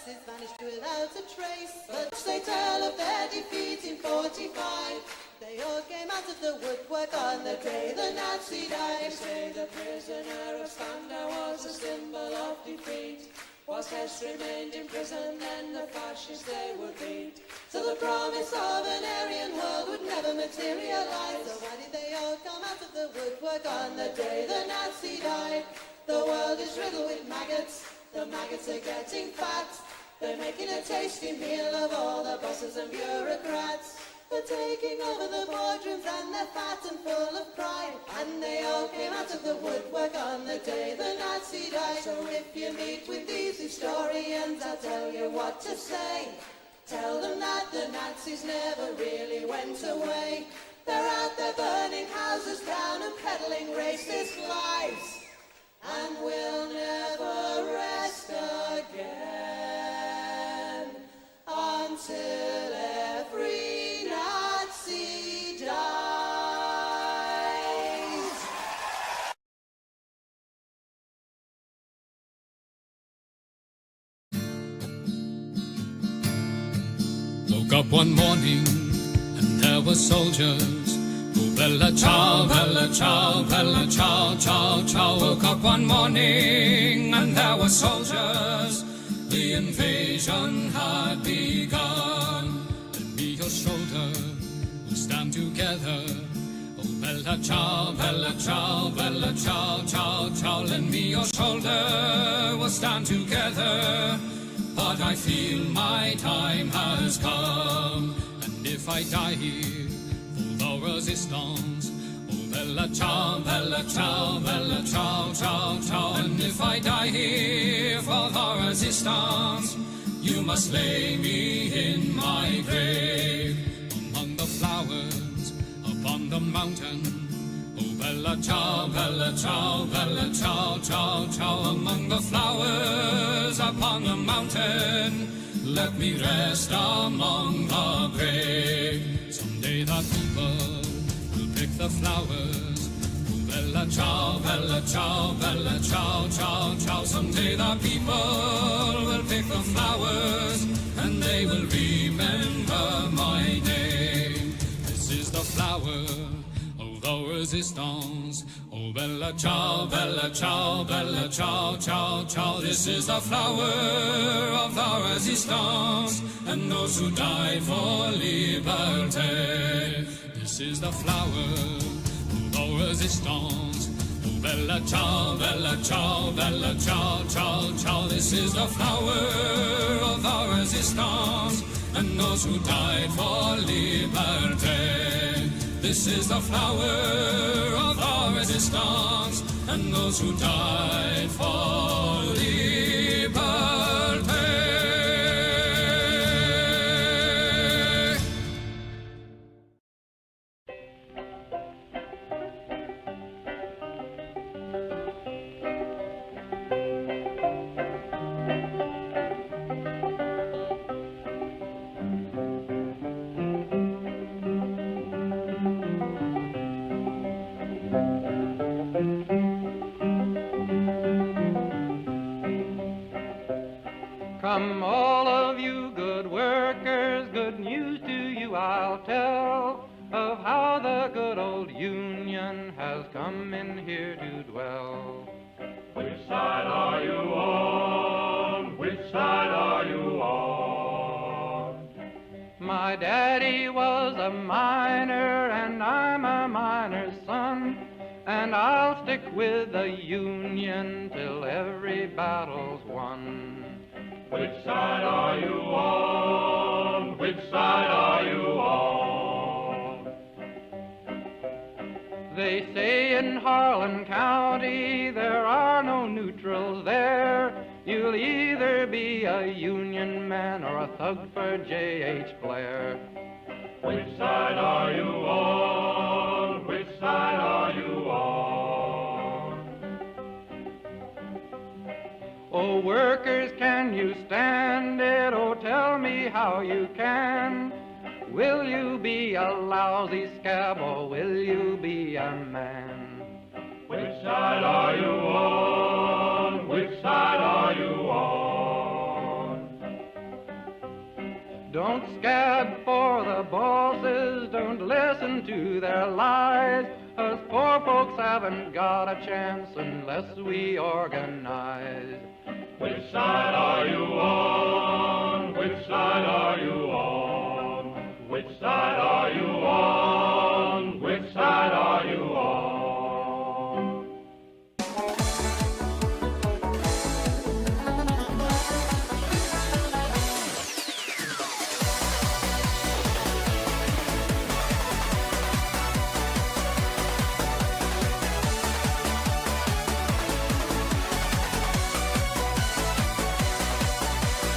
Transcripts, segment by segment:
Nazis vanished without a trace. But they tell of their defeat in 45. They all came out of the woodwork on the day the Nazi died. They say the prisoner of Spandau was a symbol of defeat. Whilst Hess remained in prison, then the fascists they would beat. So the promise of an Aryan world would never materialize. So why did they all come out of the woodwork on the day the Nazi died? The world is riddled with maggots. The maggots are getting fat. They're making a tasty meal of all the bosses and bureaucrats. They're taking over the boardrooms and they're fat and full of pride. And they all came out of the woodwork on the day the Nazi died. So if you meet with these historians, I'll tell you what to say. Tell them that the Nazis never really went away. They're out there burning houses down and peddling racist lies. And we'll never rest again until every Nazi dies. Woke up one morning and there were soldiers. Oh, bella ciao, bella ciao, bella ciao, ciao, ciao. Woke up one morning and there were soldiers. The invasion had begun. Lend me your shoulder, we'll stand together. Oh, bella ciao, bella ciao, bella ciao, ciao, ciao. Lend me your shoulder, we'll stand together. But I feel my time has come, and if I die here for the resistance, oh bella ciao, bella ciao, bella ciao, ciao, ciao. And if I die here for the resistance, you must lay me in my grave among the flowers upon the mountain. Oh bella ciao, bella ciao, bella ciao, ciao, ciao. Among the flowers upon the mountain, let me rest among the brave. Someday the people will pick the flowers. Oh bella ciao, bella ciao, bella ciao, ciao, ciao. Someday the people will pick the flowers, and they will remember my name. This is the flower of the resistance. Oh bella ciao, bella ciao, bella ciao, ciao, ciao. This is the flower of the resistance, and those who died for liberty. This is the flower of the resistance. Oh bella ciao, bella ciao, bella ciao, ciao, ciao. This is the flower of the resistance, and those who died for liberty. This is the flower of our resistance, and those who died for liberty. Come all of you good workers, good news to you I'll tell of how the good old Union has come in here to dwell. Which side are you on? Which side are you on? My daddy was a miner and I'm a miner's son, and I'll stick with the Union till every battle's won. Which side are you on? Which side are you on? They say in Harlan County there are no neutrals there. You'll either be a Union man or a thug for J.H. Blair. Which side are you on? Which side are you on? Oh, workers, can you stand it? Oh, tell me how you can. Will you be a lousy scab or will you be a man? Which side are you on? Which side are you on? Don't scab for the bosses, don't listen to their lies. Us poor folks haven't got a chance unless we organize. Which side are you on? Which side are you on? Which side are you on? Which side are you on?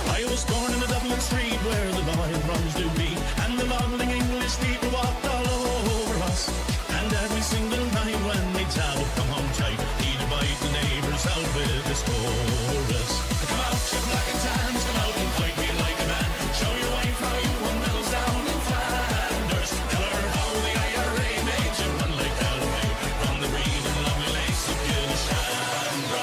I was born in a Dublin street where the lion runs do beat, and the modelling English people walked all over us. And every single night when the dad would come home tight, he'd invite the neighbours out with his chorus. Come out, you black and tans, come out and fight me like a man. Show your wife how you won medals down in Flanders. Tell her how the IRA made you run like Galway from the green and lovely lakes of Gilshandra.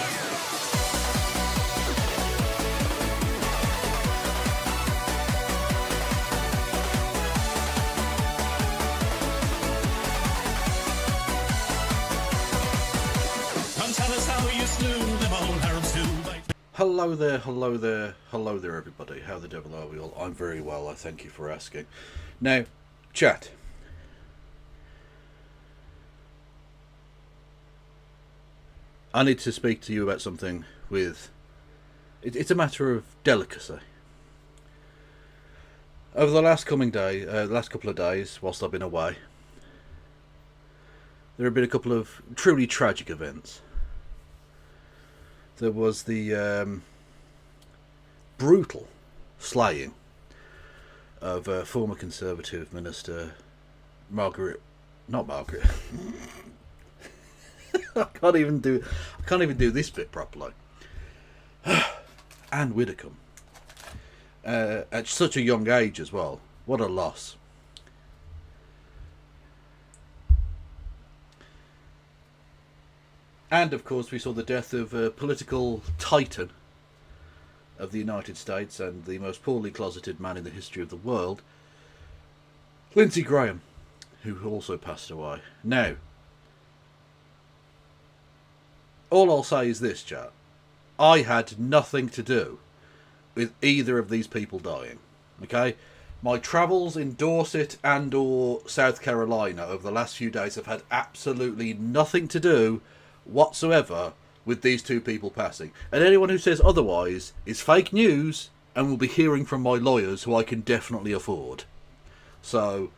Tell us how you slew them old harems too. Hello there, hello there, hello there everybody. How the devil are we all? I'm very well, I thank you for asking. Now, chat. I need to speak to you about something with... It's a matter of delicacy. Over the last couple of days, whilst I've been away, there have been a couple of truly tragic events. There was the brutal slaying of former Conservative Minister Margaret. I can't even do this bit properly. Anne Widdecombe, at such a young age as well. What a loss. And, of course, we saw the death of a political titan of the United States and the most poorly closeted man in the history of the world, Lindsey Graham, who also passed away. Now, all I'll say is this, chat. I had nothing to do with either of these people dying, okay? My travels in Dorset and or South Carolina over the last few days have had absolutely nothing to do whatsoever with these two people passing, and anyone who says otherwise is fake news and will be hearing from my lawyers, who I can definitely afford. So,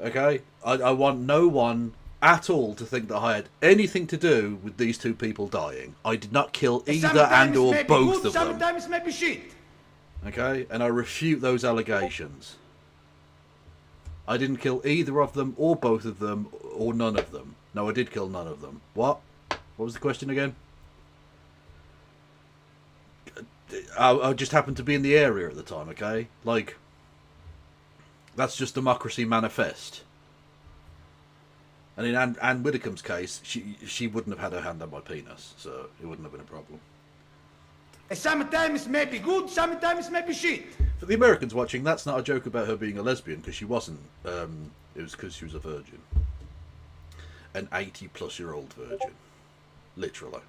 okay, I want no one at all to think that I had anything to do with these two people dying. I did not kill either and or both of them. Sometimes maybe shit. Okay, and I refute those allegations. I didn't kill either of them or both of them or none of them. No, I did kill none of them. What? What was the question again? I just happened to be in the area at the time, okay? Like, that's just democracy manifest. And in Anne Widdecombe's case, she wouldn't have had her hand on my penis, so it wouldn't have been a problem. Sometimes maybe good, sometimes maybe shit. For the Americans watching, that's not a joke about her being a lesbian, because she wasn't. It was because she was a virgin. An 80-plus-year-old virgin. Literally.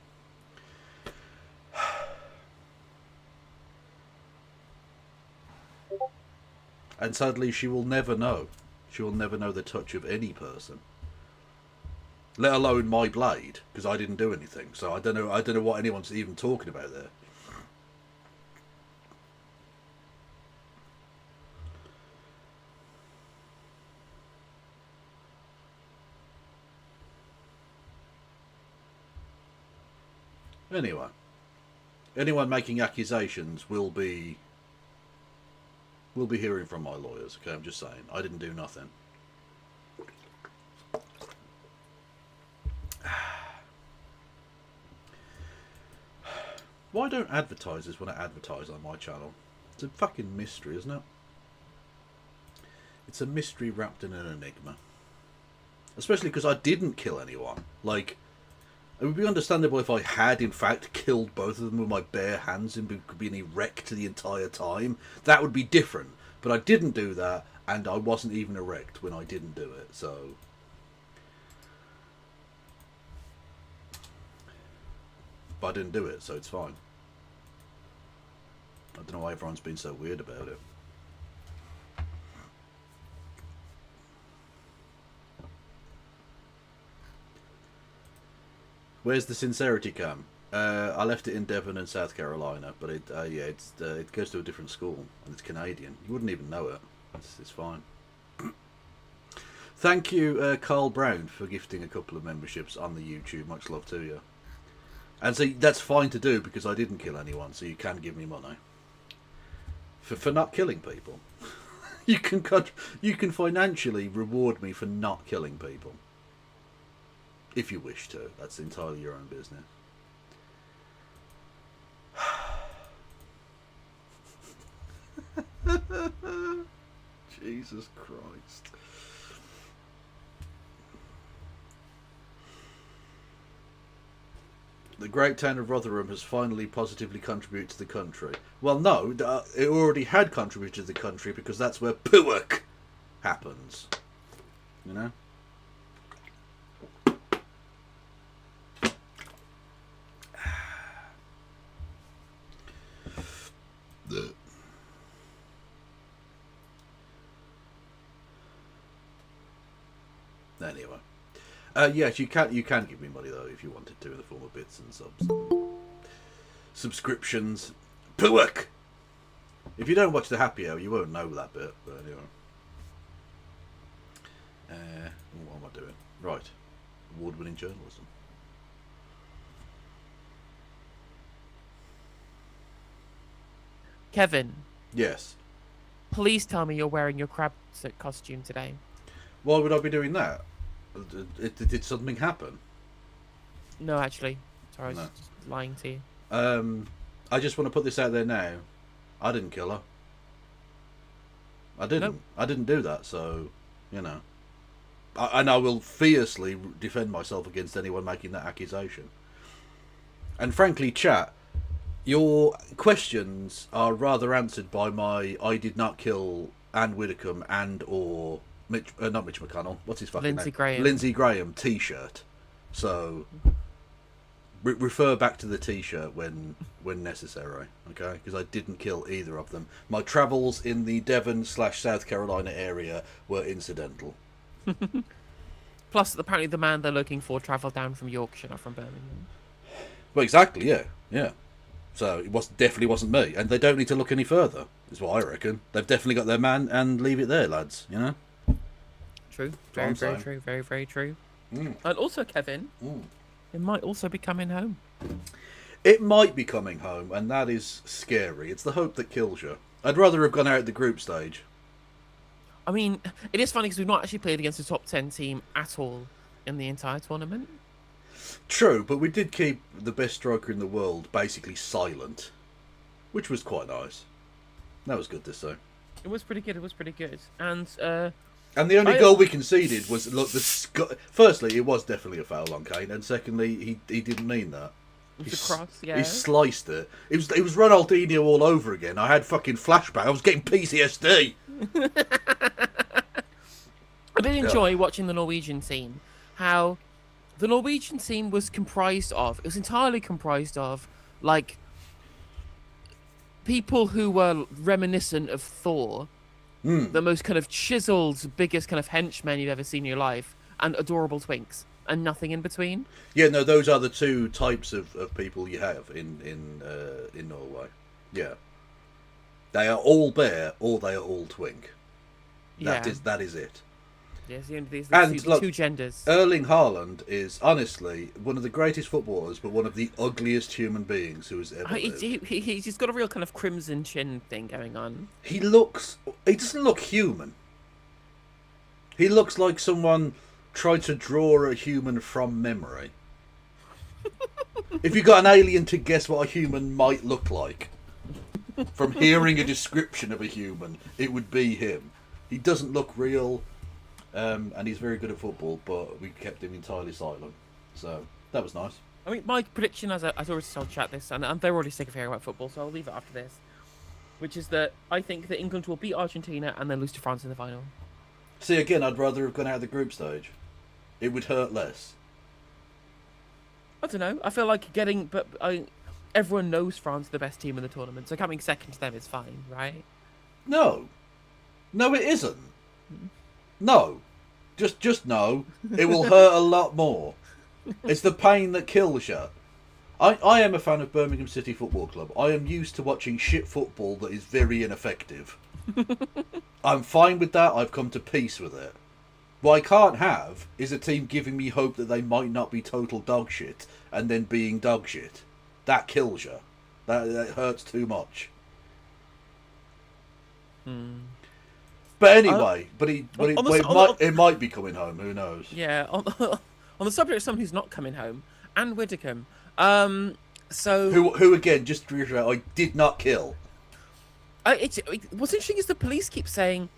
And sadly, she will never know. She will never know the touch of any person, let alone my blade, because I didn't do anything. So I don't know what anyone's even talking about there. Anyway, anyone making accusations will be hearing from my lawyers. Okay, I'm just saying, I didn't do nothing. Why don't advertisers want to advertise on my channel? It's a fucking mystery, isn't it? It's a mystery wrapped in an enigma. Especially because I didn't kill anyone. Like, it would be understandable if I had, in fact, killed both of them with my bare hands and been erect the entire time. That would be different. But I didn't do that, and I wasn't even erect when I didn't do it, so... But I didn't do it, so it's fine. I don't know why everyone's been so weird about it. Where's the sincerity cam? I left it in Devon and South Carolina, but it goes to a different school, and it's Canadian. You wouldn't even know it. It's fine. Thank you, Carl Brown, for gifting a couple of memberships on the YouTube. Much love to you. And so that's fine to do because I didn't kill anyone, so you can give me money for not killing people. you can financially reward me for not killing people. If you wish to. That's entirely your own business. Jesus Christ. The great town of Rotherham has finally positively contributed to the country. Well, no, it already had contributed to the country because that's where Pooak happens. You know? Anyway, yes, you can give me money though if you wanted to in the form of bits and subs, subscriptions. Pooak. If you don't watch the Happy Hour, you won't know that bit. But anyway, what am I doing? Right, award-winning journalism. Kevin. Yes. Please tell me you're wearing your crab costume today. Why would I be doing that? Did something happen? No, actually. Sorry, I was No. just lying to you. I just want to put this out there now. I didn't kill her. I didn't. Nope. I didn't do that, so, you know. And I will fiercely defend myself against anyone making that accusation. And frankly, chat, your questions are rather answered by my I did not kill Anne Widdecombe and or... not Mitch McConnell. What's his fucking Lindsey name? Graham. Lindsey Graham T-shirt. So refer back to the T-shirt when necessary, okay? Because I didn't kill either of them. My travels in the Devon/South Carolina area were incidental. Plus, apparently the man they're looking for travelled down from Yorkshire, not from Birmingham. Well, exactly, yeah. So it definitely wasn't me, and they don't need to look any further. Is what I reckon. They've definitely got their man, and leave it there, lads. You know. True. what I'm Very, very saying. true. Very, very true. Mm. And also, Kevin, it might also be coming home. It might be coming home, and that is scary. It's the hope that kills you. I'd rather have gone out at the group stage. I mean, it is funny because we've not actually played against a top 10 team at all in the entire tournament. True, but we did keep the best striker in the world basically silent, which was quite nice. That was good to see. It was pretty good. It was pretty good. And the only goal we conceded was firstly, it was definitely a foul on Kane, and secondly, he didn't mean that. it was a cross, yeah. He sliced it. It was Ronaldinho all over again. I had fucking flashback. I was getting PTSD. I did enjoy watching the Norwegian team. How the Norwegian team was entirely comprised of, like, people who were reminiscent of Thor. The most kind of chiseled, biggest kind of henchmen you've ever seen in your life, and adorable twinks, and nothing in between. Yeah, no, those are the two types of people you have in Norway. Yeah, they are all bear or they are all twink. That is it. Yes, these And two, look, two genders. Erling Haaland is honestly one of the greatest footballers, but one of the ugliest human beings who has ever lived. He's got a real kind of crimson chin thing going on. He doesn't look human. He looks like someone tried to draw a human from memory. If you got an alien to guess what a human might look like, from hearing a description of a human, it would be him. He doesn't look real. And he's very good at football, but we kept him entirely silent. So, that was nice. I mean, my prediction, as I already told chat this, and they're already sick of hearing about football, so I'll leave it after this. which is that I think that England will beat Argentina and then lose to France in the final. See, again, I'd rather have gone out of the group stage. It would hurt less. I don't know. I feel like everyone knows France are the best team in the tournament, so coming second to them is fine, right? No. No, it isn't. No. Just no. It will hurt a lot more. It's the pain that kills you. I am a fan of Birmingham City Football Club. I am used to watching shit football that is very ineffective. I'm fine with that. I've come to peace with it. What I can't have is a team giving me hope that they might not be total dog shit and then being dog shit. That kills you. That hurts too much. But anyway, it might be coming home. Who knows? Yeah. On the subject of someone who's not coming home, Anne Widdecombe. So who again? Just to reiterate, I did not kill. What's interesting is the police keep saying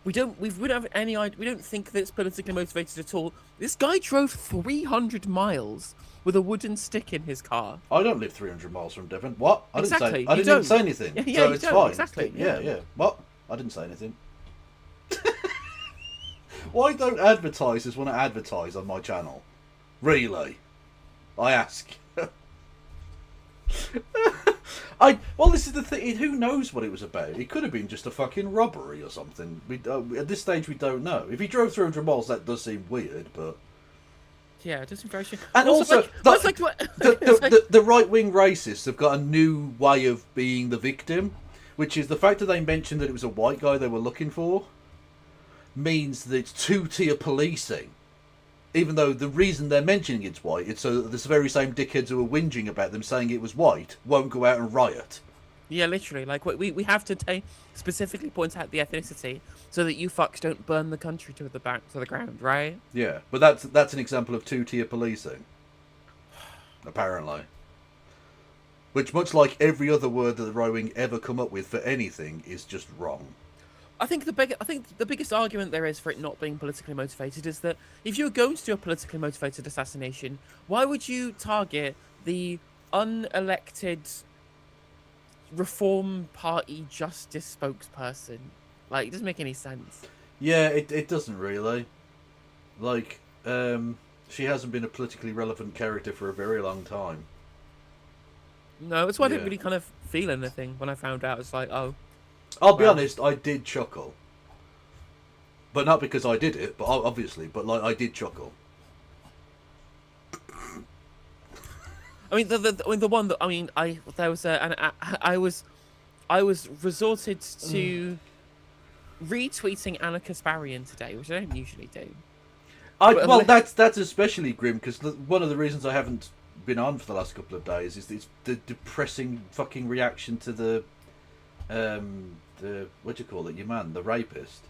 we don't have any idea. We don't think that it's politically motivated at all. This guy drove 300 miles with a wooden stick in his car. I don't live 300 miles from Devon. What? I didn't Exactly. even say anything. Yeah, so you it's don't. fine. Exactly. Yeah. What? I didn't say anything. Why don't advertisers want to advertise on my channel? Really? I ask. Well, this is the thing. Who knows what it was about? It could have been just a fucking robbery or something. At this stage, we don't know. If he drove 300 miles, that does seem weird, but... Yeah, it doesn't very sure. And also, the right-wing racists have got a new way of being the victim, which is the fact that they mentioned that it was a white guy they were looking for, means that it's two-tier policing. Even though the reason they're mentioning it's white, it's so that the very same dickheads who are whinging about them saying it was white won't go out and riot. Yeah, literally. Like, we have to specifically point out the ethnicity so that you fucks don't burn the country to the ground, right? Yeah, but that's an example of two-tier policing. Apparently. Which, much like every other word that the right wing ever come up with for anything, is just wrong. I think the biggest argument there is for it not being politically motivated is that if you were going to do a politically motivated assassination, why would you target the unelected Reform Party Justice spokesperson? Like, it doesn't make any sense. Yeah, it doesn't really. Like, she hasn't been a politically relevant character for a very long time. No, that's why I didn't really kind of feel anything when I found out. It's like, oh. I'll be honest, I did chuckle. But not because I did it, but obviously, but like I did chuckle. I mean, the one that I was resorted to retweeting Anna Kasparian today, which I don't usually do. Well, that's especially grim because one of the reasons I haven't been on for the last couple of days is the depressing fucking reaction to the what do you call it? Your man, the rapist,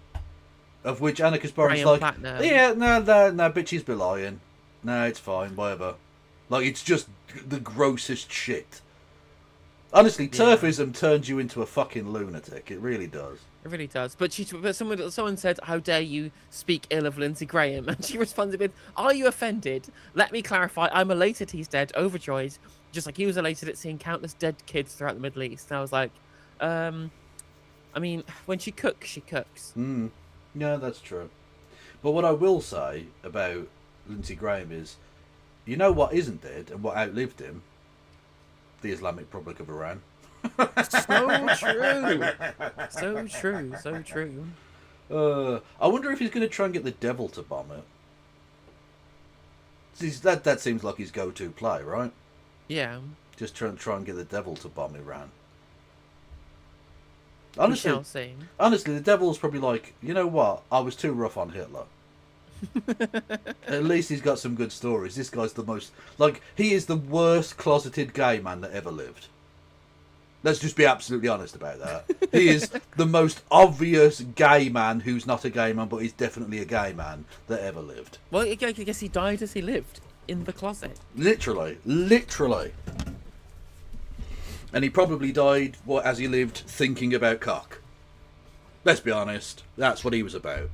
of which Anna Kasparian's like, Platinum. yeah, no, bitch, he's lying. No, it's fine, whatever. Like, it's just the grossest shit. Honestly, turfism turns you into a fucking lunatic. It really does. It really does. But someone said, "How dare you speak ill of Lindsey Graham?" And she responded with, "Are you offended? Let me clarify. I'm elated he's dead, overjoyed, just like he was elated at seeing countless dead kids throughout the Middle East." And I was like, I mean, when she cooks, she cooks. Yeah, that's true. But what I will say about Lindsey Graham is, you know what isn't dead and what outlived him? The Islamic Republic of Iran. So true. So true. So true. I wonder if he's going to try and get the devil to bomb it. That seems like his go-to play, right? Yeah. Just try and get the devil to bomb Iran. Honestly, the devil's probably like, you know what? I was too rough on Hitler. At least he's got some good stories. This guy's the most... Like, he is the worst closeted gay man that ever lived. Let's just be absolutely honest about that. He is the most obvious gay man who's not a gay man, but he's definitely a gay man that ever lived. Well, I guess he died as he lived, in the closet. Literally. And he probably died, as he lived, thinking about cock. Let's be honest. That's what he was about.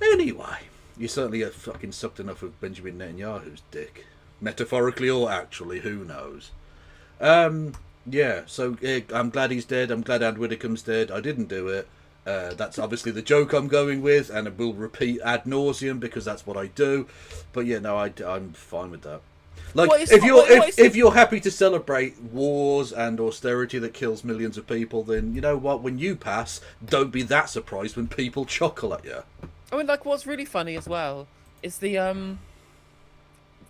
Anyway, you certainly have fucking sucked enough of Benjamin Netanyahu's dick. Metaphorically or actually, who knows. Yeah, so I'm glad he's dead. I'm glad Ad Widdicombe's dead. I didn't do it. That's obviously the joke I'm going with, and it will repeat ad nauseum because that's what I do. But yeah, no, I'm fine with that. Like, if you're happy to celebrate wars and austerity that kills millions of people, then you know what? When you pass, don't be that surprised when people chuckle at you. I mean, like, what's really funny as well is the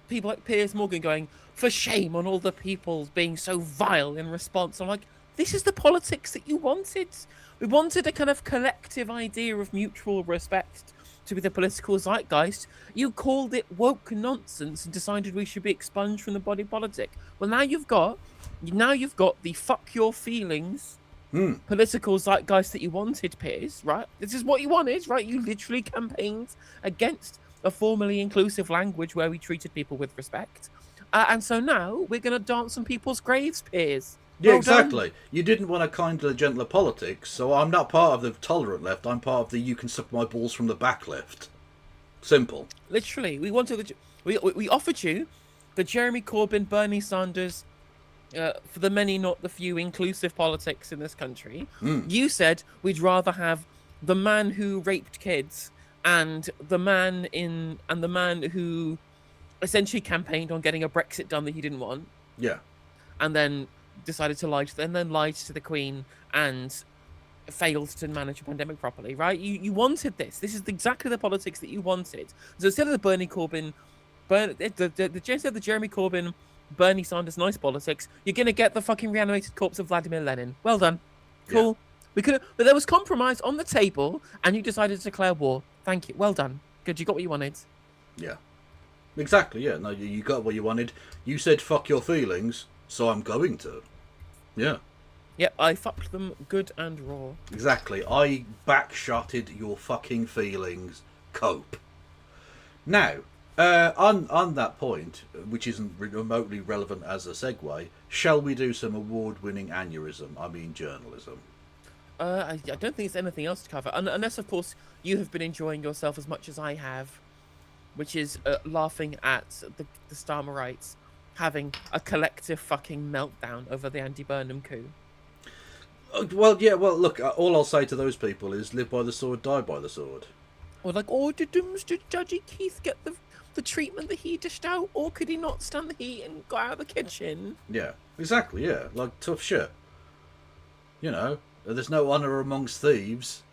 people like Piers Morgan going, for shame on all the people being so vile in response. I'm like, this is the politics that you wanted. We wanted a kind of collective idea of mutual respect to be the political zeitgeist. You called it woke nonsense and decided we should be expunged from the body politic. Well, now you've got the fuck your feelings political zeitgeist that you wanted, Piers, right? This is what you wanted, right? You literally campaigned against a formally inclusive language where we treated people with respect. And so now we're going to dance on people's graves, Piers. Yeah, Well exactly. done. You didn't want a kinder, gentler politics, so I'm not part of the tolerant left. I'm part of the you can suck my balls from the back left. Simple. Literally, we wanted we offered you the Jeremy Corbyn, Bernie Sanders, for the many, not the few, inclusive politics in this country. You said we'd rather have the man who raped kids and the man who essentially campaigned on getting a Brexit done that he didn't want, Yeah. and then decided to lied to the Queen and failed to manage a pandemic properly, right? You wanted this. This is exactly the politics that you wanted. So instead of the Jeremy Corbyn, Bernie Sanders nice politics, you're gonna get the fucking reanimated corpse of Vladimir Lenin. Well done. Cool. Yeah. But there was compromise on the table, and you decided to declare war. Thank you. Well done. Good. You got what you wanted. Yeah. Exactly, yeah. No, you got what you wanted. You said fuck your feelings, so I'm going to. Yeah. Yep, I fucked them good and raw. Exactly. I backshotted your fucking feelings. Cope. Now, on that point, which isn't remotely relevant as a segue, shall we do some award-winning aneurysm? I mean journalism. I don't think there's anything else to cover, unless, of course, you have been enjoying yourself as much as I have, which is laughing at the Starmerites having a collective fucking meltdown over the Andy Burnham coup. Well, yeah, well, look, all I'll say to those people is live by the sword, die by the sword. Or like, oh, did Mr. Judgy Keith get the treatment that he dished out, or could he not stand the heat and go out of the kitchen? Yeah, exactly, yeah, like tough shit. You know, there's no honour amongst thieves.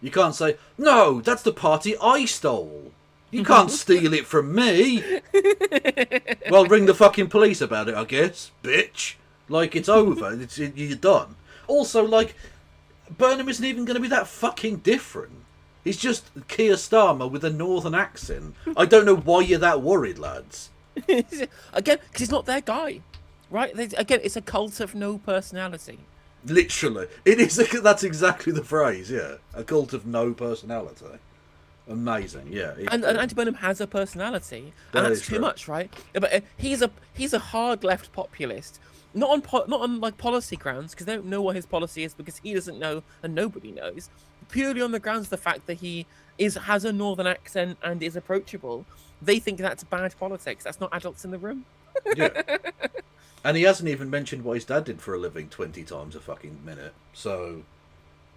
You can't say, no, that's the party I stole. You can't steal it from me. Well, ring the fucking police about it, I guess, bitch. Like, it's over. You're done. Also, like, Burnham isn't even going to be that fucking different. He's just Keir Starmer with a northern accent. I don't know why you're that worried, lads. Again, because he's not their guy, right? Again, it's a cult of no personality. Literally. It is. That's exactly the phrase, yeah. A cult of no personality. Amazing, yeah. And Andy Burnham has a personality, and that's too much, right? But he's a hard left populist, not on like policy grounds, because they don't know what his policy is, because he doesn't know and nobody knows. Purely on the grounds of the fact that he has a northern accent and is approachable. They think that's bad politics. That's not adults in the room. Yeah. And he hasn't even mentioned what his dad did for a living 20 times a fucking minute. So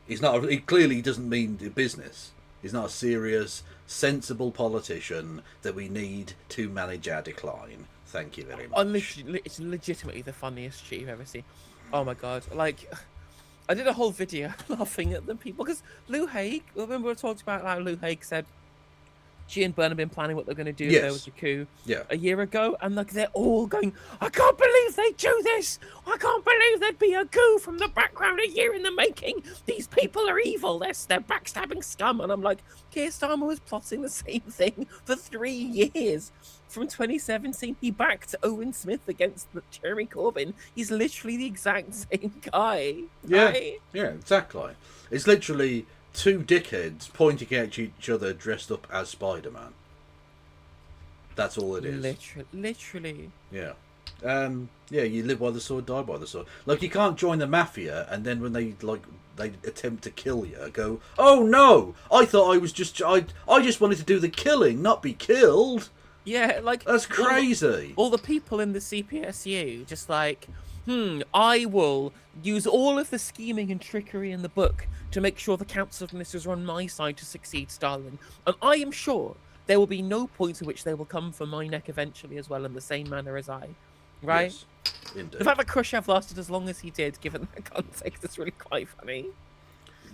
he clearly doesn't mean business. He's not a serious, sensible politician that we need to manage our decline. Thank you very much. It's legitimately the funniest shit you've ever seen. Oh my god! Like, I did a whole video laughing at the people because Lou Haig. Remember we talked about how Lou Haig said she and Burnham have been planning what they're going to do if there was a coup a year ago, and like they're all going, I can't believe they do this. I can't believe there'd be a coup from the background a year in the making. They're evil. They're backstabbing scum. And I'm like, Keir Starmer was plotting the same thing for 3 years. From 2017, he backed Owen Smith against Jeremy Corbyn. He's literally the exact same guy. Yeah, right? Yeah, exactly. It's literally two dickheads pointing at each other dressed up as Spider-Man. That's all it is. Literally. Yeah. Yeah, you live by the sword, die by the sword. Like, you can't join the mafia and then when they attempt to kill you, go, oh no, I thought I just wanted to do the killing, not be killed. Yeah, like... That's crazy. All the people in the CPSU just like... I will use all of the scheming and trickery in the book to make sure the council of ministers are on my side to succeed Stalin. And I am sure there will be no point at which they will come for my neck eventually as well in the same manner as I. Right? Yes, indeed. The fact that Khrushchev lasted as long as he did, given that context, is really quite funny.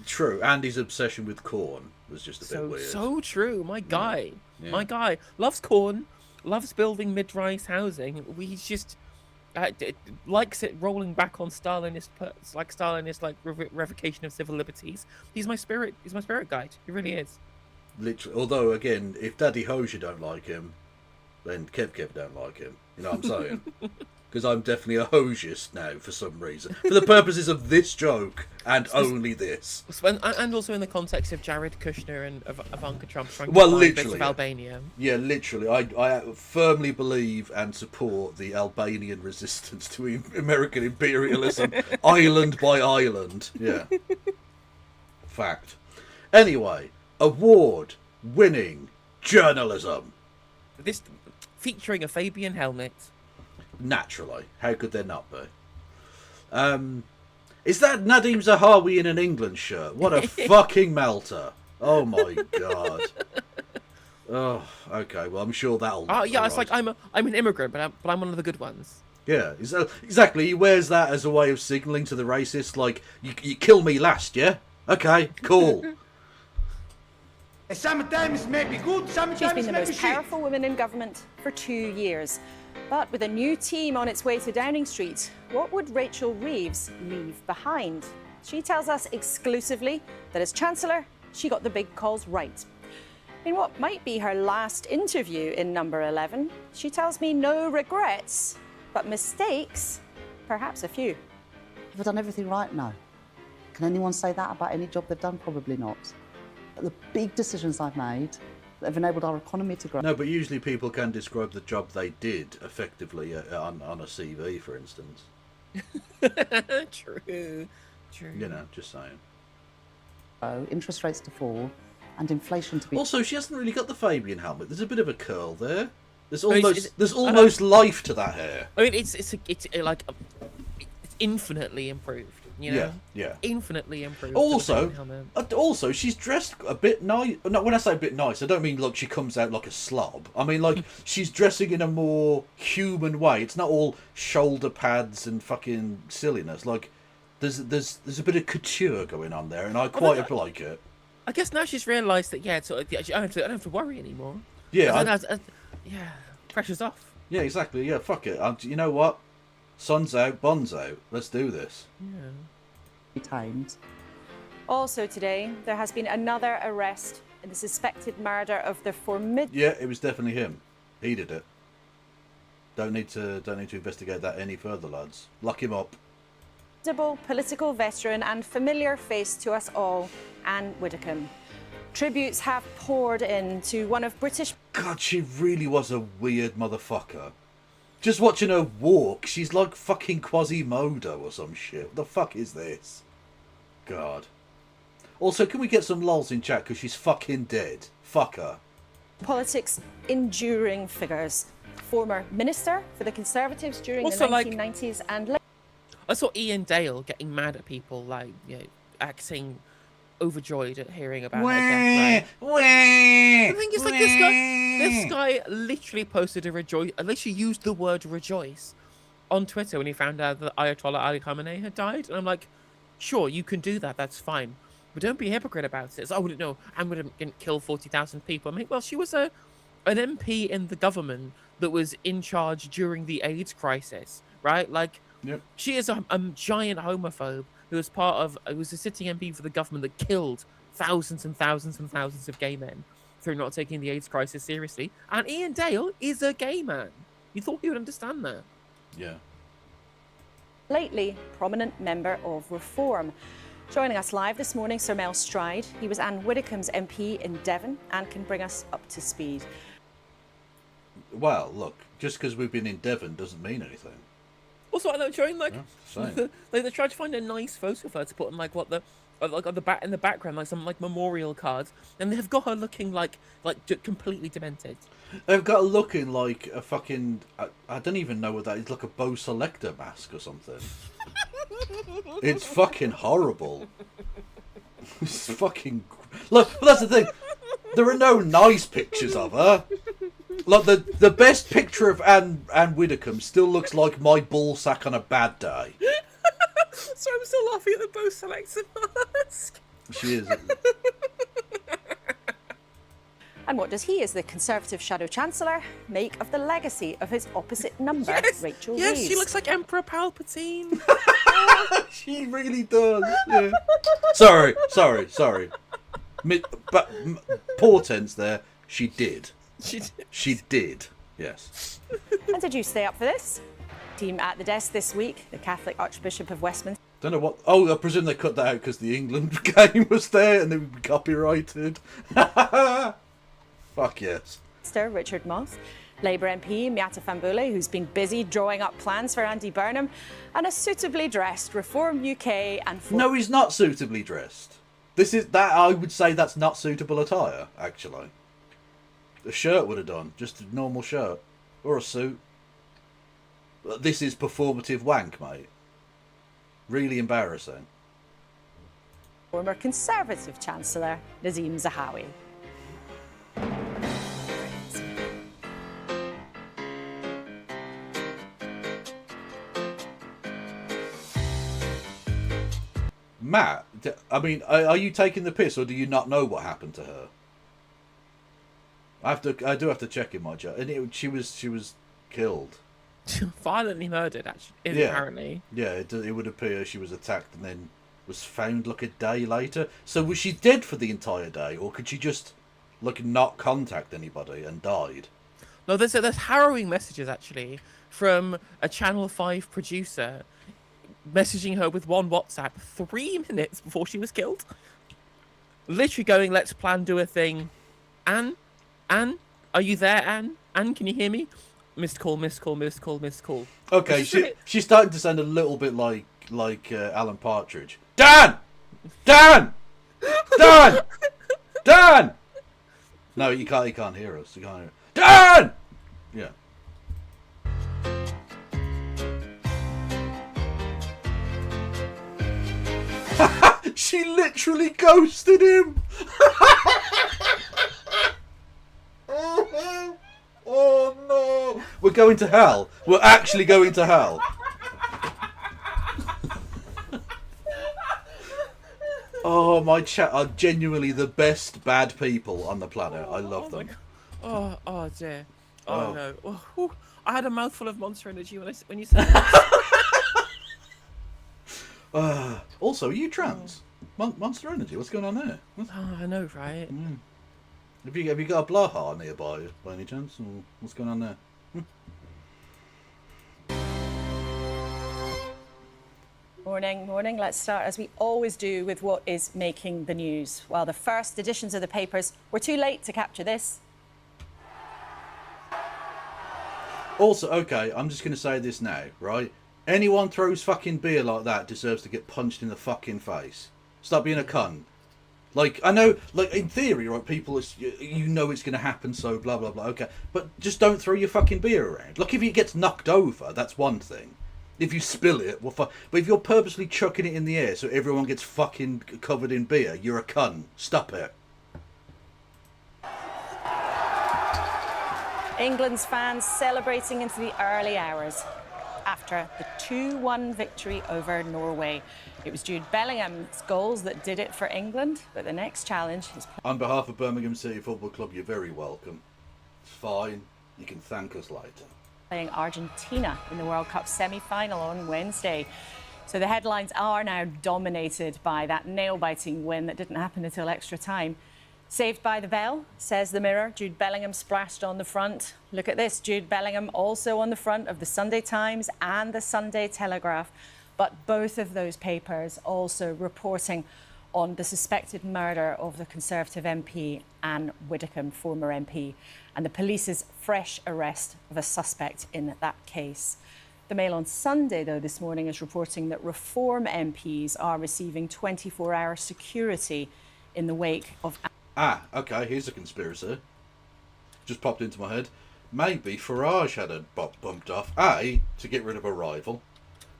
True, and his obsession with corn was just a bit weird. So true. My guy. Yeah. My guy. Loves corn, loves building mid-rise housing. He's just... likes it rolling back on Stalinist revocation of civil liberties. He's my spirit guide. He really is. Literally, although again, if Daddy Hosier don't like him, then Kev don't like him. You know what I'm saying? Because I'm definitely a Hosierist now for some reason, for the purposes of this joke and only this. And also in the context of Jared Kushner and Ivanka Trump trying to Well, buy bits literally, of yeah. Albania. Yeah, literally. I firmly believe and support the Albanian resistance to American imperialism, island by island. Yeah. Fact. Anyway, award-winning journalism. This featuring a Fabian helmet. Naturally. How could there not be? Is that Nadim Zahawi in an England shirt? What a fucking melter. Oh my god. Oh, okay. Well, I'm sure that'll... Oh yeah, it's right. like I'm an immigrant, but I'm one of the good ones. Yeah, exactly. He wears that as a way of signalling to the racists, like, you kill me last, yeah? Okay, cool. Sometimes may be good, She's sometimes been the may be most shit. powerful woman in government for 2 years. But with a new team on its way to Downing Street, what would Rachel Reeves leave behind? She tells us exclusively that as Chancellor, she got the big calls right. In what might be her last interview in number 11, she tells me no regrets, but mistakes, perhaps a few. Have I done everything right? No. Can anyone say that about any job they've done? Probably not. But the big decisions I've made that have enabled our economy to grow. No, but usually people can describe the job they did effectively on a CV, for instance. True. You know, just saying. Interest rates to fall and inflation to be... Also, she hasn't really got the Fabian helmet. There's a bit of a curl there. There's it's- almost life to that hair. I mean, it's infinitely improved. You know? Yeah. Infinitely improved. Also, she's dressed a bit nice. No, when I say a bit nice, I don't mean like she comes out like a slob. I mean like she's dressing in a more human way. It's not all shoulder pads and fucking silliness. Like there's a bit of couture going on there, and I quite like it. I guess now she's realised that I don't have to worry anymore. Yeah, Pressure's off. yeah, exactly. Yeah, fuck it. You know what? Sun's out, bon's out. Let's do this. Yeah. tamed. Also today, there has been another arrest in the suspected murder of the formidable Yeah, it was definitely him. He did it. Don't need to investigate that any further, lads. Lock him up. political veteran and familiar face to us all, Anne Widdecombe. Tributes have poured in to one of British... God, she really was a weird motherfucker. Just watching her walk, she's like fucking Quasimodo or some shit. What the fuck is this? God. Also, can we get some lols in chat because she's fucking dead? Fuck her. politics enduring figures. Former minister for the Conservatives during Also, the 1990s and... I saw Ian Dale getting mad at people, acting overjoyed at hearing about her death. The thing is, this guy literally posted literally used the word rejoice on Twitter when he found out that Ayatollah Ali Khamenei had died. And I'm like, sure, you can do that, that's fine. But don't be a hypocrite about it. It's, oh, no, I'm going to kill 40,000 people. I mean, well, she was an MP in the government that was in charge during the AIDS crisis, right? Like, yep. She is a giant homophobe who was a sitting MP for the government that killed thousands and thousands and thousands of gay men through not taking the AIDS crisis seriously. And Ian Dale is a gay man. You thought he would understand that. Yeah. lately prominent member of Reform. Joining us live this morning, Sir Mel Stride. He was Anne Widdecombe's MP in Devon and can bring us up to speed. Well, look, just because we've been in Devon doesn't mean anything. Also, I know during like same. they tried to find a nice photo of her to put in like what the like on the back in the background, like some like memorial cards, and they've got her looking like completely demented. They've got her looking like a fucking... I don't even know what that is. Like a Bo Selector mask or something. It's fucking horrible. It's fucking... Look, but that's the thing. There are no nice pictures of her. Like, the best picture of Anne Widdecombe still looks like my ball sack on a bad day. So I'm still laughing at the Bo Selector mask. She is. And what does he, as the Conservative Shadow Chancellor, make of the legacy of his opposite number, Rachel Reeves? Yes, she looks like Emperor Palpatine. She really does. Yeah. Sorry. But poor tense there. She did. She did. Yes. And did you stay up for this? Team at the desk this week, the Catholic Archbishop of Westminster. Don't know what... Oh, I presume they cut that out because the England game was there and they would be copyrighted. Fuck yes. Richard Moss, Labour MP Miata Fambule, who's been busy drawing up plans for Andy Burnham, and a suitably dressed Reform UK and... No, he's not suitably dressed. This is... that I would say that's not suitable attire, actually. A shirt would have done. Just a normal shirt. Or a suit. This is performative wank, mate. Really embarrassing. Former Conservative Chancellor Nazim Zahawi. Matt, I mean, are you taking the piss or do you not know what happened to her? I do have to check in my chat. And she was killed. Violently murdered, actually, apparently. Yeah, it would appear she was attacked and then was found like a day later. So was she dead for the entire day, or could she just like not contact anybody and died? No, there's harrowing messages actually from a Channel 5 producer messaging her with one WhatsApp 3 minutes before she was killed. Literally going, "Let's plan, do a thing. Anne, are you there, Anne? Anne, can you hear me? Missed call, missed call, missed call, missed call." Okay, she's starting to sound a little bit like Alan Partridge. Dan! Dan! No, he can't hear us. He can't hear. Dan! Yeah. She literally ghosted him. Oh no! We're going to hell. We're actually going to hell. Oh, my chat are genuinely the best bad people on the planet. I love them. Oh dear. Oh no. Oh, I had a mouthful of Monster Energy when you said that. Also, are you trans? Monster Energy, what's going on there? Oh, I know, right? Have you got a blowhard nearby by any chance? Or what's going on there? Morning. Let's start, as we always do, with what is making the news. While the first editions of the papers were too late to capture this. Also, okay, I'm just going to say this now, right? Anyone throws fucking beer like that deserves to get punched in the fucking face. Stop being a cunt. Like, I know, like, in theory, right, people, you know it's going to happen, so blah, blah, blah, okay. But just don't throw your fucking beer around. Like, if it gets knocked over, that's one thing. If you spill it, well, but if you're purposely chucking it in the air so everyone gets fucking covered in beer, you're a cunt. Stop it. England's fans celebrating into the early hours after the 2-1 victory over Norway. It was Jude Bellingham's goals that did it for England, but the next challenge is... On behalf of Birmingham City Football Club, you're very welcome. It's fine. You can thank us later. Playing Argentina in the World Cup semi-final on Wednesday. So the headlines are now dominated by that nail-biting win that didn't happen until extra time. Saved by the bell, says the Mirror. Jude Bellingham splashed on the front. Look at this, Jude Bellingham also on the front of the Sunday Times and the Sunday Telegraph. But both of those papers also reporting on the suspected murder of the Conservative MP Anne Widdecombe, former MP, and the police's fresh arrest of a suspect in that case. The Mail on Sunday, though, this morning is reporting that Reform MPs are receiving 24-hour security in the wake of... Okay, here's a conspiracy. Just popped into my head. Maybe Farage had a bumped off. A, to get rid of a rival.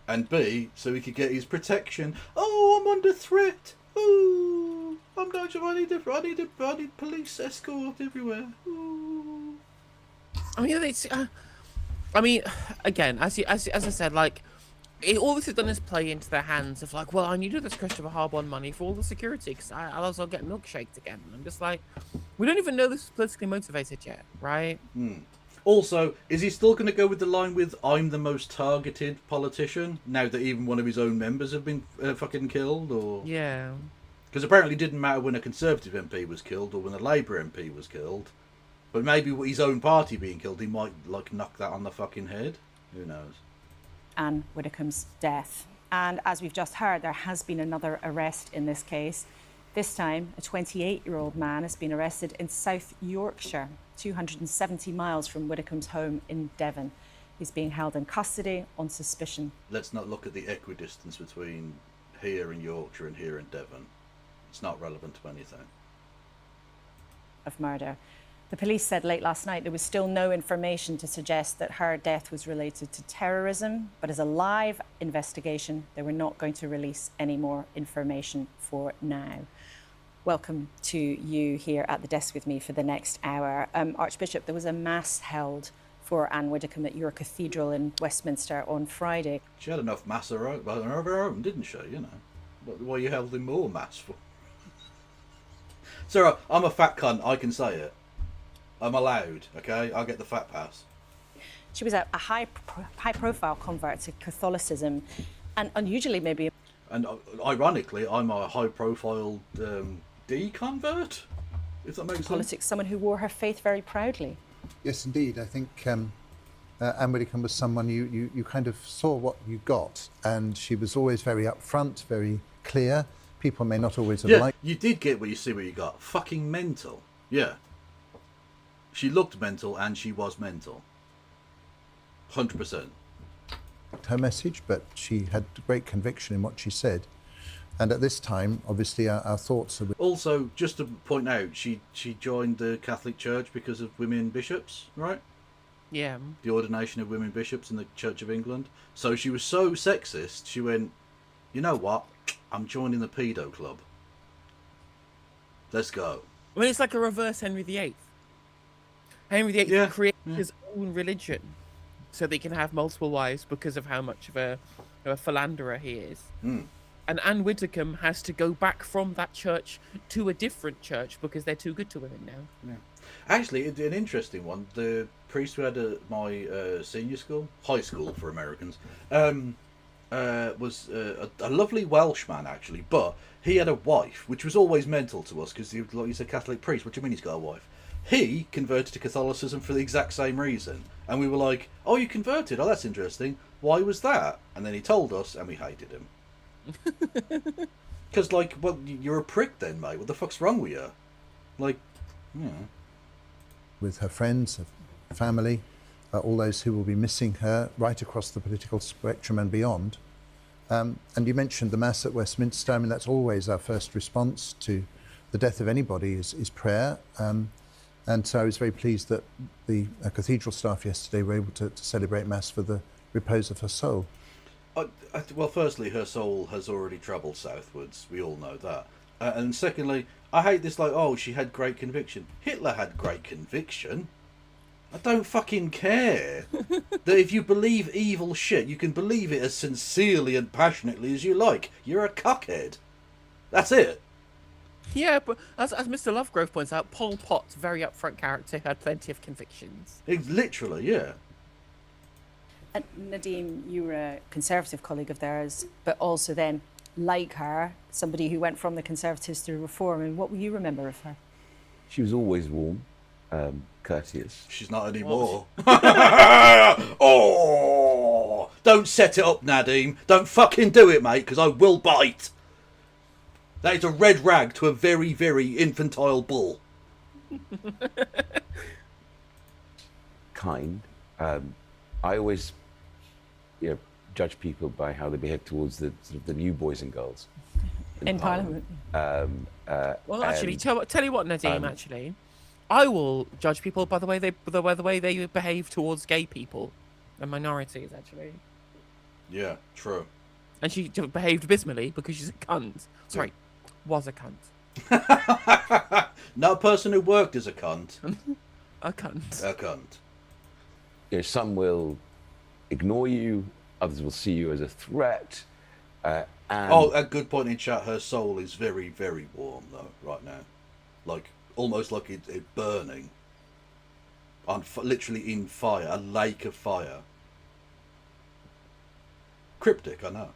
And B, so he could get his protection. Oh, I'm under threat. Oh, I'm not sure. I need police escort everywhere. Ooh. I mean, again, as I said, like, all this has done is play into their hands of like, well, I needed this Christopher Harbon money for all the security because I'll get milkshaked again. And I'm just like, we don't even know this is politically motivated yet, right? Also, is he still going to go with the line with "I'm the most targeted politician" now that even one of his own members have been fucking killed? Or yeah, because apparently it didn't matter when a Conservative MP was killed or when a Labour MP was killed. But maybe with his own party being killed, he might like knock that on the fucking head. Who knows? Anne Widdecombe's death. And as we've just heard, there has been another arrest in this case. This time, a 28-year-old man has been arrested in South Yorkshire, 270 miles from Widdecombe's home in Devon. He's being held in custody on suspicion. Let's not look at the equidistance between here in Yorkshire and here in Devon. It's not relevant to anything. Of murder. The police said late last night there was still no information to suggest that her death was related to terrorism, but as a live investigation, they were not going to release any more information for now. Welcome to you here at the desk with me for the next hour. Archbishop, there was a mass held for Anne Widdecombe at your cathedral in Westminster on Friday. She had enough mass of her own, didn't she? You know, what are you holding more mass for? Sarah, I'm a fat cunt. I can say it. I'm allowed, okay? I'll get the fat pass. She was a high-profile convert to Catholicism, and unusually maybe... And ironically, I'm a high-profile deconvert, if that makes politics, sense. someone who wore her faith very proudly. Yes, indeed. I think Anne Widdecombe was someone you kind of saw what you got, and she was always very upfront, very clear. People may not always have liked... You did get what you got. Fucking mental. Yeah. She looked mental and she was mental. 100%. her message, but she had great conviction in what she said. And at this time, obviously, our thoughts are with... Also, just to point out, she joined the Catholic Church because of women bishops, right? Yeah. The ordination of women bishops in the Church of England. So she was so sexist, she went, you know what? I'm joining the pedo club. Let's go. I mean, it's like a reverse Henry VIII. Henry VIII created his own religion so that he can have multiple wives because of how much of a philanderer he is. Mm. And Anne Widdecombe has to go back from that church to a different church because they're too good to women now. Yeah. Actually, an interesting one. The priest who had my senior school, high school for Americans, was a lovely Welshman, actually. But he had a wife, which was always mental to us because he's a Catholic priest. What do you mean he's got a wife? He converted to Catholicism for the exact same reason. And we were like, oh, you converted? Oh, that's interesting. Why was that? And then he told us, and we hated him. Because, like, well, you're a prick then, mate. What the fuck's wrong with you? Like, yeah. With her friends, her family, all those who will be missing her right across the political spectrum and beyond. And you mentioned the Mass at Westminster. I mean, that's always our first response to the death of anybody is prayer. And so I was very pleased that the cathedral staff yesterday were able to celebrate Mass for the repose of her soul. Well, firstly, her soul has already travelled southwards. We all know that. And secondly, I hate this, like, oh, she had great conviction. Hitler had great conviction. I don't fucking care. That if you believe evil shit, you can believe it as sincerely and passionately as you like. You're a cockhead. That's it. Yeah, but as Mr. Lovegrove points out, Pol Pot's very upfront character who had plenty of convictions. Literally, yeah. And Nadeem, you were a Conservative colleague of theirs, but also then, like her, somebody who went from the Conservatives to Reform. And what will you remember of her? She was always warm, courteous. She's not anymore. Oh! Don't set it up, Nadeem. Don't fucking do it, mate, because I will bite. That is a red rag to a very, very infantile bull. Kind. I always judge people by how they behave towards the sort of the new boys and girls In Parliament. Well, actually, tell you what, Nadeem. Actually, I will judge people by the way they behave towards gay people and minorities. Actually. Yeah, true. And she behaved abysmally because she's a cunt. Sorry, was a cunt. No person who worked as a cunt. A cunt. A cunt. Some will ignore you, others will see you as a threat. And a good point in chat. Her soul is very, very warm though right now, like almost like it's burning. Literally in fire, a lake of fire. Cryptic, I know.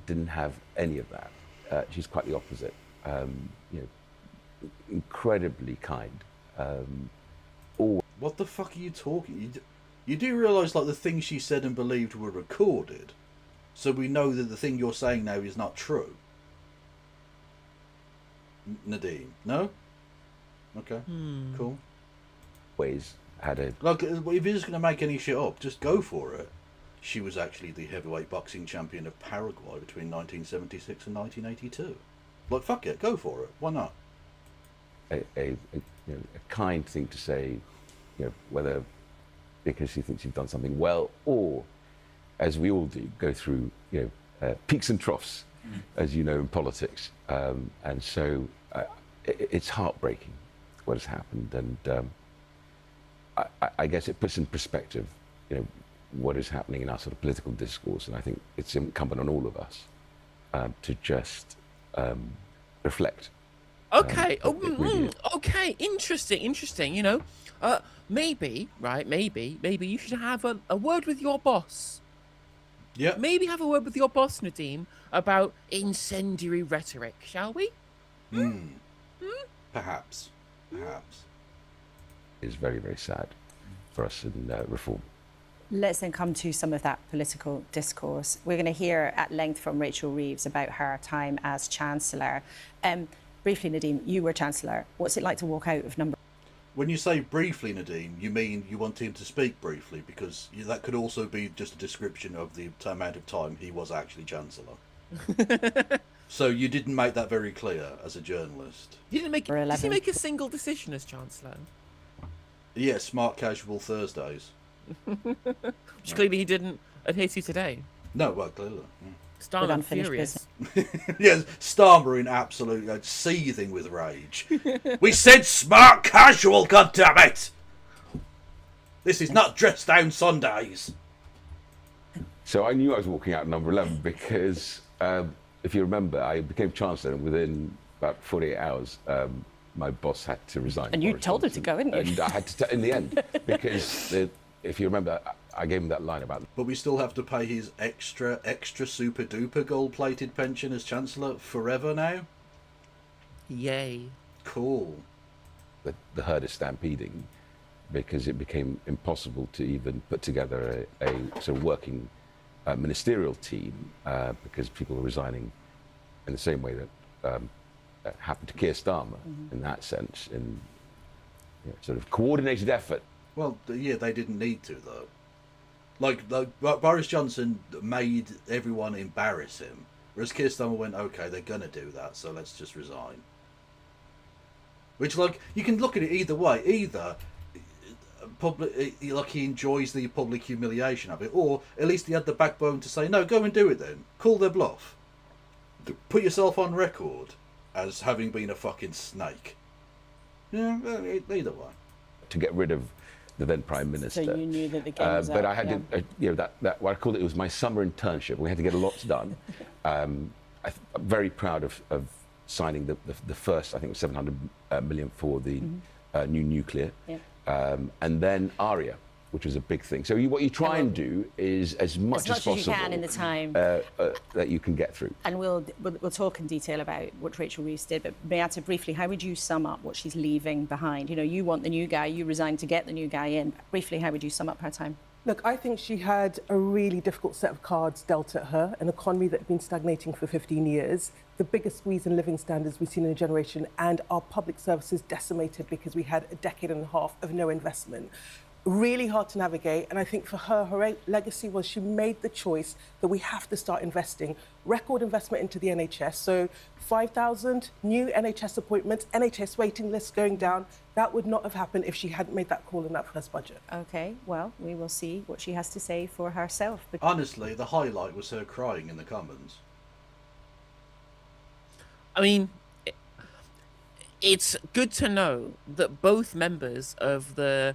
Didn't have any of that. She's quite the opposite. Incredibly kind. What the fuck are you talking? You do realise like the things she said and believed were recorded, so we know that the thing you're saying now is not true. Nadeem, no? Okay, cool. Always had a... Like, if you're just going to make any shit up, just go for it. She was actually the heavyweight boxing champion of Paraguay between 1976 and 1982. Like, fuck it, go for it. Why not? A kind thing to say, whether because she thinks you've done something well, or, as we all do, go through, peaks and troughs, as you know, in politics. And so it's heartbreaking what has happened, and I guess it puts in perspective, what is happening in our sort of political discourse, and I think it's incumbent on all of us to just reflect. Okay. Okay. Interesting. Maybe you should have a word with your boss. Yeah. Maybe have a word with your boss, Nadeem, about incendiary rhetoric, shall we? Perhaps. It's very, very sad for us in reform. Let's then come to some of that political discourse. We're going to hear at length from Rachel Reeves about her time as Chancellor. Briefly, Nadeem, you were Chancellor. What's it like to walk out of number... When you say briefly, Nadeem, you mean you want him to speak briefly, because that could also be just a description of the amount of time he was actually Chancellor. So you didn't make that very clear as a journalist. Did he make a single decision as Chancellor? Yeah, smart casual Thursdays. Which clearly he didn't adhere to today. No, well, clearly. Starmer furious. Yes, Starmer in absolute seething with rage. We said smart casual, goddammit! This is not dress down Sundays. So I knew I was walking out number 11 because, if you remember, I became Chancellor, and within about 48 hours, my boss had to resign. And you told her to go, didn't you? And I had to, in the end, because if you remember, I gave him that line about... But we still have to pay his extra super duper gold-plated pension as Chancellor forever now? Yay. Cool. The herd is stampeding because it became impossible to even put together a sort of working ministerial team because people were resigning in the same way that happened to Keir Starmer in that sense, in sort of coordinated effort. Well, yeah, they didn't need to, though. Like, Boris Johnson made everyone embarrass him, whereas Keir Starmer went, okay, they're going to do that, so let's just resign. Which, like, you can look at it either way. Either he enjoys the public humiliation of it, or at least he had the backbone to say, no, go and do it then. Call their bluff. Put yourself on record as having been a fucking snake. Yeah, either way. To get rid of the then Prime Minister. So you knew that the game was but up, I had to, that what I called it was my summer internship. We had to get a lot done. I'm very proud of signing the first, I think it was 700 million for the new nuclear. Yeah. And then ARIA, which was a big thing. So what you try and do is as much as possible as you can in the time that you can get through. And we'll talk in detail about what Rachel Reeves did, but Beata, briefly, how would you sum up what she's leaving behind? You want the new guy, you resigned to get the new guy in. Briefly, how would you sum up her time? Look, I think she had a really difficult set of cards dealt at her, an economy that had been stagnating for 15 years, the biggest squeeze in living standards we've seen in a generation, and our public services decimated because we had a decade and a half of no investment. really hard to navigate. And I think for her, her legacy was she made the choice that we have to start investing, record investment into the NHS. So 5,000 new NHS appointments, NHS waiting lists going down. That would not have happened if she hadn't made that call in that first budget. OK, well, we will see what she has to say for herself. Honestly, the highlight was her crying in the Commons. I mean, it's good to know that both members of the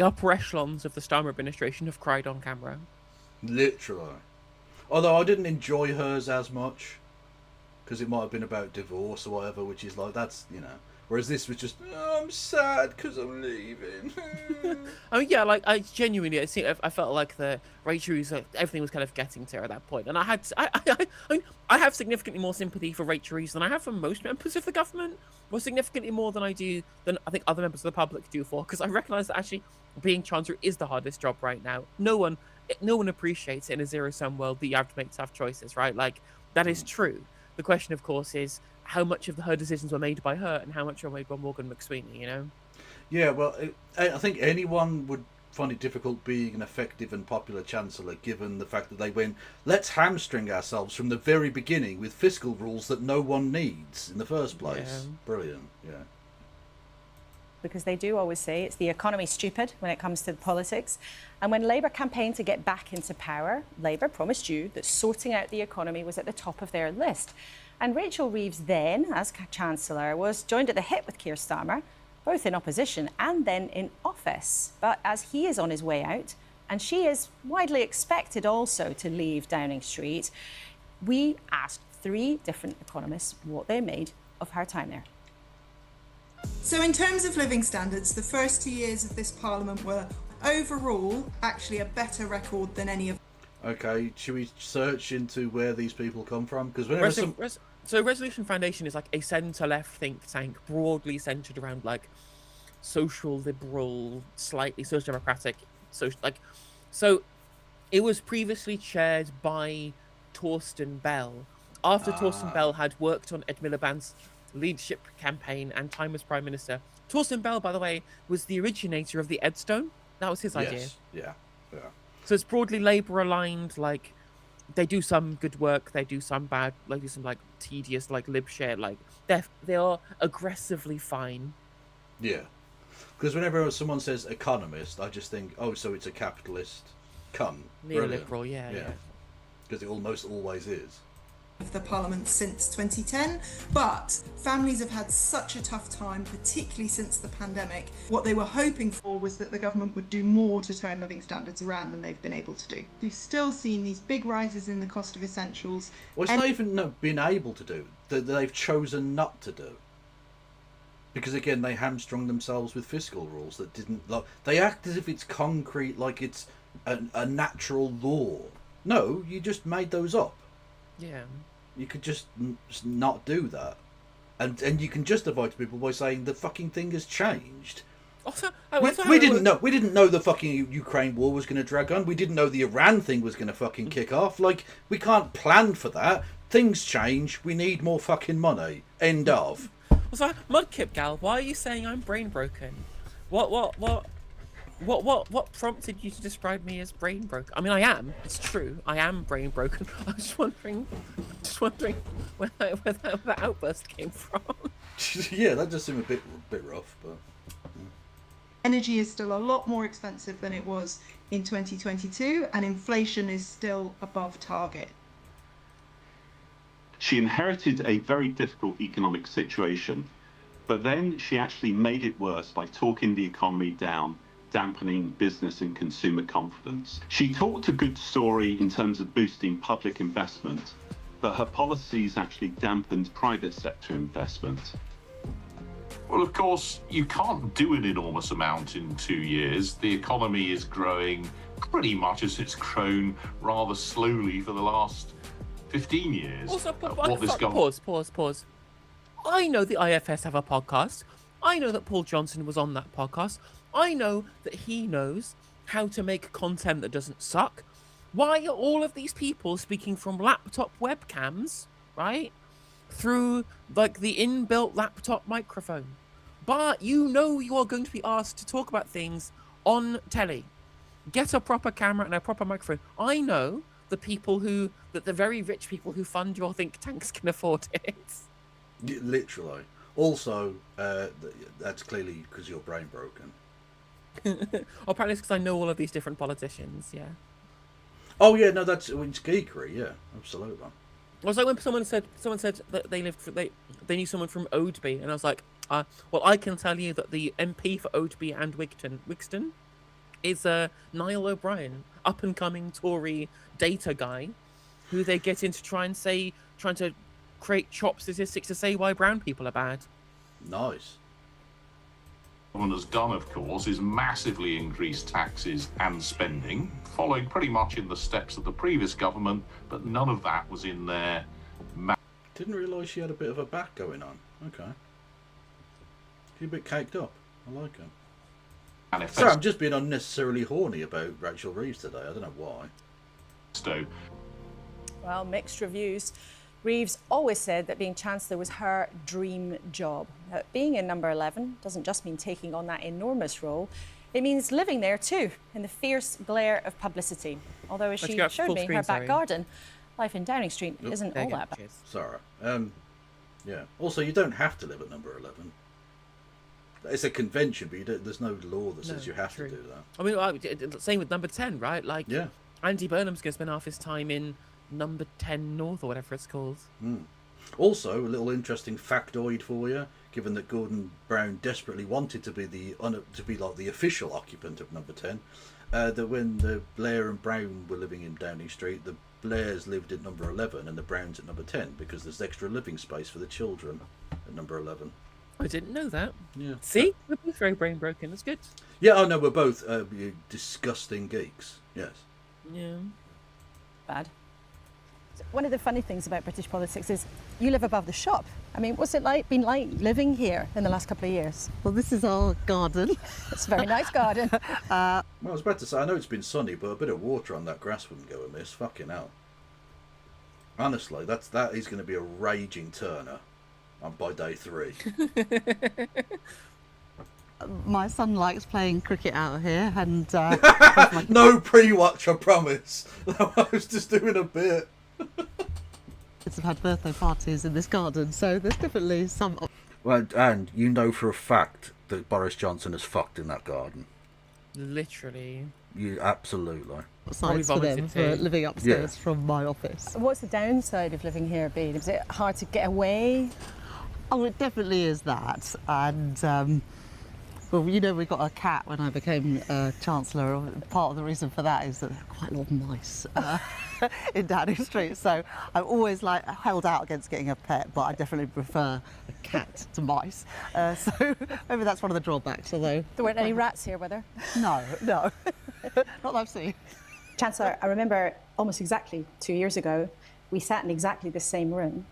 upper echelons of the Starmer administration have cried on camera. Literally. Although I didn't enjoy hers as much, because it might have been about divorce or whatever, which is like, that's, you know. Whereas this was just, oh, I'm sad because I'm leaving. I mean, yeah, like, I genuinely, I felt like the Rachel Reeves, everything was kind of getting to her at that point. And I mean, I have significantly more sympathy for Rachel Reeves than I have for most members of the government, or significantly more than I think other members of the public do for, because I recognise that actually being Chancellor is the hardest job right now. No one appreciates it in a zero-sum world that you have to make tough choices, right? Like, that is true. The question, of course, is how much of her decisions were made by her and how much were made by Morgan McSweeney, you know? Yeah, well, I think anyone would find it difficult being an effective and popular Chancellor, given the fact that they went, let's hamstring ourselves from the very beginning with fiscal rules that no one needs in the first place. Yeah. Brilliant, yeah. Because they do always say it's the economy stupid when it comes to politics. And when Labour campaigned to get back into power, Labour promised you that sorting out the economy was at the top of their list. And Rachel Reeves then, as Chancellor, was joined at the hip with Keir Starmer, both in opposition and then in office. But as he is on his way out, and she is widely expected also to leave Downing Street, we asked 3 different economists what they made of her time there. So in terms of living standards, the first 2 years of this Parliament were overall actually a better record than any of... Okay, should we search into where these people come from? Because whenever So Resolution Foundation is like a centre-left think tank, broadly centred around like social liberal, slightly social democratic, so it was previously chaired by Torsten Bell. After Torsten Bell had worked on Ed Miliband's leadership campaign and time as Prime Minister. Torsten Bell, by the way, was the originator of the Edstone. That was his idea. Yeah. So it's broadly Labour aligned, like they do some good work, they do some bad, like do some like tedious like lib shit, like they are aggressively fine. Yeah. Because whenever someone says economist, I just think, oh, so it's a capitalist cunt. Neoliberal, yeah. Because it almost always is. Of the Parliament since 2010, but families have had such a tough time, particularly since the pandemic. What they were hoping for was that the government would do more to turn living standards around than they've been able to do. We've still seen these big rises in the cost of essentials. Well, it's not even been able to do, they've chosen not to do. Because again, they hamstrung themselves with fiscal rules that didn't, like, they act as if it's concrete, like it's a natural law. No, you just made those up. Yeah. You could just not do that. And you can justify to people by saying the fucking thing has changed. Also, we didn't know the fucking Ukraine war was going to drag on. We didn't know the Iran thing was going to fucking kick off. Like, we can't plan for that. Things change. We need more fucking money. End of. Also, Mudkip gal, why are you saying I'm brain broken? What prompted you to describe me as brain broken? I mean, I am. It's true. I am brain broken. I was just wondering where that outburst came from. Yeah, that does seem a bit rough, but... Energy is still a lot more expensive than it was in 2022, and inflation is still above target. She inherited a very difficult economic situation, but then she actually made it worse by talking the economy down, dampening business and consumer confidence. She talked a good story in terms of boosting public investment, but her policies actually dampened private sector investment. Well, of course, you can't do an enormous amount in 2 years. The economy is growing pretty much as it's grown rather slowly for the last 15 years. Also, pause. I know the IFS have a podcast. I know that Paul Johnson was on that podcast. I know that he knows how to make content that doesn't suck. Why are all of these people speaking from laptop webcams, right? Through, like, the inbuilt laptop microphone. But you know you are going to be asked to talk about things on telly. Get a proper camera and a proper microphone. I know the very rich people who fund your think tanks can afford it. Literally. Also, that's clearly because your brain broken. Apparently it's because I know all of these different politicians, yeah. Oh yeah, no, it's geekery, yeah, absolutely. It was like when someone said that they knew someone from Oadby, and I was like, well, I can tell you that the MP for Oadby and Wigton is Niall O'Brien, up and coming Tory data guy, who they get in to trying to create chop statistics to say why brown people are bad. Nice. Government has done, of course, is massively increase taxes and spending, following pretty much in the steps of the previous government, but none of that was in their... Didn't realise she had a bit of a back going on. Okay. She's a bit caked up. I like her. Sorry, I'm just being unnecessarily horny about Rachel Reeves today. I don't know why. Well, mixed reviews. Reeves always said that being Chancellor was her dream job. Being in number 11 doesn't just mean taking on that enormous role. It means living there too, in the fierce glare of publicity. Although, as she showed me her back garden, life in Downing Street isn't all that bad. Sorry. Yeah. Also, you don't have to live at number 11. It's a convention, but there's no law that says you have to do that. I mean, same with number 10, right? Like, yeah. Andy Burnham's going to spend half his time in number 10 North or whatever it's called. Also, a little interesting factoid for you, given that Gordon Brown desperately wanted to be like the official occupant of number 10, that when the Blair and Brown were living in Downing Street, the Blairs lived at number 11 and the Browns at number 10 because there's extra living space for the children at number 11. I didn't know that. Yeah. See? We're both very brain broken. That's good. Yeah, oh no, we're both disgusting geeks. Yes. Yeah. Bad. One of the funny things about British politics is you live above the shop. I mean, what's it been like living here in the last couple of years? Well, this is our garden. It's a very nice garden. Well, I was about to say, I know it's been sunny, but a bit of water on that grass wouldn't go amiss. Fucking hell. Honestly, that is going to be a raging turner by day 3. My son likes playing cricket out here, and no pre-watch, I promise. I was just doing a bit. Kids have had birthday parties in this garden, so there's definitely some. Well, and you know for a fact that Boris Johnson has fucked in that garden. Literally. You absolutely. Sides for them for living upstairs from my office. What's the downside of living here been? Is it hard to get away? Oh, it definitely is that, and. Well, you know, we got a cat when I became Chancellor. Part of the reason for that is that there are quite a lot of mice in Downing Street. So I've always held out against getting a pet, but I definitely prefer a cat to mice. So maybe that's one of the drawbacks, although... There weren't any rats here, were there? No. Not that I've seen. Chancellor, I remember almost exactly 2 years ago, we sat in exactly the same room.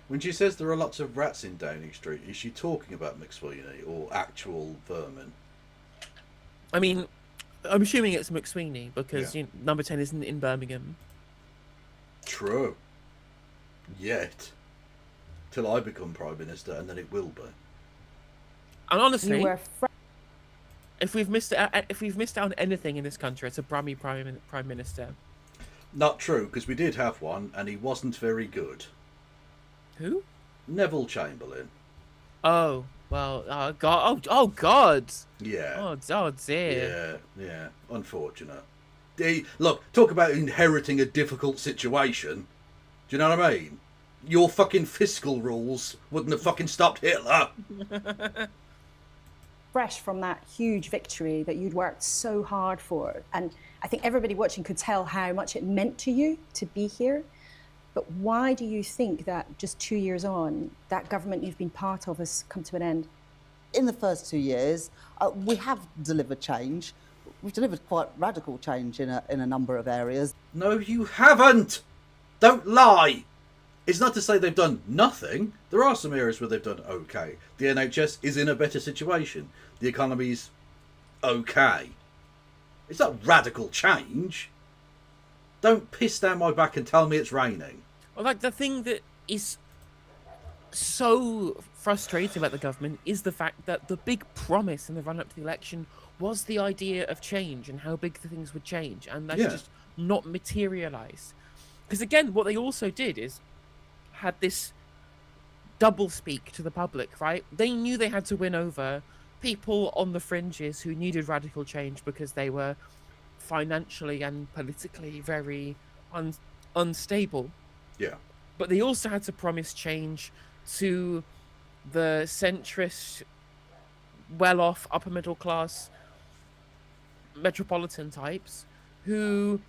When she says there are lots of rats in Downing Street, is she talking about McSweeney or actual vermin? I mean, I'm assuming it's McSweeney because number 10 isn't in Birmingham. True. Yet. Till I become Prime Minister, and then it will be. And honestly, if we've missed out on anything in this country, it's a Brummy Prime Minister. Not true, because we did have one, and he wasn't very good. Who? Neville Chamberlain. Oh, well, God. Oh, God. Yeah. Oh, dear. Yeah. Unfortunate. Look, talk about inheriting a difficult situation. Do you know what I mean? Your fucking fiscal rules wouldn't have fucking stopped Hitler. Fresh from that huge victory that you'd worked so hard for. And I think everybody watching could tell how much it meant to you to be here. But why do you think that just 2 years on, that government you've been part of has come to an end? In the first 2 years, we have delivered change. We've delivered quite radical change in a number of areas. No, you haven't! Don't lie! It's not to say they've done nothing. There are some areas where they've done okay. The NHS is in a better situation. The economy's okay. It's not radical change. Don't piss down my back and tell me it's raining. Well, like, the thing that is so frustrating about the government is the fact that the big promise in the run-up to the election was the idea of change and how big the things would change, and that's just not materialized. Because again, what they also did is had this double speak to the public, right? They knew they had to win over people on the fringes who needed radical change because they were financially and politically very unstable. Yeah. But they also had to promise change to the centrist, well-off, upper middle class metropolitan types who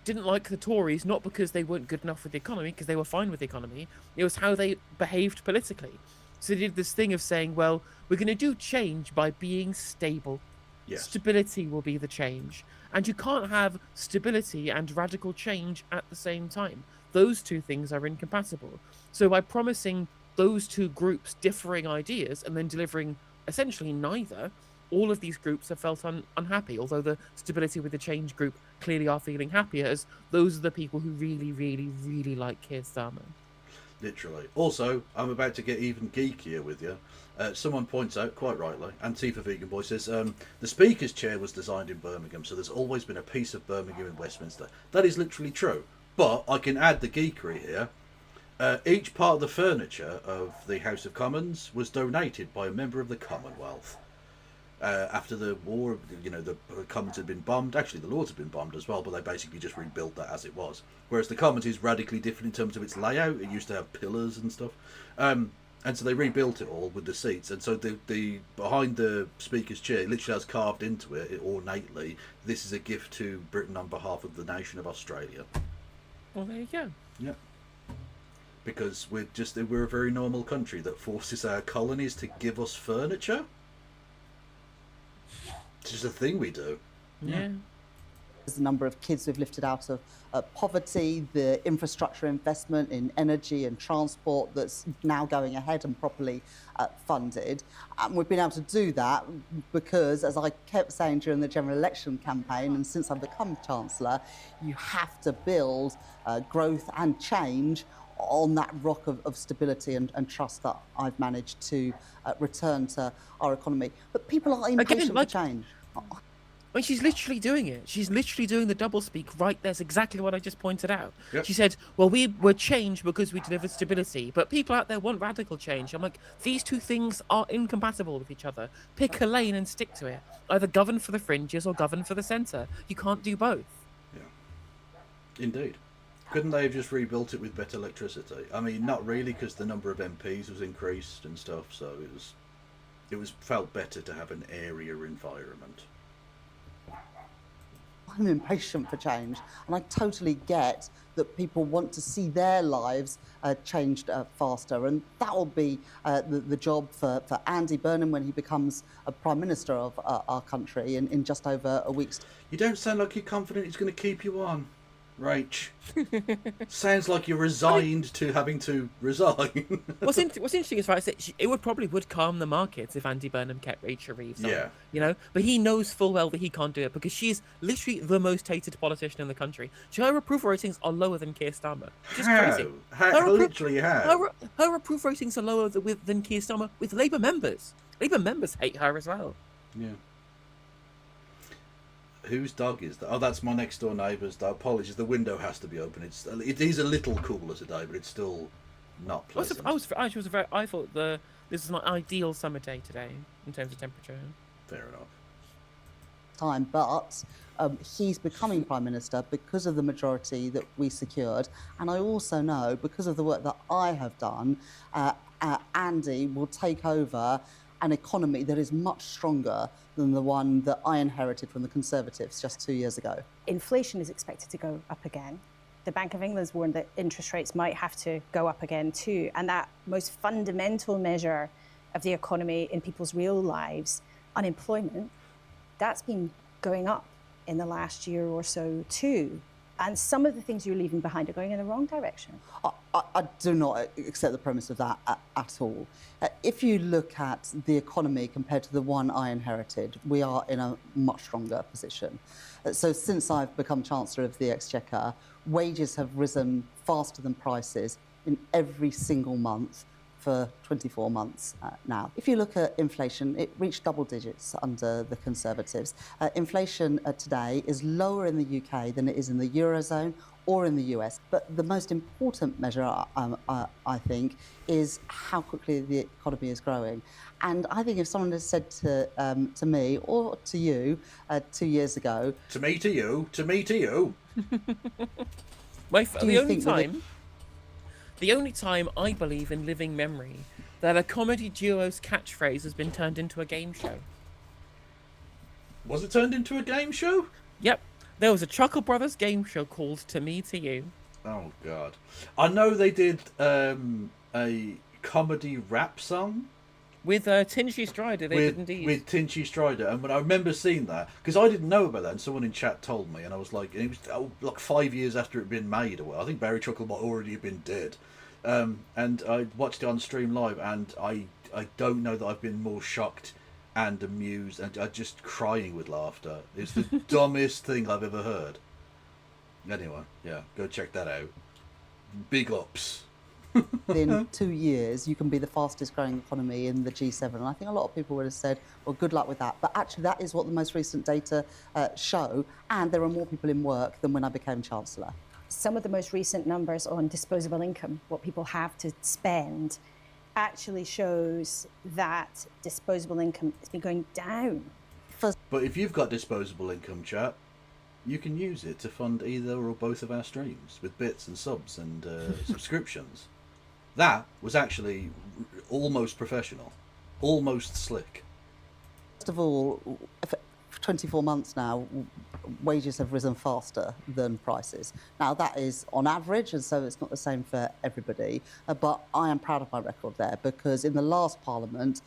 didn't like the Tories, not because they weren't good enough with the economy, because they were fine with the economy. It was how they behaved politically. So they did this thing of saying, well, we're going to do change by being stable. Yes. Stability will be the change. And you can't have stability and radical change at the same time. Those two things are incompatible. So by promising those two groups differing ideas and then delivering essentially neither, all of these groups have felt unhappy, although the stability with the change group clearly are feeling happier, as those are the people who really, really, really like Keir Starmer. Literally. Also, I'm about to get even geekier with you. Someone points out, quite rightly, Antifa Vegan Boy says, the Speaker's chair was designed in Birmingham, so there's always been a piece of Birmingham in Westminster. That is literally true. But I can add the geekery here. Each part of the furniture of the House of Commons was donated by a member of the Commonwealth. After the war, the Commons had been bombed. Actually, the Lords had been bombed as well, but they basically just rebuilt that as it was. Whereas the Commons is radically different in terms of its layout. It used to have pillars and stuff. And so they rebuilt it all with the seats. And so the behind the Speaker's chair, it literally has carved into it ornately, this is a gift to Britain on behalf of the nation of Australia. Well, there you go. Yeah. Because we're a very normal country that forces our colonies to give us furniture. It's just a thing we do. Yeah. There's a number of kids we've lifted out of poverty, the infrastructure investment in energy and transport that's now going ahead and properly funded. And we've been able to do that because, as I kept saying during the general election campaign, and since I've become Chancellor, you have to build growth and change on that rock of stability and trust that I've managed to return to our economy. But people are impatient for change. I mean, she's literally doing it. She's literally doing the doublespeak right there's exactly what I just pointed out. Yep. She said, well, we were changed because we delivered stability, but people out there want radical change. I'm like, these two things are incompatible with each other. Pick a lane and stick to it. Either govern for the fringes or govern for the centre. You can't do both. Yeah. Indeed. Couldn't they have just rebuilt it with better electricity? I mean, not really, because the number of MPs was increased and stuff, so it was felt better to have an airier environment. I'm impatient for change, and I totally get that people want to see their lives changed faster, and that will be the job for Andy Burnham when he becomes a Prime Minister of our country in just over a week's time. You don't sound like you're confident he's going to keep you on, Rach. Sounds like you're resigned to having to resign. What's interesting is, right, it would calm the markets if Andy Burnham kept Rachel Reeves on, Yeah. But he knows full well that he can't do it because she's literally the most hated politician in the country. Her approval ratings are lower than Keir Starmer, which is crazy. Her approval ratings are lower than Keir Starmer with Labour members. Labour members hate her as well. Yeah. Whose dog is that? Oh, that's my next door neighbour's dog. Apologies, the window has to be open. It is a little cooler today, but it's still not pleasant. I thought this is an ideal summer day today in terms of temperature. Fair enough. But he's becoming Prime Minister because of the majority that we secured, and I also know because of the work that I have done, Andy will take over an economy that is much stronger than the one that I inherited from the Conservatives just 2 years ago. Inflation is expected to go up again. The Bank of England's warned that interest rates might have to go up again too. And that most fundamental measure of the economy in people's real lives, unemployment, that's been going up in the last year or so too. And some of the things you're leaving behind are going in the wrong direction. I do not accept the premise of that at all. If you look at the economy compared to the one I inherited, we are in a much stronger position. So since I've become Chancellor of the Exchequer, wages have risen faster than prices in every single month for 24 months now. If you look at inflation, it reached double digits under the Conservatives. Inflation today is lower in the UK than it is in the Eurozone or in the US. But the most important measure, I think, is how quickly the economy is growing. And I think if someone has said to me or to you 2 years ago... To me, to you, to me, to you. The only time I believe in living memory that a comedy duo's catchphrase has been turned into a game show. Was it turned into a game show? Yep. There was a Chuckle Brothers game show called To Me, To You. Oh, God. I know they did a comedy rap song. With Tinchy Strider, did indeed. With Tinchy Strider. And when I remember seeing that, because I didn't know about that, and someone in chat told me, and I was like, it was like 5 years after it had been made. I think Barry Chuckle might already have been dead. And I watched it on stream live, and I don't know that I've been more shocked and amused and just crying with laughter. It's the dumbest thing I've ever heard. Anyway, yeah, go check that out. Big ups. In 2 years, you can be the fastest growing economy in the G7. And I think a lot of people would have said, well, good luck with that. But actually, that is what the most recent data show. And there are more people in work than when I became Chancellor. Some of the most recent numbers on disposable income, what people have to spend, actually shows that disposable income has been going down. But if you've got disposable income, chat, you can use it to fund either or both of our streams with bits and subs and subscriptions. That was actually almost professional, almost slick. First of all, for 24 months now, wages have risen faster than prices. Now, that is on average, and so it's not the same for everybody. But I am proud of my record there, because in the last Parliament,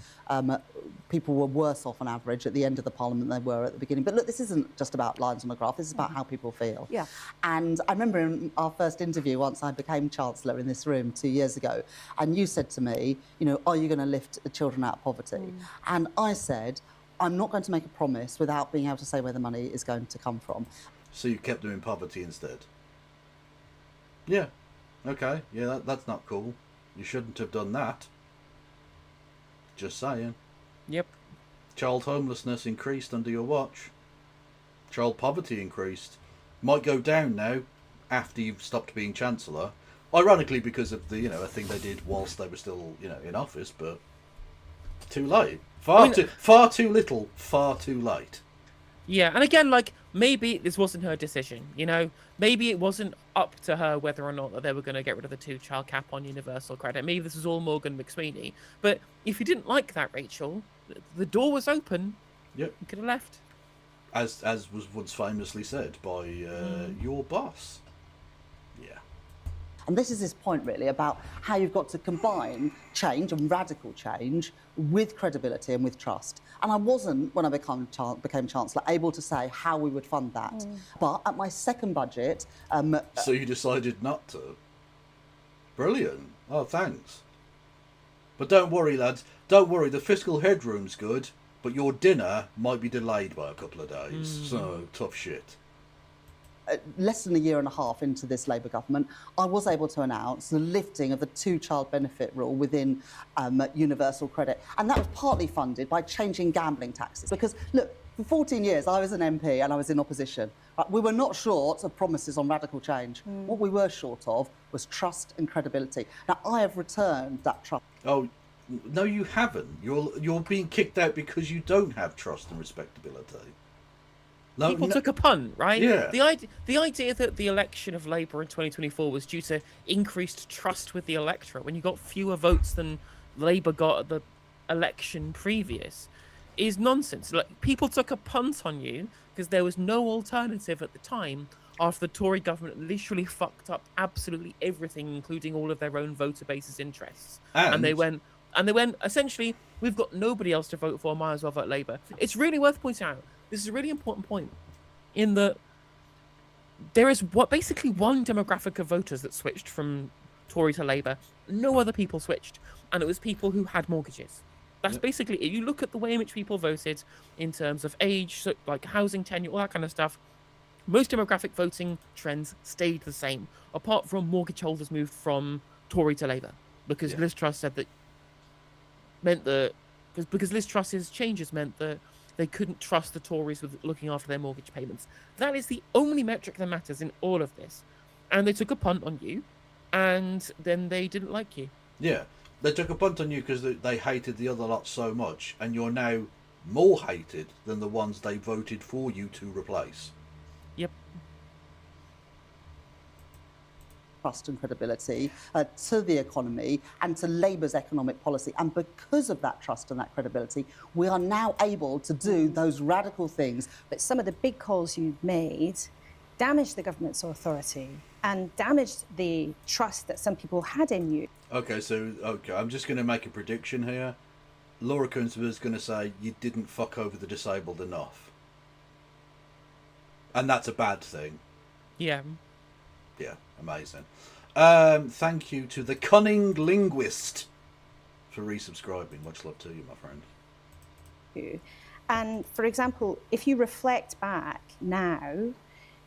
people were worse off on average at the end of the Parliament than they were at the beginning. But look, this isn't just about lines on a graph, this is about how people feel. Yeah. And I remember in our first interview, once I became Chancellor in this room 2 years ago, and you said to me, you know, are you going to lift children out of poverty? And I said, I'm not going to make a promise without being able to say where the money is going to come from. So you kept them in poverty instead? Yeah. Okay. Yeah, that's not cool. You shouldn't have done that. Just saying. Yep. Child homelessness increased under your watch. Child poverty increased. Might go down now after you've stopped being Chancellor. Ironically, because of the, a thing they did whilst they were still, in office, but too late. Far too little, far too late. Yeah, and again, maybe this wasn't her decision, Maybe it wasn't up to her whether or not that they were going to get rid of the 2-child cap on universal credit. Maybe this was all Morgan McSweeney. But if you didn't like that, Rachel, the door was open. Yep. You could have left. As was once famously said by your boss. Yeah. And this is this point, really, about how you've got to combine change and radical change with credibility and with trust. And I wasn't, when I became Chancellor, able to say how we would fund that. But at my second budget... So you decided not to? Brilliant. Oh, thanks. But don't worry, lads. Don't worry, the fiscal headroom's good, but your dinner might be delayed by a couple of days. So, tough shit. Less than a year and a half into this Labour government, I was able to announce the lifting of the 2-child benefit rule within universal credit. And that was partly funded by changing gambling taxes. Because, look, for 14 years, I was an MP and I was in opposition. We were not short of promises on radical change. What we were short of was trust and credibility. Now, I have returned that trust. Oh, no, you haven't. You're being kicked out because you don't have trust and respectability. People took a punt, right? Yeah. The idea that the election of Labour in 2024 was due to increased trust with the electorate when you got fewer votes than Labour got at the election previous is nonsense. People took a punt on you because there was no alternative at the time after the Tory government literally fucked up absolutely everything, including all of their own voter base's interests. And they went, essentially, we've got nobody else to vote for, might as well vote Labour. It's really worth pointing out, this is a really important point, in that there is basically one demographic of voters that switched from Tory to Labour. No other people switched, and it was people who had mortgages. That's basically it. You look at the way in which people voted in terms of age, housing tenure, all that kind of stuff. Most demographic voting trends stayed the same, apart from mortgage holders moved from Tory to Labour, because Liz Truss said that meant that because Liz Truss's changes meant that they couldn't trust the Tories with looking after their mortgage payments. That is the only metric that matters in all of this. And they took a punt on you, and then they didn't like you. Yeah, they took a punt on you because they hated the other lot so much, and you're now more hated than the ones they voted for you to replace. Yep. Trust and credibility to the economy and to Labour's economic policy. And because of that trust and that credibility, we are now able to do those radical things. But some of the big calls you've made damaged the government's authority and damaged the trust that some people had in you. Okay, I'm just going to make a prediction here. Laura Kunzberg's going to say you didn't fuck over the disabled enough. And that's a bad thing. Yeah. Yeah, amazing. Thank you to the Cunning Linguist for resubscribing. Much love to you, my friend. And for example, if you reflect back now,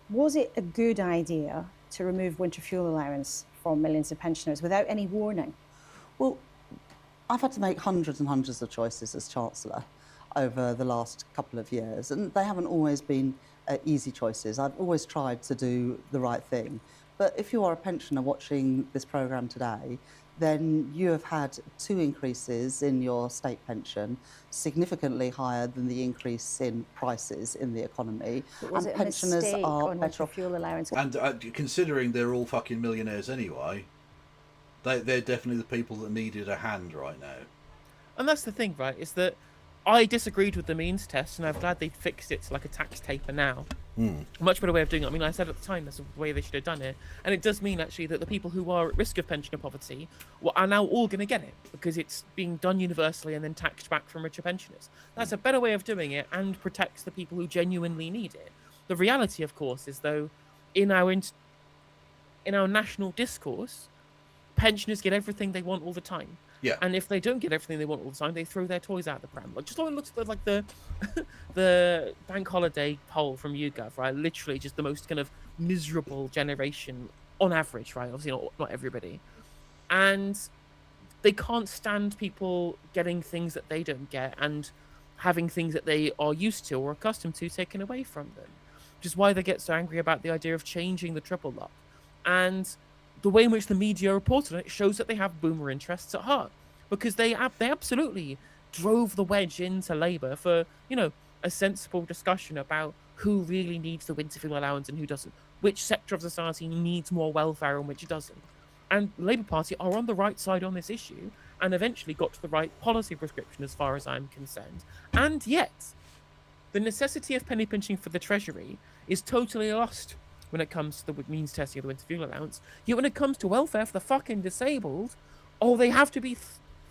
was it a good idea to remove winter fuel allowance from millions of pensioners without any warning? Well, I've had to make hundreds and hundreds of choices as Chancellor over the last couple of years, and they haven't always been easy choices. I've always tried to do the right thing. But if you are a pensioner watching this programme today, then you have had 2 increases in your state pension, significantly higher than the increase in prices in the economy. But was and it a pensioners mistake are on better winter off. fuel allowance? And considering they're all fucking millionaires anyway, they're definitely the people that needed a hand right now. And that's the thing, right, is that I disagreed with the means test, and I'm glad they fixed it to like a tax taper now. Much better way of doing it. I mean, I said at the time that's the way they should have done it. And it does mean, actually, that the people who are at risk of pensioner poverty are now all going to get it, because it's being done universally and then taxed back from richer pensioners. That's a better way of doing it and protects the people who genuinely need it. The reality, of course, is, though, in our national discourse, pensioners get everything they want all the time. Yeah. And if they don't get everything they want all the time, they throw their toys out the pram. Like, just look at the bank holiday poll from YouGov, right? Literally just the most kind of miserable generation on average, right? Obviously not everybody. And they can't stand people getting things that they don't get and having things that they are used to or accustomed to taken away from them. Which is why they get so angry about the idea of changing the triple lock. And the way in which the media reported on it shows that they have boomer interests at heart, because they absolutely drove the wedge into Labour for, a sensible discussion about who really needs the winter fuel allowance and who doesn't, which sector of society needs more welfare and which doesn't. And the Labour Party are on the right side on this issue and eventually got to the right policy prescription as far as I'm concerned. And yet, the necessity of penny pinching for the Treasury is totally lost when it comes to the means testing of the winter fuel allowance. Yet when it comes to welfare for the fucking disabled, they have to be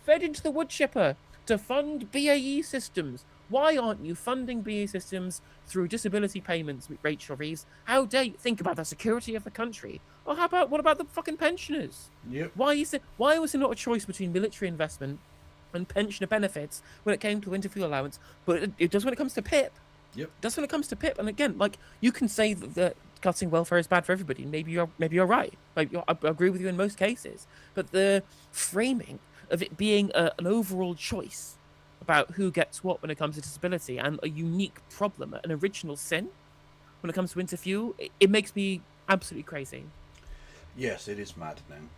fed into the wood chipper to fund BAE systems. Why aren't you funding BAE systems through disability payments, Rachel Reeves? How dare you think about the security of the country? Or what about the fucking pensioners? Yep. Why was there not a choice between military investment and pensioner benefits when it came to winter fuel allowance? But it does when it comes to PIP. Yep. It does when it comes to PIP. And again, you can say that cutting welfare is bad for everybody. Maybe you're right. I agree with you in most cases. But the framing of it being an overall choice about who gets what when it comes to disability and a unique problem, an original sin when it comes to winter fuel, it makes me absolutely crazy. Yes, it is maddening.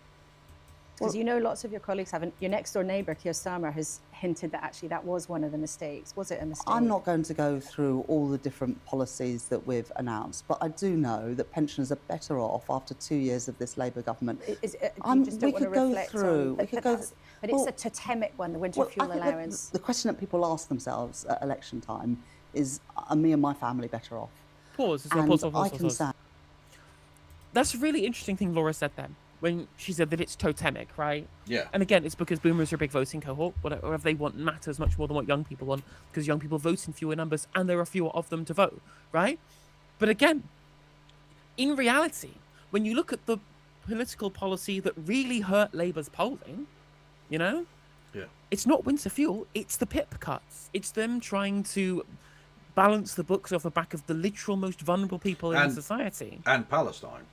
Because lots of your colleagues haven't. Your next door neighbour, Keir Starmer, has hinted that actually that was one of the mistakes. Was it a mistake? I'm not going to go through all the different policies that we've announced, but I do know that pensioners are better off after 2 years of this Labour government. You just don't we want could to go reflect through. on, We could go. But it's a totemic one, the winter fuel I think allowance. the question that people ask themselves at election time is, are me and my family better off? Pause. That's a really interesting thing Laura said then, when she said that it's totemic, right? Yeah. And again, it's because boomers are a big voting cohort. Whatever they want matters much more than what young people want, because young people vote in fewer numbers and there are fewer of them to vote, right? But again, in reality, when you look at the political policy that really hurt Labour's polling, Yeah. it's not winter fuel, it's the PIP cuts. It's them trying to balance the books off the back of the literal most vulnerable people in society. And Palestine.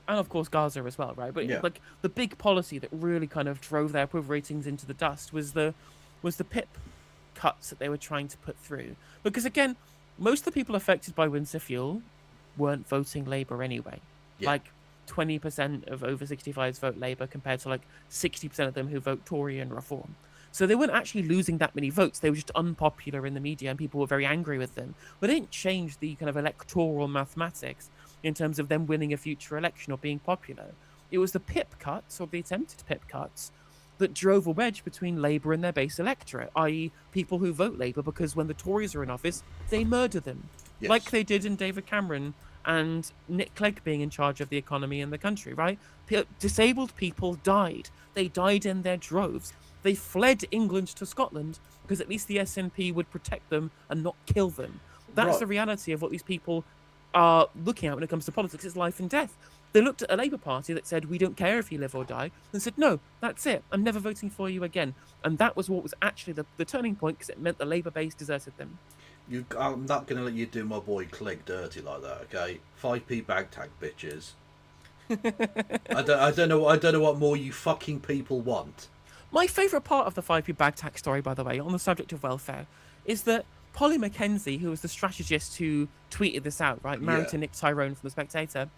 And of course Gaza as well, right? But Yeah. the big policy that really kind of drove their approval ratings into the dust was the was the PIP cuts that they were trying to put through. Because again, most of the people affected by winter fuel weren't voting Labour anyway. Yeah. Like 20% of over 65s vote Labour compared to like 60% of them who vote Tory and Reform. So they weren't actually losing that many votes. They were just unpopular in the media and people were very angry with them. But it didn't change the kind of electoral mathematics in terms of them winning a future election or being popular. It was the PIP cuts, or the attempted PIP cuts, that drove a wedge between Labour and their base electorate, i.e. people who vote Labour because when the Tories are in office, they murder them. Yes. Like they did in David Cameron and Nick Clegg being in charge of the economy in the country, right? Disabled people died. They died in their droves. They fled England to Scotland because at least the SNP would protect them and not kill them. That's Right. the reality of what these people are looking at when it comes to politics. It's life and death. They looked at a Labour Party that said, we don't care if you live or die, and said, no, that's it. I'm never voting for you again. And that was what was actually the turning point, because it meant the Labour base deserted them. I'm not going to let you do my boy Clegg dirty like that, okay? 5p bag tag, bitches. I don't know what more you fucking people want. My favourite part of the 5p bag tax story, by the way, on the subject of welfare, is that Polly Mackenzie, who was the strategist who tweeted this out, right, married Yeah. to Nick Tyrone from The Spectator,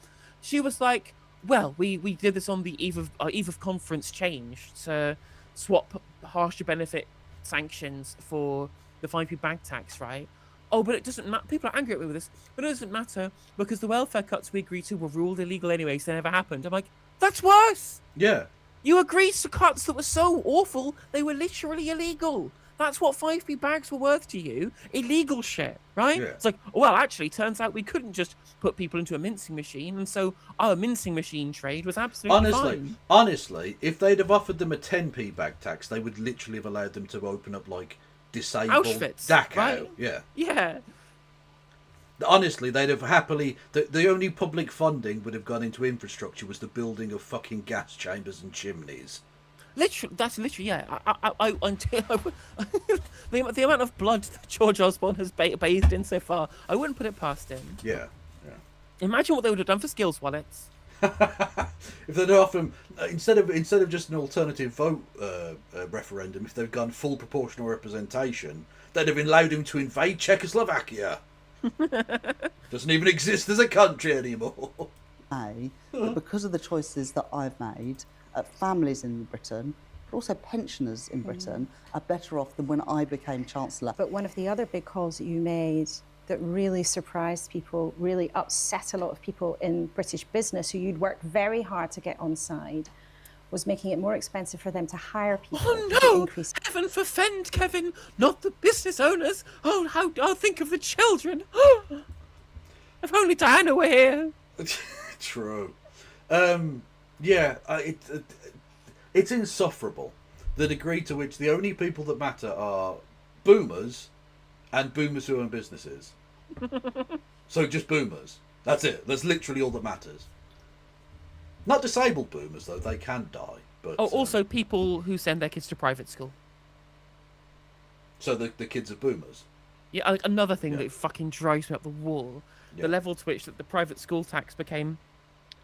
she was like, well, we did this on the eve of conference change to swap harsher benefit sanctions for the 5p bag tax, right? Oh, but it doesn't matter. People are angry at me with this, but it doesn't matter because the welfare cuts we agreed to were ruled illegal anyway, so they never happened. I'm like, that's worse. Yeah. You agreed to cuts that were so awful, they were literally illegal. That's what 5p bags were worth to you. Illegal shit, right? Yeah. It's like, well, actually, turns out we couldn't just put people into a mincing machine, and so our mincing machine trade was absolutely fine. Honestly, if they'd have offered them a 10p bag tax, they would literally have allowed them to open up, like, disabled Auschwitz, Dachau. right? Yeah. Yeah. Honestly, they'd have happily... The only public funding would have gone into infrastructure was the building of fucking gas chambers and chimneys. Literally, that's literally, yeah. The amount of blood that George Osborne has bathed in so far, I wouldn't put it past him. Yeah. Imagine what they would have done for skills wallets. If they'd offered instead of just an alternative vote referendum, if they'd gone full proportional representation, they'd have allowed him to invade Czechoslovakia. Doesn't even exist as a country anymore. But because of the choices that I've made, families in Britain, but also pensioners in Britain, are better off than when I became Chancellor. But one of the other big calls that you made that really surprised people, really upset a lot of people in British business who you'd worked very hard to get on side, was making it more expensive for them to hire people. Oh no! Heaven forfend, Kevin! Not the business owners! Oh, how I'll think of the children! If only Diana were here! True. Yeah, it's insufferable. The degree to which the only people that matter are boomers and boomers who own businesses. So just boomers. That's it. That's literally all that matters. Not disabled boomers, though. They can die. But also people who send their kids to private school. So the kids are boomers. Yeah, another thing that fucking drives me up the wall. The level to which that the private school tax became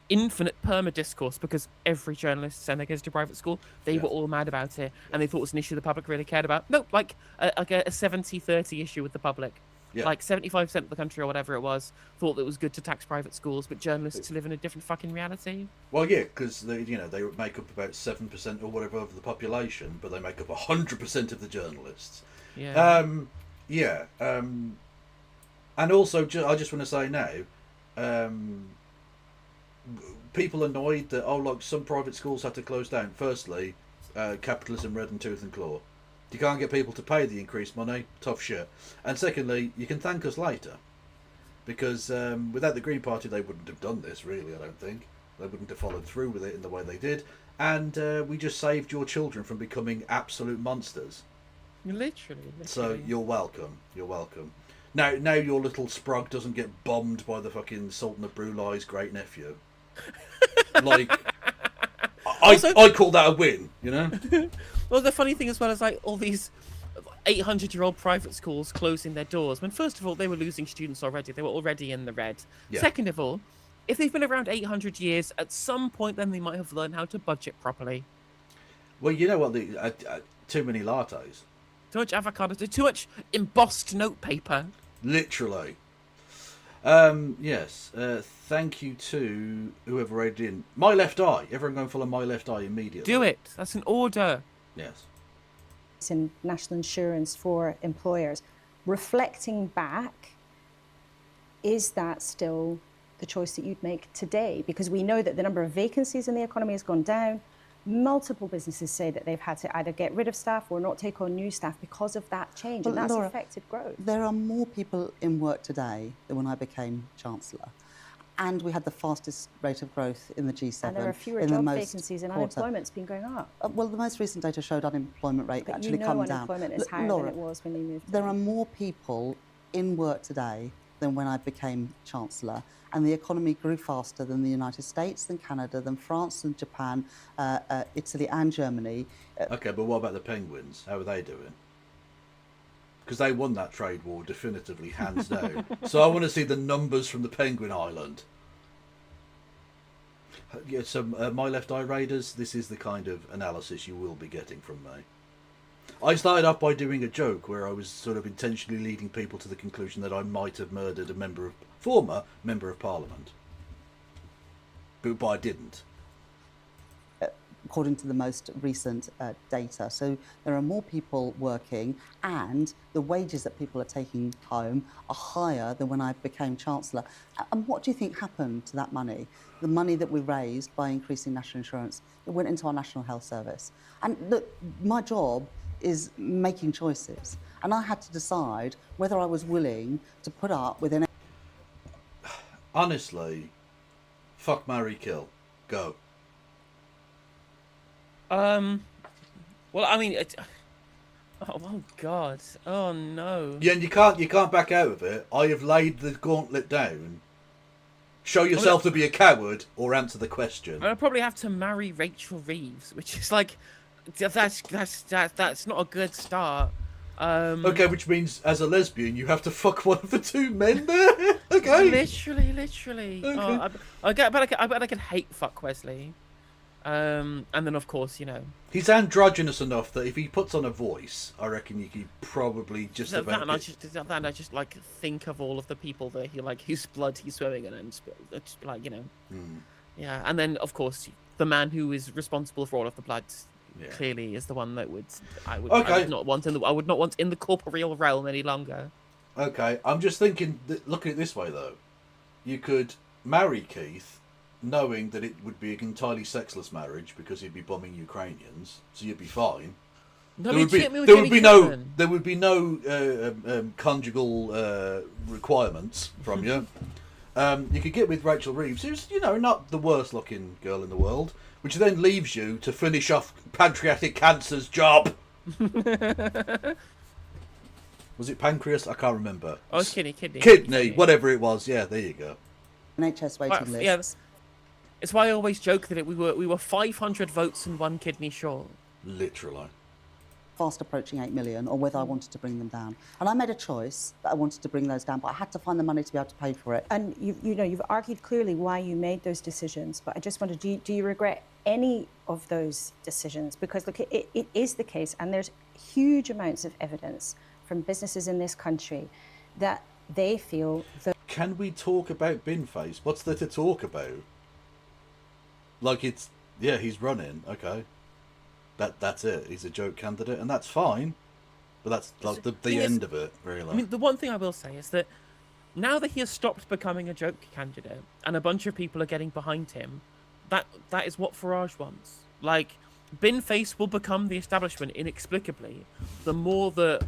infinite perma-discourse because every journalist sent their kids to private school. They were all mad about it, and they thought it was an issue the public really cared about. No, like a 70-30 issue with the public. Yeah. Like 75% of the country or whatever it was thought that it was good to tax private schools, but journalists live in a different fucking reality. Well, yeah, because they make up about 7% or whatever of the population, but they make up 100% of the journalists. Yeah. And also, I just want to say now, people annoyed that some private schools had to close down. Firstly, capitalism red and tooth and claw. You can't get people to pay the increased money. Tough shit. And secondly, you can thank us later, because without the Green Party, they wouldn't have done this. Really, I don't think they wouldn't have followed through with it in the way they did. And we just saved your children from becoming absolute monsters. Literally. So you're welcome. You're welcome. Now your little sprug doesn't get bombed by the fucking Sultan of Brulei's great nephew. Like, I call that a win, you know? Well, the funny thing as well is like all these 800-year-old private schools closing their doors. When first of all, they were losing students already. They were already in the red. Yeah. Second of all, if they've been around 800 years, at some point then they might have learned how to budget properly. Well, you know what? Too many lattes. Too much avocado. Too much embossed notepaper. Literally. Yes. Thank you to whoever rated in. My Left Eye. Everyone go and follow My Left Eye immediately. Do it. That's an order. Yes. In national insurance for employers. Reflecting back, is that still the choice that you'd make today? Because we know that the number of vacancies in the economy has gone down. Multiple businesses say that they've had to either get rid of staff or not take on new staff because of that change, and that's Laura, affected growth. There are more people in work today than when I became Chancellor. And we had the fastest rate of growth in the G7. And there are fewer in the job most vacancies, and quarter. unemployment's been going up. Well, the most recent data showed unemployment rate But actually come down. unemployment is higher Laura, than it was when you moved. there are more people in work today than when I became Chancellor, and the economy grew faster than the United States, than Canada, than France, and Japan, Italy and Germany. Okay, but what about the Penguins? How are they doing? Because they won that trade war definitively, hands down. So I want to see the numbers from the Penguin Island. Yeah, so My Left Eye Raiders, this is the kind of analysis you will be getting from me. I started off by doing a joke where I was sort of intentionally leading people to the conclusion that I might have murdered a former member of Parliament. But I didn't. According to the most recent data. So there are more people working, and the wages that people are taking home are higher than when I became Chancellor. And what do you think happened to that money? The money that we raised by increasing national insurance, it went into our National Health Service. And look, my job is making choices. And I had to decide whether I was willing to put up with an... Honestly, fuck, marry, kill. Go. Well, I mean, oh God, oh no. Yeah, and you can't back out of it. I have laid the gauntlet down. Show yourself to be a coward, or answer the question. I'd probably have to marry Rachel Reeves, which is like, that's not a good start. Okay, which means as a lesbian, you have to fuck one of the two men there. Okay. Literally. Okay. Oh, I bet I could hate fuck Wesley. And then, of course, you know... He's androgynous enough that if he puts on a voice, I reckon you could probably just about... I just like, think of all of the people that he, like, whose blood he's swimming in, and just, like, you know... Mm. Yeah, and then, of course, the man who is responsible for all of the blood clearly is the one that I would not want in the corporeal realm any longer. Okay, I'm just thinking, look at it this way, though. You could marry Keith, knowing that it would be an entirely sexless marriage because he'd be bombing Ukrainians, so you'd be fine. No, there would be no conjugal requirements from you. You could get with Rachel Reeves, who's, you know, not the worst looking girl in the world, which then leaves you to finish off Pancreatic Cancer's job. Was it pancreas? I can't remember. Oh, it's kidney. Kidney, whatever it was. Yeah, there you go. NHS waiting list. Yeah, it's why I always joke that we were 500 votes and 1 kidney short. Literally. Fast approaching 8 million, or whether I wanted to bring them down. And I made a choice that I wanted to bring those down, but I had to find the money to be able to pay for it. And you've argued clearly why you made those decisions, but I just wondered, do you regret any of those decisions? Because look, it is the case, and there's huge amounts of evidence from businesses in this country that they feel that... Can we talk about Binface? What's there to talk about? Like, it's... Yeah, he's running. Okay. That's it. He's a joke candidate, and that's fine. But that's like the end of it, really. I mean, the one thing I will say is that now that he has stopped becoming a joke candidate and a bunch of people are getting behind him, that is what Farage wants. Like, Binface will become the establishment inexplicably. The more that,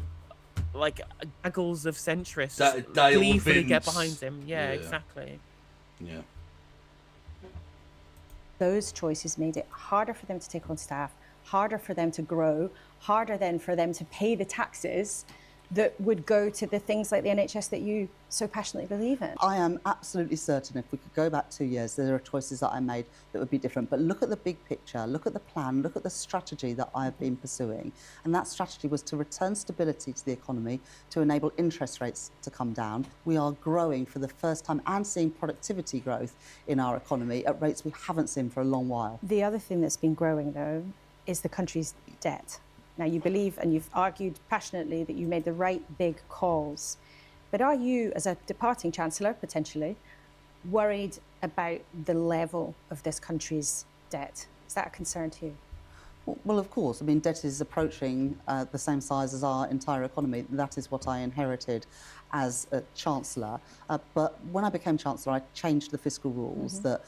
like, gaggles of centrists gleefully get behind him. Yeah, exactly. Yeah. Those choices made it harder for them to take on staff, harder for them to grow, harder then for them to pay the taxes that would go to the things like the NHS that you so passionately believe in. I am absolutely certain if we could go back 2 years, there are choices that I made that would be different. But look at the big picture, look at the plan, look at the strategy that I have been pursuing. And that strategy was to return stability to the economy, to enable interest rates to come down. We are growing for the first time and seeing productivity growth in our economy at rates we haven't seen for a long while. The other thing that's been growing, though, is the country's debt. Now, you believe and you've argued passionately that you made the right big calls. But are you, as a departing Chancellor, potentially, worried about the level of this country's debt? Is that a concern to you? Well, of course. I mean, debt is approaching the same size as our entire economy. That is what I inherited as a Chancellor. But when I became Chancellor, I changed the fiscal rules that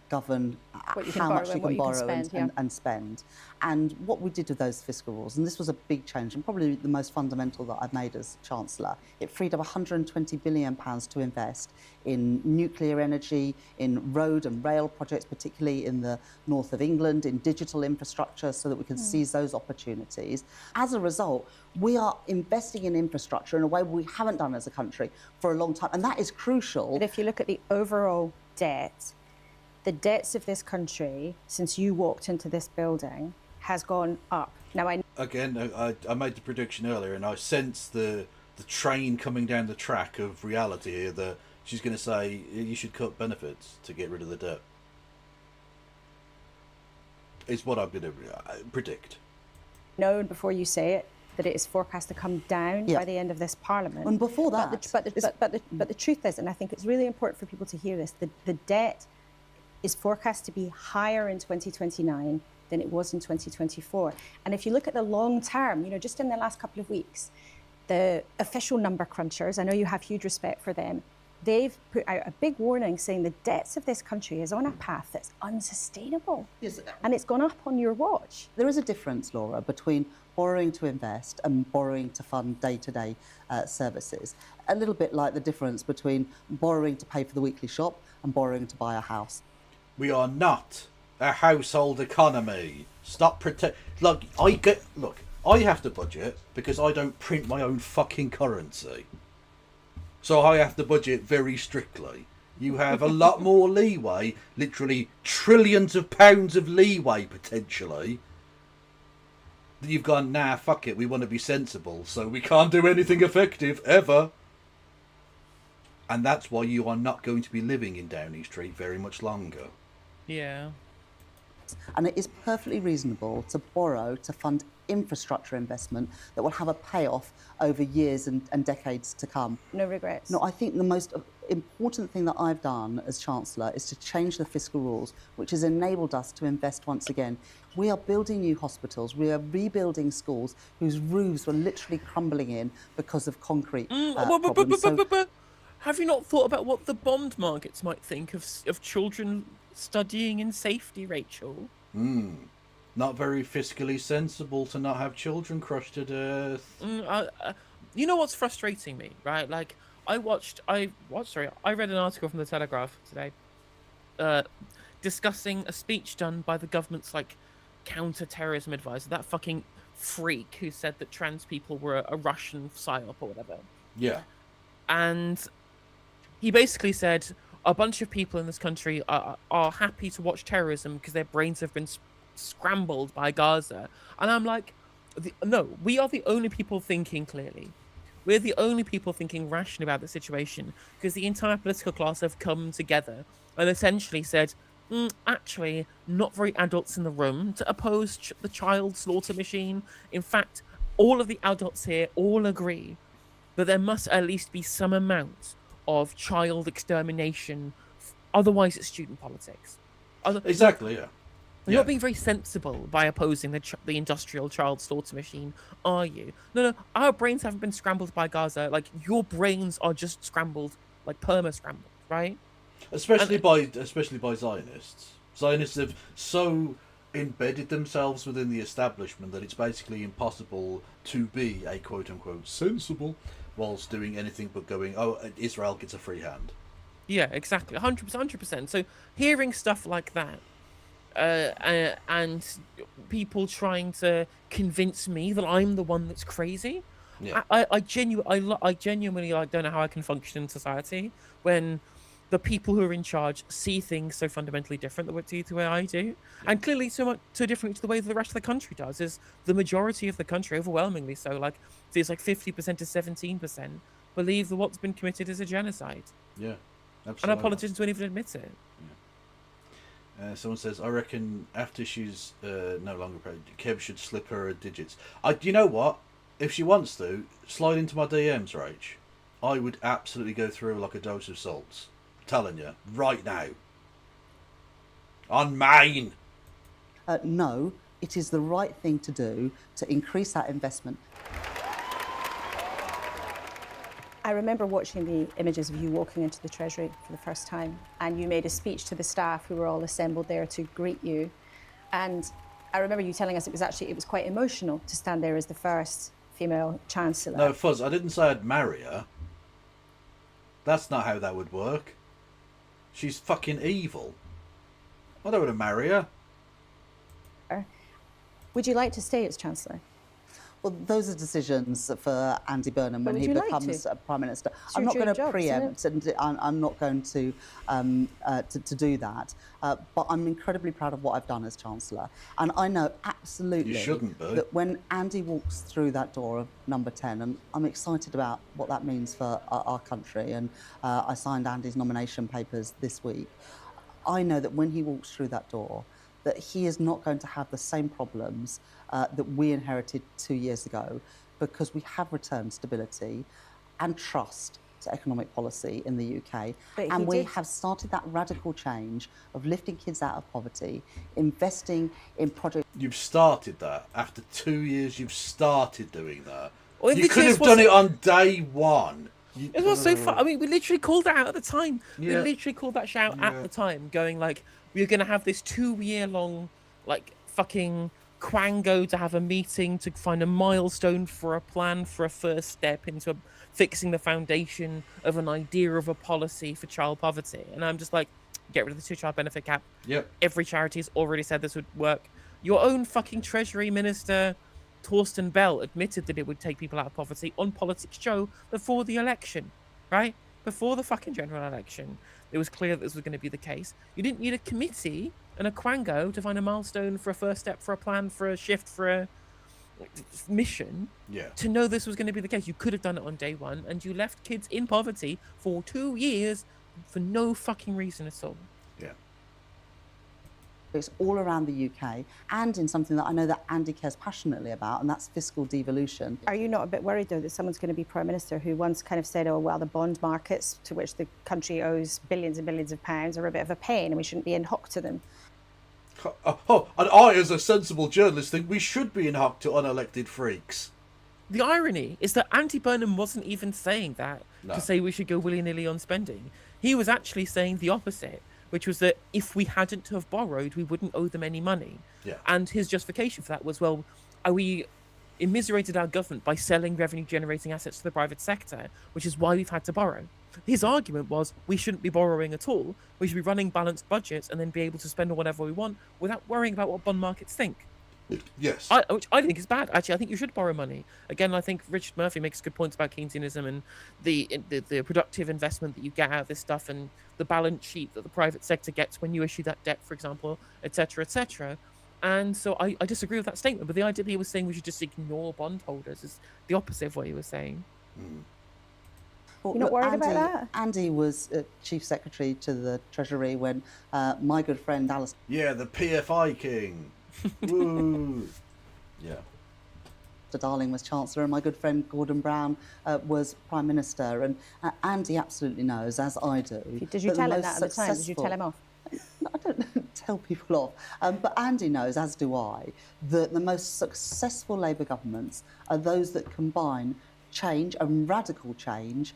govern how much you can borrow and spend. And what we did with those fiscal rules, and this was a big change and probably the most fundamental that I've made as Chancellor, it freed up £120 billion to invest in nuclear energy, in road and rail projects, particularly in the north of England, in digital infrastructure so that we can seize those opportunities. As a result, we are investing in infrastructure in a way we haven't done as a country for a long time, and that is crucial. But if you look at the overall debt, the debts of this country, since you walked into this building, has gone up. Now, I made the prediction earlier, and I sense the train coming down the track of reality here that she's going to say you should cut benefits to get rid of the debt. Is what I'm going to predict. know before you say it that it is forecast to come down by the end of this Parliament. And before that, but the truth is, and I think it's really important for people to hear this, the debt is forecast to be higher in 2029 than it was in 2024. And if you look at the long term, you know, just in the last couple of weeks, the official number crunchers, I know you have huge respect for them, they've put out a big warning saying the debts of this country is on a path that's unsustainable. Yes. And it's gone up on your watch. There is a difference, Laura, between borrowing to invest and borrowing to fund day-to-day services. A little bit like the difference between borrowing to pay for the weekly shop and borrowing to buy a house. We are not a household economy. Stop Look, I have to budget because I don't print my own fucking currency. So I have to budget very strictly. You have a lot more leeway, literally trillions of pounds of leeway potentially. You've gone, nah, fuck it, we want to be sensible, so we can't do anything effective, ever. And that's why you are not going to be living in Downing Street very much longer. Yeah. And it is perfectly reasonable to borrow to fund infrastructure investment that will have a payoff over years and decades to come. No regrets. No, I think the most important thing that I've done as Chancellor is to change the fiscal rules, which has enabled us to invest once again. We are building new hospitals, we are rebuilding schools whose roofs were literally crumbling in because of concrete problems. Have you not thought about what the bond markets might think of children studying in safety, Rachel? Not very fiscally sensible to not have children crushed to death. You know what's frustrating me, right? Like, I read an article from the Telegraph today discussing a speech done by the government's, like, counter-terrorism advisor, that fucking freak who said that trans people were a Russian psyop or whatever. Yeah. And he basically said a bunch of people in this country are happy to watch terrorism because their brains have been scrambled by Gaza. And I'm like, no, we are the only people thinking clearly. We're the only people thinking rationally about the situation because the entire political class have come together and essentially said, actually, not very adults in the room to oppose the child slaughter machine. In fact, all of the adults here all agree that there must at least be some amount of child extermination. Otherwise, it's student politics. Exactly, yeah. You're not being very sensible by opposing the industrial child slaughter machine, are you? No, our brains haven't been scrambled by Gaza. Like, your brains are just scrambled, like perma-scrambled, right? Especially by Zionists. Zionists have so embedded themselves within the establishment that it's basically impossible to be a quote-unquote sensible whilst doing anything but going, oh, Israel gets a free hand. Yeah, exactly. 100%. So hearing stuff like that, and people trying to convince me that I'm the one that's crazy, yeah. I genuinely like don't know how I can function in society when the people who are in charge see things so fundamentally different to the way I do, and clearly so different to the way that the rest of the country does. Is the majority of the country, overwhelmingly so, like there's like 50% to 17%, believe that what's been committed is a genocide. Yeah, absolutely. And our politicians won't even admit it. Someone says, I reckon after she's no longer pregnant, Kev should slip her digits. You know what? If she wants to, slide into my DMs, Rach. I would absolutely go through like a dose of salts. I'm telling you, right now. On mine! No, it is the right thing to do to increase that investment. I remember watching the images of you walking into the Treasury for the first time, and you made a speech to the staff who were all assembled there to greet you. And I remember you telling us it was quite emotional to stand there as the first female chancellor. No, Fuzz, I didn't say I'd marry her. That's not how that would work. She's fucking evil. I don't want to marry her. Would you like to stay as chancellor? Well, those are decisions for Andy Burnham when he becomes Prime Minister. I'm not going to preempt, and I'm not going to do that. But I'm incredibly proud of what I've done as Chancellor. And I know absolutely that when Andy walks through that door of number 10, and I'm excited about what that means for our country, and I signed Andy's nomination papers this week. I know that when he walks through that door, that he is not going to have the same problems that we inherited 2 years ago, because we have returned stability and trust to economic policy in the UK. And we have started that radical change of lifting kids out of poverty, investing in projects. You've started that. After 2 years, you've started doing that. Well, you could have done it on day one. It was so fun. I mean, we literally called that out at the time. We literally called that shout at the time, going like, we're going to have this 2-year-long, like, fucking quango to have a meeting to find a milestone for a plan for a first step into fixing the foundation of an idea of a policy for child poverty. And I'm just like, get rid of the 2-child benefit cap. Yep. Every charity's already said this would work. Your own fucking Treasury Minister, Torsten Bell, admitted that it would take people out of poverty on Politics Show before the election, right? Before the fucking general election. It was clear that this was going to be the case. You didn't need a committee and a quango to find a milestone for a first step, for a plan, for a shift, for a mission to know this was going to be the case. You could have done it on day one, and you left kids in poverty for 2 years for no fucking reason at all. Yeah. It's all around the UK, and in something that I know that Andy cares passionately about, and that's fiscal devolution. Are you not a bit worried, though, that someone's going to be Prime Minister who once kind of said, oh, well, the bond markets to which the country owes billions and billions of pounds are a bit of a pain and we shouldn't be in hock to them? And I, as a sensible journalist, think we should be in hock to unelected freaks. The irony is that Andy Burnham wasn't even saying that to say we should go willy-nilly on spending. He was actually saying the opposite, which was that if we hadn't have borrowed, we wouldn't owe them any money. Yeah. And his justification for that was, well, we immiserated our government by selling revenue-generating assets to the private sector, which is why we've had to borrow. His argument was we shouldn't be borrowing at all. We should be running balanced budgets and then be able to spend on whatever we want without worrying about what bond markets think. Yes. Which I think is bad. Actually, I think you should borrow money. Again, I think Richard Murphy makes good points about Keynesianism and the productive investment that you get out of this stuff and the balance sheet that the private sector gets when you issue that debt, for example, etc., etc. And so I disagree with that statement. But the idea that he was saying we should just ignore bondholders is the opposite of what he was saying. Well, You're not worried about that? Andy was Chief Secretary to the Treasury when my good friend Alice... Yeah, the PFI king. Woo. Yeah. Darling was Chancellor and my good friend Gordon Brown was Prime Minister. And Andy absolutely knows, as I do... Did you tell him that at the time? Did you tell him off? I don't tell people off. But Andy knows, as do I, that the most successful Labour governments are those that combine change and radical change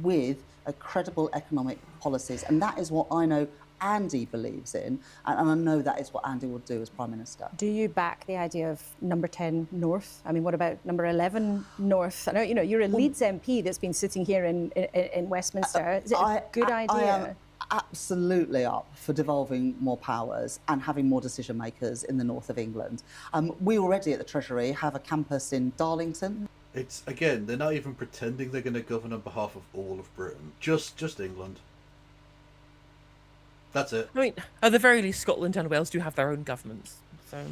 with credible economic policies. And that is what I know Andy believes in, and I know that is what Andy will do as Prime Minister. Do you back the idea of number 10 North? I mean, what about number 11 North? I know, you're a Leeds MP that's been sitting here in Westminster. Is it a good idea? I am absolutely up for devolving more powers and having more decision makers in the north of England. We already at the Treasury have a campus in Darlington. It's, again, they're not even pretending they're going to govern on behalf of all of Britain. Just England. That's it. I mean, at the very least, Scotland and Wales do have their own governments. So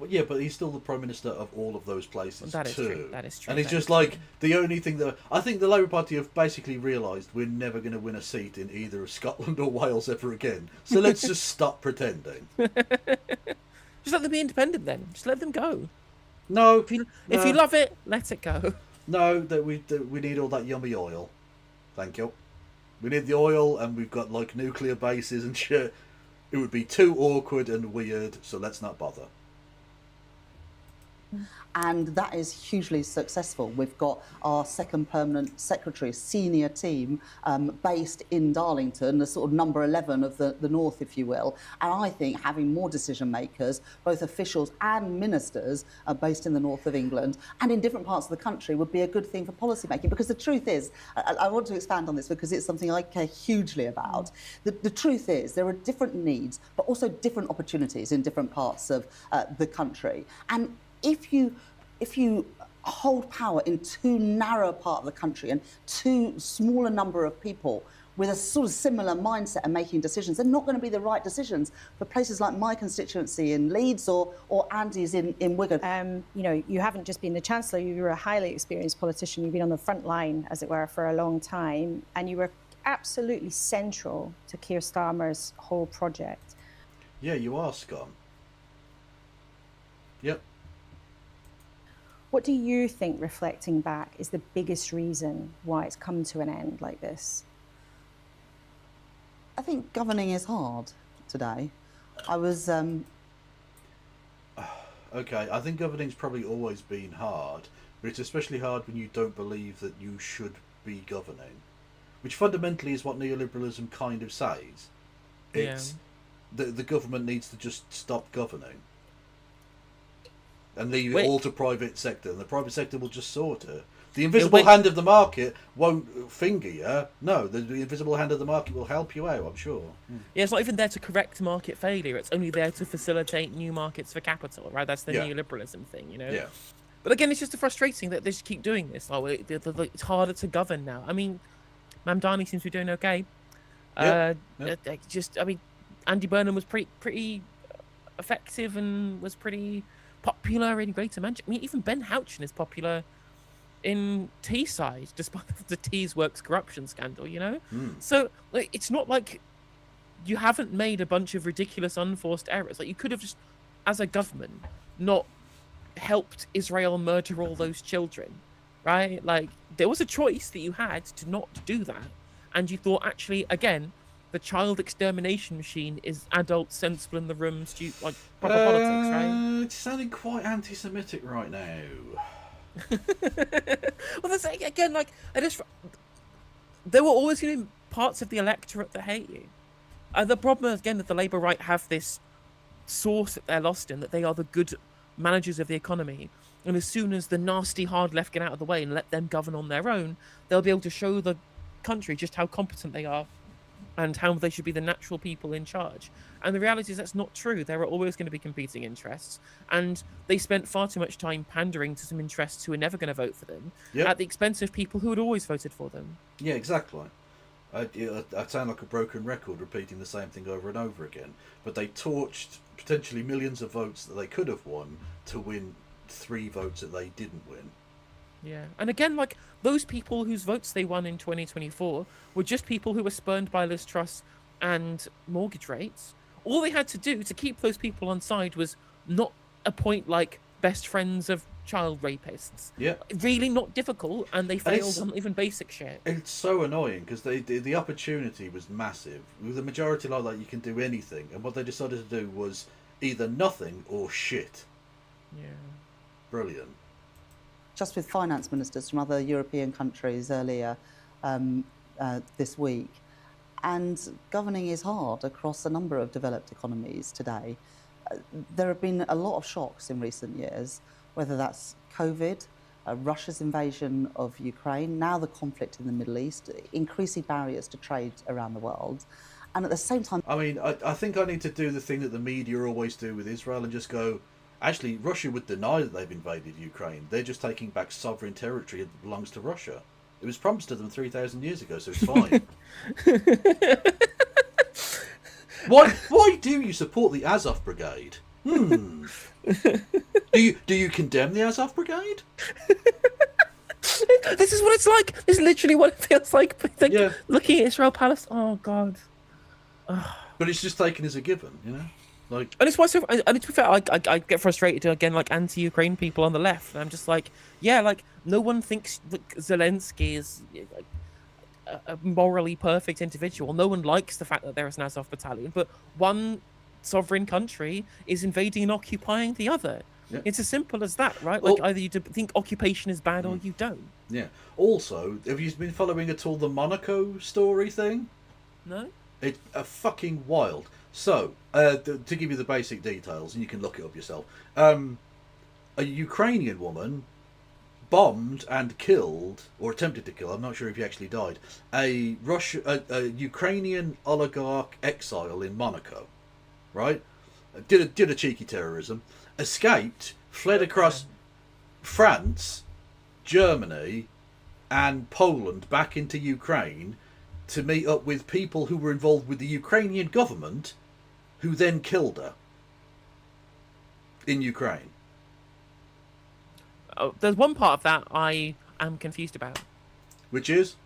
Well, yeah, but he's still the Prime Minister of all of those places That is too. true. That is true. And it's That just is like true. the only thing that I think the Labour Party have basically realised we're never going to win a seat in either Scotland or Wales ever again. So let's just stop pretending. Just let them be independent then. Just let them go. No, if you love it, let it go. No, that we need all that yummy oil. Thank you. We need the oil, and we've got like nuclear bases and shit. It would be too awkward and weird, so let's not bother. And that is hugely successful. We've got our second permanent secretary, senior team, based in Darlington, the sort of number 11 of the north, if you will. And I think having more decision makers, both officials and ministers, based in the north of England and in different parts of the country would be a good thing for policy making. Because the truth is, I want to expand on this because it's something I care hugely about. The truth is there are different needs, but also different opportunities in different parts of the country. And if you hold power in too narrow a part of the country and too small a number of people with a sort of similar mindset and making decisions, they're not going to be the right decisions for places like my constituency in Leeds or Andy's in Wigan. You know, you haven't just been the Chancellor, you're a highly experienced politician. You've been on the front line, as it were, for a long time, and you were absolutely central to Keir Starmer's whole project. Yeah, you are, Scum. Yep. What do you think, reflecting back, is the biggest reason why it's come to an end like this? I think governing is hard today. I was... Okay, I think governings's probably always been hard, but it's especially hard when you don't believe that you should be governing, which fundamentally is what neoliberalism kind of says. It's the government needs to just stop governing and leave it all to private sector, and the private sector will just sort it. The invisible hand of the market won't finger you. No, the invisible hand of the market will help you out, I'm sure. Yeah, it's not even there to correct market failure. It's only there to facilitate new markets for capital, right? That's the neoliberalism thing, you know? Yeah. But again, it's just frustrating that they just keep doing this. Like, it's harder to govern now. I mean, Mamdani seems to be doing okay. I mean, Andy Burnham was pretty effective and was pretty popular in Greater Manchester. I mean, even Ben Houchen is popular in Teesside, despite the Tees Works corruption scandal, you know? So, like, it's not like you haven't made a bunch of ridiculous, unforced errors. Like, you could have just, as a government, not helped Israel murder all those children, right? Like, there was a choice that you had to not do that. And you thought, actually, again, the child extermination machine is adult, sensible in the room, like proper politics, right? It's sounding quite anti-Semitic right now. Well, that's again, like, there were always going to be parts of the electorate that hate you. The problem is, again, that the Labour right have this source that they're lost in, that they are the good managers of the economy. And as soon as the nasty hard left get out of the way and let them govern on their own, they'll be able to show the country just how competent they are and how they should be the natural people in charge. And the reality is that's not true. There are always going to be competing interests, and they spent far too much time pandering to some interests who are never going to vote for them at the expense of people who had always voted for them. Yeah, exactly. I sound like a broken record repeating the same thing over and over again, but they torched potentially millions of votes that they could have won to win 3 votes that they didn't win. Yeah, and again, like, those people whose votes they won in 2024 were just people who were spurned by Liz Truss and mortgage rates. All they had to do to keep those people on side was not appoint, like, best friends of child rapists. Yeah. Really not difficult, and they failed on even basic shit. It's so annoying, because the opportunity was massive. With a majority like that, you can do anything, and what they decided to do was either nothing or shit. Yeah. Brilliant. Just with finance ministers from other European countries earlier this week. And governing is hard across a number of developed economies today. There have been a lot of shocks in recent years, whether that's COVID, Russia's invasion of Ukraine, now the conflict in the Middle East, increasing barriers to trade around the world. And at the same time... I mean, I think I need to do the thing that the media always do with Israel and just go, actually, Russia would deny that they've invaded Ukraine. They're just taking back sovereign territory that belongs to Russia. It was promised to them 3,000 years ago, so it's fine. Why do you support the Azov Brigade? Do you condemn the Azov Brigade? This is what it's like. This is literally what it feels like. Looking at Israel Palestine. Oh God. But it's just taken as a given, you know. Like, and it's why. And to be fair, I get frustrated again, like anti-Ukraine people on the left. And I'm just like, yeah, like no one thinks Zelensky is a morally perfect individual. No one likes the fact that there is an Azov battalion, but one sovereign country is invading and occupying the other. Yeah. It's as simple as that, right? Like either you think occupation is bad or you don't. Yeah. Also, have you been following at all the Monaco story thing? No. It's fucking wild. So, to give you the basic details, and you can look it up yourself, a Ukrainian woman bombed and killed, or attempted to kill, I'm not sure if he actually died, a Ukrainian oligarch exile in Monaco, right? Did a cheeky terrorism, escaped, fled across France, Germany, and Poland back into Ukraine to meet up with people who were involved with the Ukrainian government, who then killed her in Ukraine. Oh, there's one part of that I am confused about. Which is?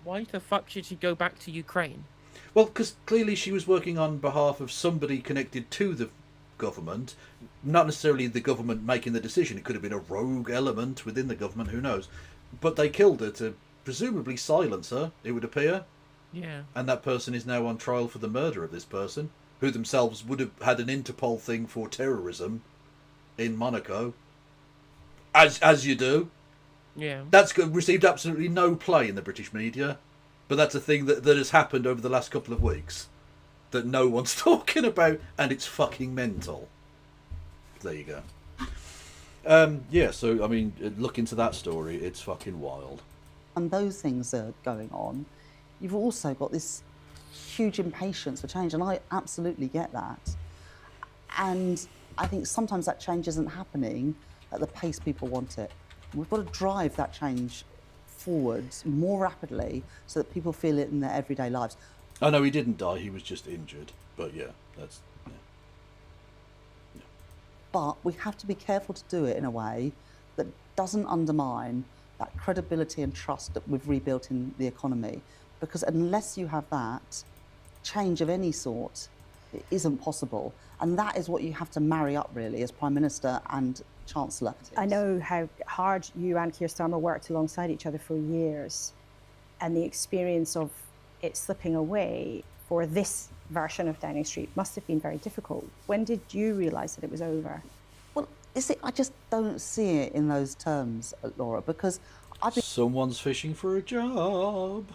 Why the fuck should she go back to Ukraine? Well, because clearly she was working on behalf of somebody connected to the government, not necessarily the government making the decision. It could have been a rogue element within the government, who knows. But they killed her to presumably silence her, it would appear. Yeah. And that person is now on trial for the murder of this person, who themselves would have had an Interpol thing for terrorism in Monaco. As you do. Yeah. That's received absolutely no play in the British media, but that's a thing that has happened over the last couple of weeks that no one's talking about, and it's fucking mental. There you go. Yeah, so, I mean, look into that story. It's fucking wild. And those things are going on. You've also got this huge impatience for change, and I absolutely get that. And I think sometimes that change isn't happening at the pace people want it. We've got to drive that change forwards more rapidly so that people feel it in their everyday lives. Oh no, he didn't die, he was just injured. But yeah, that's... Yeah. But we have to be careful to do it in a way that doesn't undermine that credibility and trust that we've rebuilt in the economy. Because unless you have that, change of any sort, it isn't possible. And that is what you have to marry up, really, as Prime Minister and Chancellor. I know how hard you and Keir Starmer worked alongside each other for years, and the experience of it slipping away for this version of Downing Street must have been very difficult. When did you realise that it was over? Well, I just don't see it in those terms, Laura, because I've been... Someone's fishing for a job.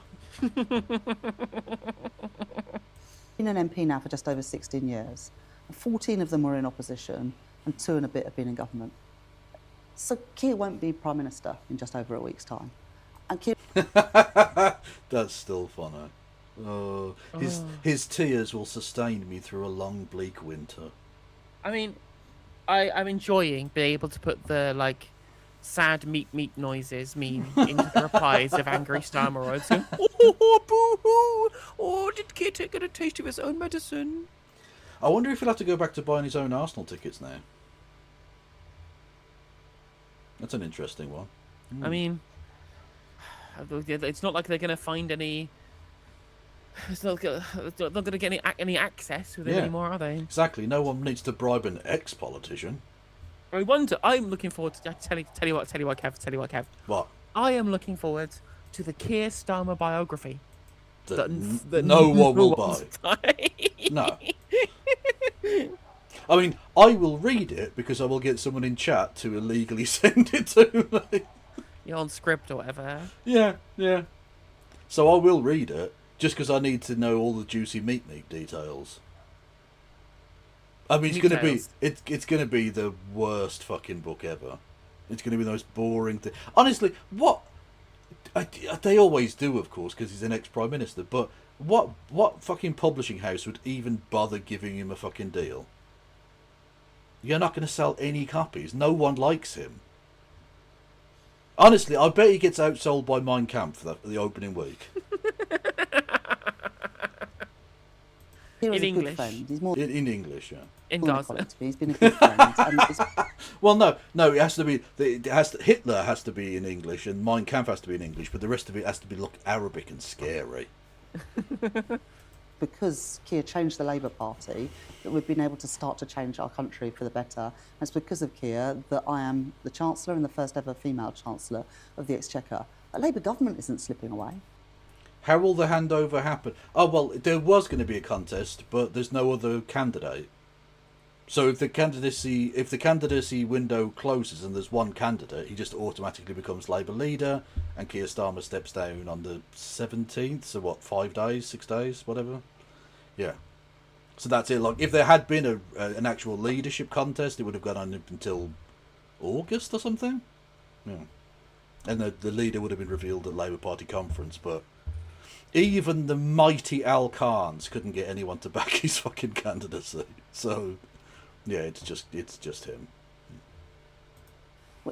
been an MP now for just over 16 years. 14 of them were in opposition, and 2 and a bit have been in government. So Keir won't be Prime Minister in just over a week's time. And Keir... That's still funny. Oh, his tears will sustain me through a long, bleak winter. I mean, I'm enjoying being able to put the, like, sad meat noises into the replies of angry Starmer. Going, oh, boo-hoo! Oh, did Keir get a taste of his own medicine? I wonder if he'll have to go back to buying his own Arsenal tickets now. That's an interesting one. I mean, it's not like they're going to find any... It's not going to get any access with it anymore, are they? Exactly. No one needs to bribe an ex-politician. I wonder. I'm looking forward to... Tell you what, Kev. What? I am looking forward to the Keir Starmer biography. That no one will buy. No. I mean, I will read it because I will get someone in chat to illegally send it to me. You're on script or whatever. Yeah. So I will read it just because I need to know all the juicy meat details. I mean, it's gonna be the worst fucking book ever. It's gonna be the most boring thing. Honestly, what they always do, of course, because he's an ex-prime minister. But what fucking publishing house would even bother giving him a fucking deal? You're not going to sell any copies. No one likes him. Honestly, I bet he gets outsold by Mein Kampf for the opening week. Keir is In a good English. friend. He's more In English, yeah. In more than a Gaza. colleague to me. He's been a good friend. And it's, Well, no, it has to be. Hitler has to be in English, and Mein Kampf has to be in English, but the rest of it has to be look Arabic and scary. because Keir changed the Labour Party that we've been able to start to change our country for the better. And it's because of Keir that I am the Chancellor and the first ever female Chancellor of the Exchequer. A Labour government isn't slipping away. How will the handover happen? Oh, well, there was going to be a contest, but there's no other candidate. So if the candidacy window closes and there's one candidate, he just automatically becomes Labour leader, and Keir Starmer steps down on the 17th. So what? 5 days, 6 days, whatever. Yeah. So that's it. Like if there had been an actual leadership contest, it would have gone on until August or something. Yeah. And the leader would have been revealed at Labour Party conference, but even the mighty Al Khans couldn't get anyone to back his fucking candidacy. So, yeah, it's just him.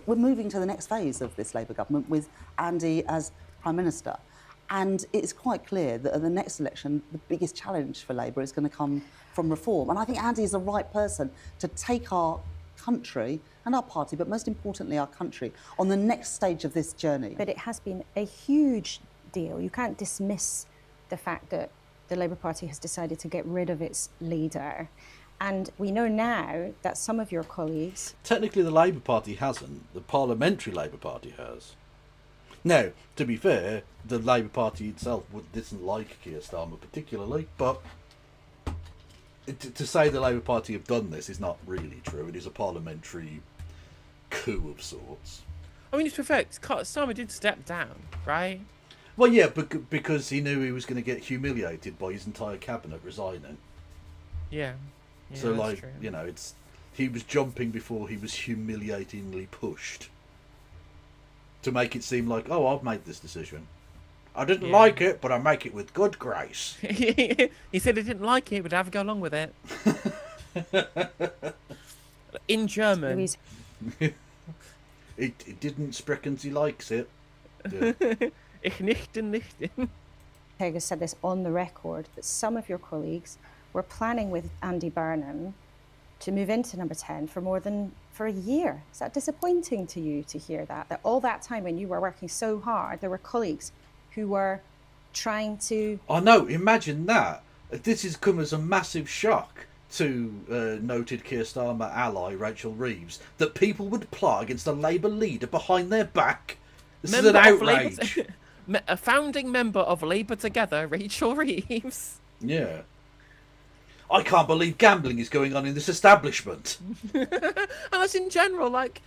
We're moving to the next phase of this Labour government with Andy as Prime Minister. And it's quite clear that at the next election, the biggest challenge for Labour is going to come from reform. And I think Andy is the right person to take our country and our party, but most importantly our country, on the next stage of this journey. But it has been a huge deal. You can't dismiss the fact that the Labour Party has decided to get rid of its leader. And we know now that some of your colleagues... Technically the Labour Party hasn't. The Parliamentary Labour Party has. Now, to be fair, the Labour Party itself doesn't like Keir Starmer particularly, but to say the Labour Party have done this is not really true. It is a parliamentary coup of sorts. I mean, it's perfect. Starmer did step down, right? Well, yeah, because he knew he was going to get humiliated by his entire cabinet resigning. Yeah. So, that's like, true. you know, he was jumping before he was humiliatingly pushed. To make it seem like, oh, I've made this decision. I didn't like it, but I make it with good grace. He said he didn't like it, but have a go along with it. In German. It didn't sprechen, he likes it. Yeah. Ich nicht. Keir said this on the record, that some of your colleagues were planning with Andy Burnham to move into number 10 for a year. Is that disappointing to you to hear that? That all that time when you were working so hard, there were colleagues who were trying to... I know, imagine that. This has come as a massive shock to noted Keir Starmer ally Rachel Reeves, that people would plot against a Labour leader behind their back. This is an outrage. A founding member of Labour Together, Rachel Reeves. Yeah. I can't believe gambling is going on in this establishment. And that's in general, like...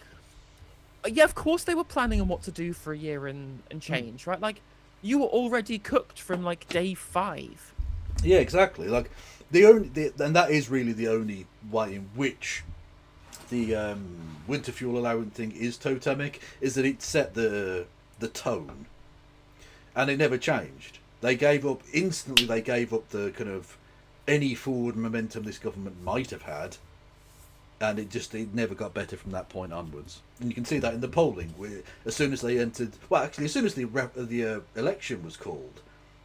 Yeah, of course they were planning on what to do for a year and change, right? Like, you were already cooked from, like, day 5. Yeah, exactly. Like, and that is really the only way in which the winter fuel allowance thing is totemic, is that it set the tone. And it never changed. They gave up the kind of any forward momentum this government might have had, and it never got better from that point onwards. And you can see that in the polling, where as soon as they entered, well, actually, as soon as the election was called,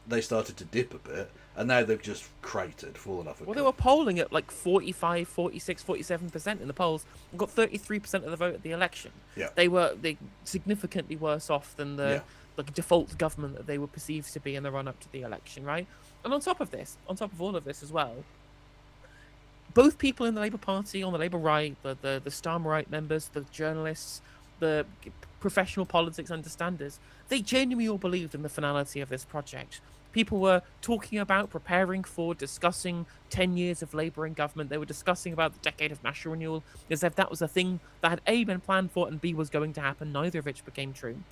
they started to dip a bit, and now they've just cratered, fallen off a cliff. They were polling at like 45, 46, 47% in the polls, and got 33% of the vote at the election. Yeah. They significantly worse off than the default government that they were perceived to be in the run-up to the election, right? And on top of all of this as well, both people in the Labour Party, on the Labour right, the Starmer right members, the journalists, the professional politics understanders, they genuinely all believed in the finality of this project. People were talking about, preparing for, discussing 10 years of Labour in government. They were discussing about the decade of national renewal, as if that was a thing that had A, been planned for, and B, was going to happen, neither of which became true.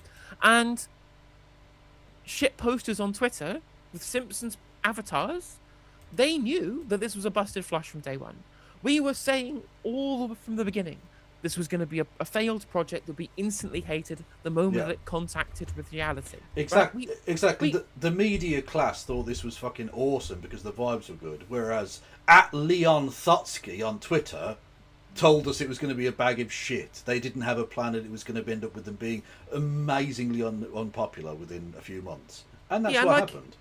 And shit posters on Twitter with Simpsons avatars, they knew that this was a busted flush from day one. We were saying all from the beginning this was going to be a failed project that would be instantly hated the moment that it contacted with reality. Exactly. Right? Exactly. The media class thought this was fucking awesome because the vibes were good, whereas @Leon Thotsky on Twitter told us it was going to be a bag of shit. They didn't have a plan, and it was going to end up with them being amazingly unpopular within a few months. And that's what happened.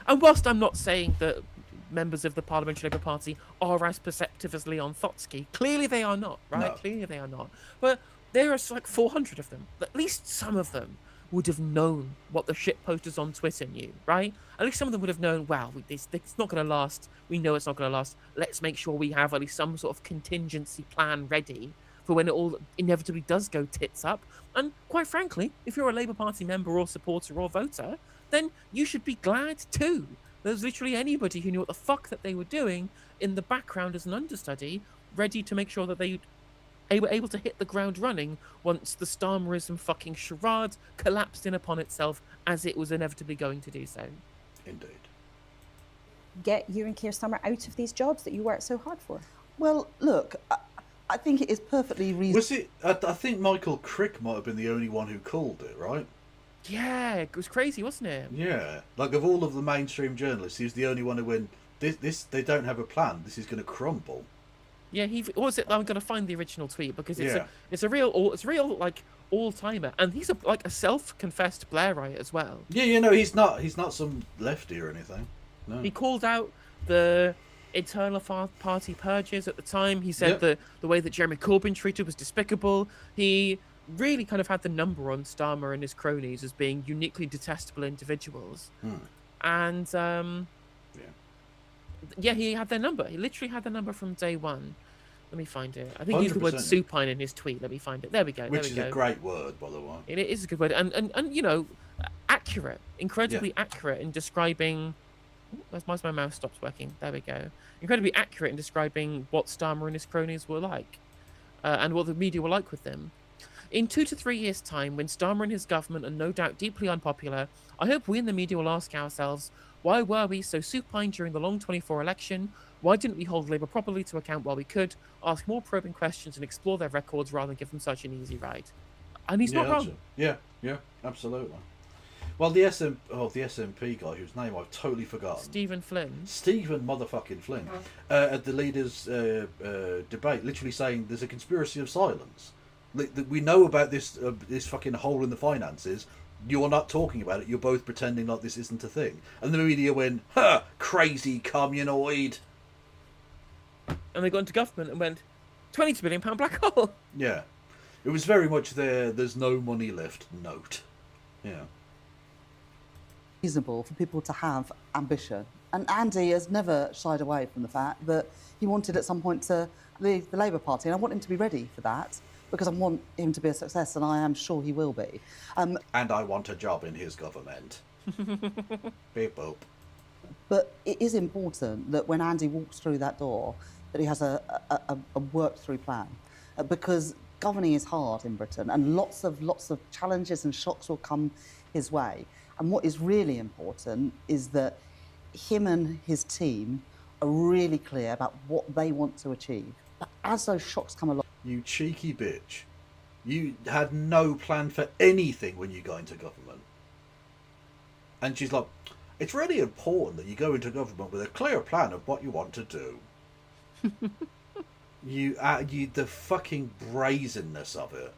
And whilst I'm not saying that members of the Parliamentary Labour Party are as perceptive as Leon Thotsky. Clearly they are not, right? No. Clearly they are not. But there are like 400 of them. At least some of them would have known what the shit posters on Twitter knew, right? At least some of them would have known, wow, it's not going to last. We know it's not going to last. Let's make sure we have at least some sort of contingency plan ready for when it all inevitably does go tits up. And quite frankly, if you're a Labour Party member or supporter or voter, then you should be glad too. There's literally anybody who knew what the fuck that they were doing in the background as an understudy, ready to make sure that they were able to hit the ground running once the Starmerism fucking charade collapsed in upon itself, as it was inevitably going to do so. Indeed. Get you and Keir Starmer out of these jobs that you worked so hard for? Well, look, I think it is perfectly reasonable. Was it? I think Michael Crick might have been the only one who called it, right? Yeah, it was crazy, wasn't it? Yeah, like of all of the mainstream journalists, he's the only one who went, this they don't have a plan. This is going to crumble. Yeah, what was it? I'm going to find the original tweet because it's Yeah. it's a real like all timer, and he's like a self-confessed Blairite as well. Yeah, no, he's not some lefty or anything. No. He called out the internal party purges at the time. He said that the way that Jeremy Corbyn treated was despicable. He really kind of had the number on Starmer and his cronies as being uniquely detestable individuals. And he had their number. He literally had the number from day one. Let me find it. I think he used the word 100%. supine in his tweet. Let me find it. There we go. Which is a great word, by the way. It is a good word, and you know, accurate, incredibly accurate in describing. Where's my mouse stops working? There we go. Incredibly accurate in describing what Starmer and his cronies were like, and what the media were like with them. In 2 to 3 years' time, when Starmer and his government are no doubt deeply unpopular, I hope we in the media will ask ourselves, why were we so supine during the long 24 election? Why didn't we hold Labour properly to account while we could, ask more probing questions and explore their records rather than give them such an easy ride? And he's not wrong. Yeah, absolutely. Well, the SNP guy, whose name I've totally forgotten. Stephen motherfucking Flynn, at the leaders' debate, literally saying there's a conspiracy of silence. We know about this fucking hole in the finances. You're not talking about it. You're both pretending like this isn't a thing. And the media went, "Huh, crazy communoid." And they got into government and went, £22 billion black hole. Yeah, it was very much there's no money left note. Yeah. Reasonable for people to have ambition. And Andy has never shied away from the fact that he wanted at some point to leave the Labour Party, and I want him to be ready for that because I want him to be a success, and I am sure he will be. And I want a job in his government. Beep boop. But it is important that when Andy walks through that door, that he has a worked through plan, because governing is hard in Britain, and lots of challenges and shocks will come his way. And what is really important is that him and his team are really clear about what they want to achieve. But as those shocks come along... You cheeky bitch. You had no plan for anything when you got into government. And she's like, it's really important that you go into government with a clear plan of what you want to do. The fucking brazenness of it.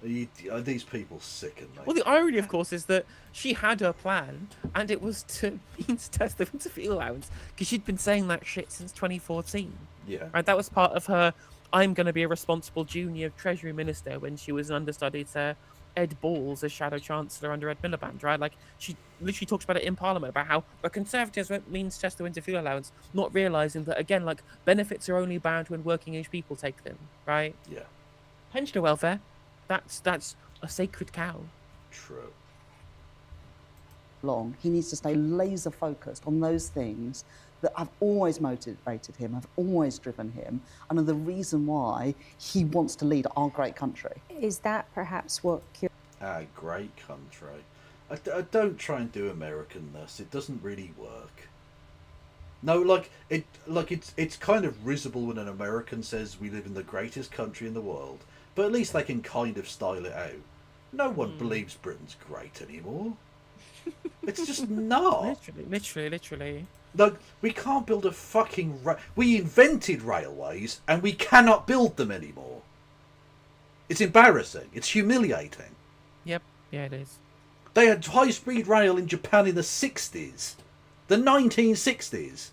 These people sicken me. Well, the irony, of course, is that she had her plan, and it was to means test the winter fuel allowance, because she'd been saying that shit since 2014. Yeah. Right, that was part of her, I'm going to be a responsible junior Treasury Minister, when she was an understudy to Ed Balls as Shadow Chancellor under Ed Miliband, right? Like, she literally talks about it in Parliament, about how the Conservatives won't means test the winter fuel allowance, not realising that, again, like, benefits are only bound when working-age people take them, right? Yeah. Pensioner welfare. That's a sacred cow. True. He needs to stay laser focused on those things that have always motivated him, have always driven him, and are the reason why he wants to lead our great country. Is that perhaps what... Our great country. I don't try and do Americanness. It doesn't really work. No, it's kind of risible when an American says we live in the greatest country in the world, but at least they can kind of style it out. No one believes Britain's great anymore. It's just not. Literally. Like, we can't build a fucking... We invented railways, and we cannot build them anymore. It's embarrassing. It's humiliating. Yep. Yeah, it is. They had high-speed rail in Japan in the 60s. The 1960s.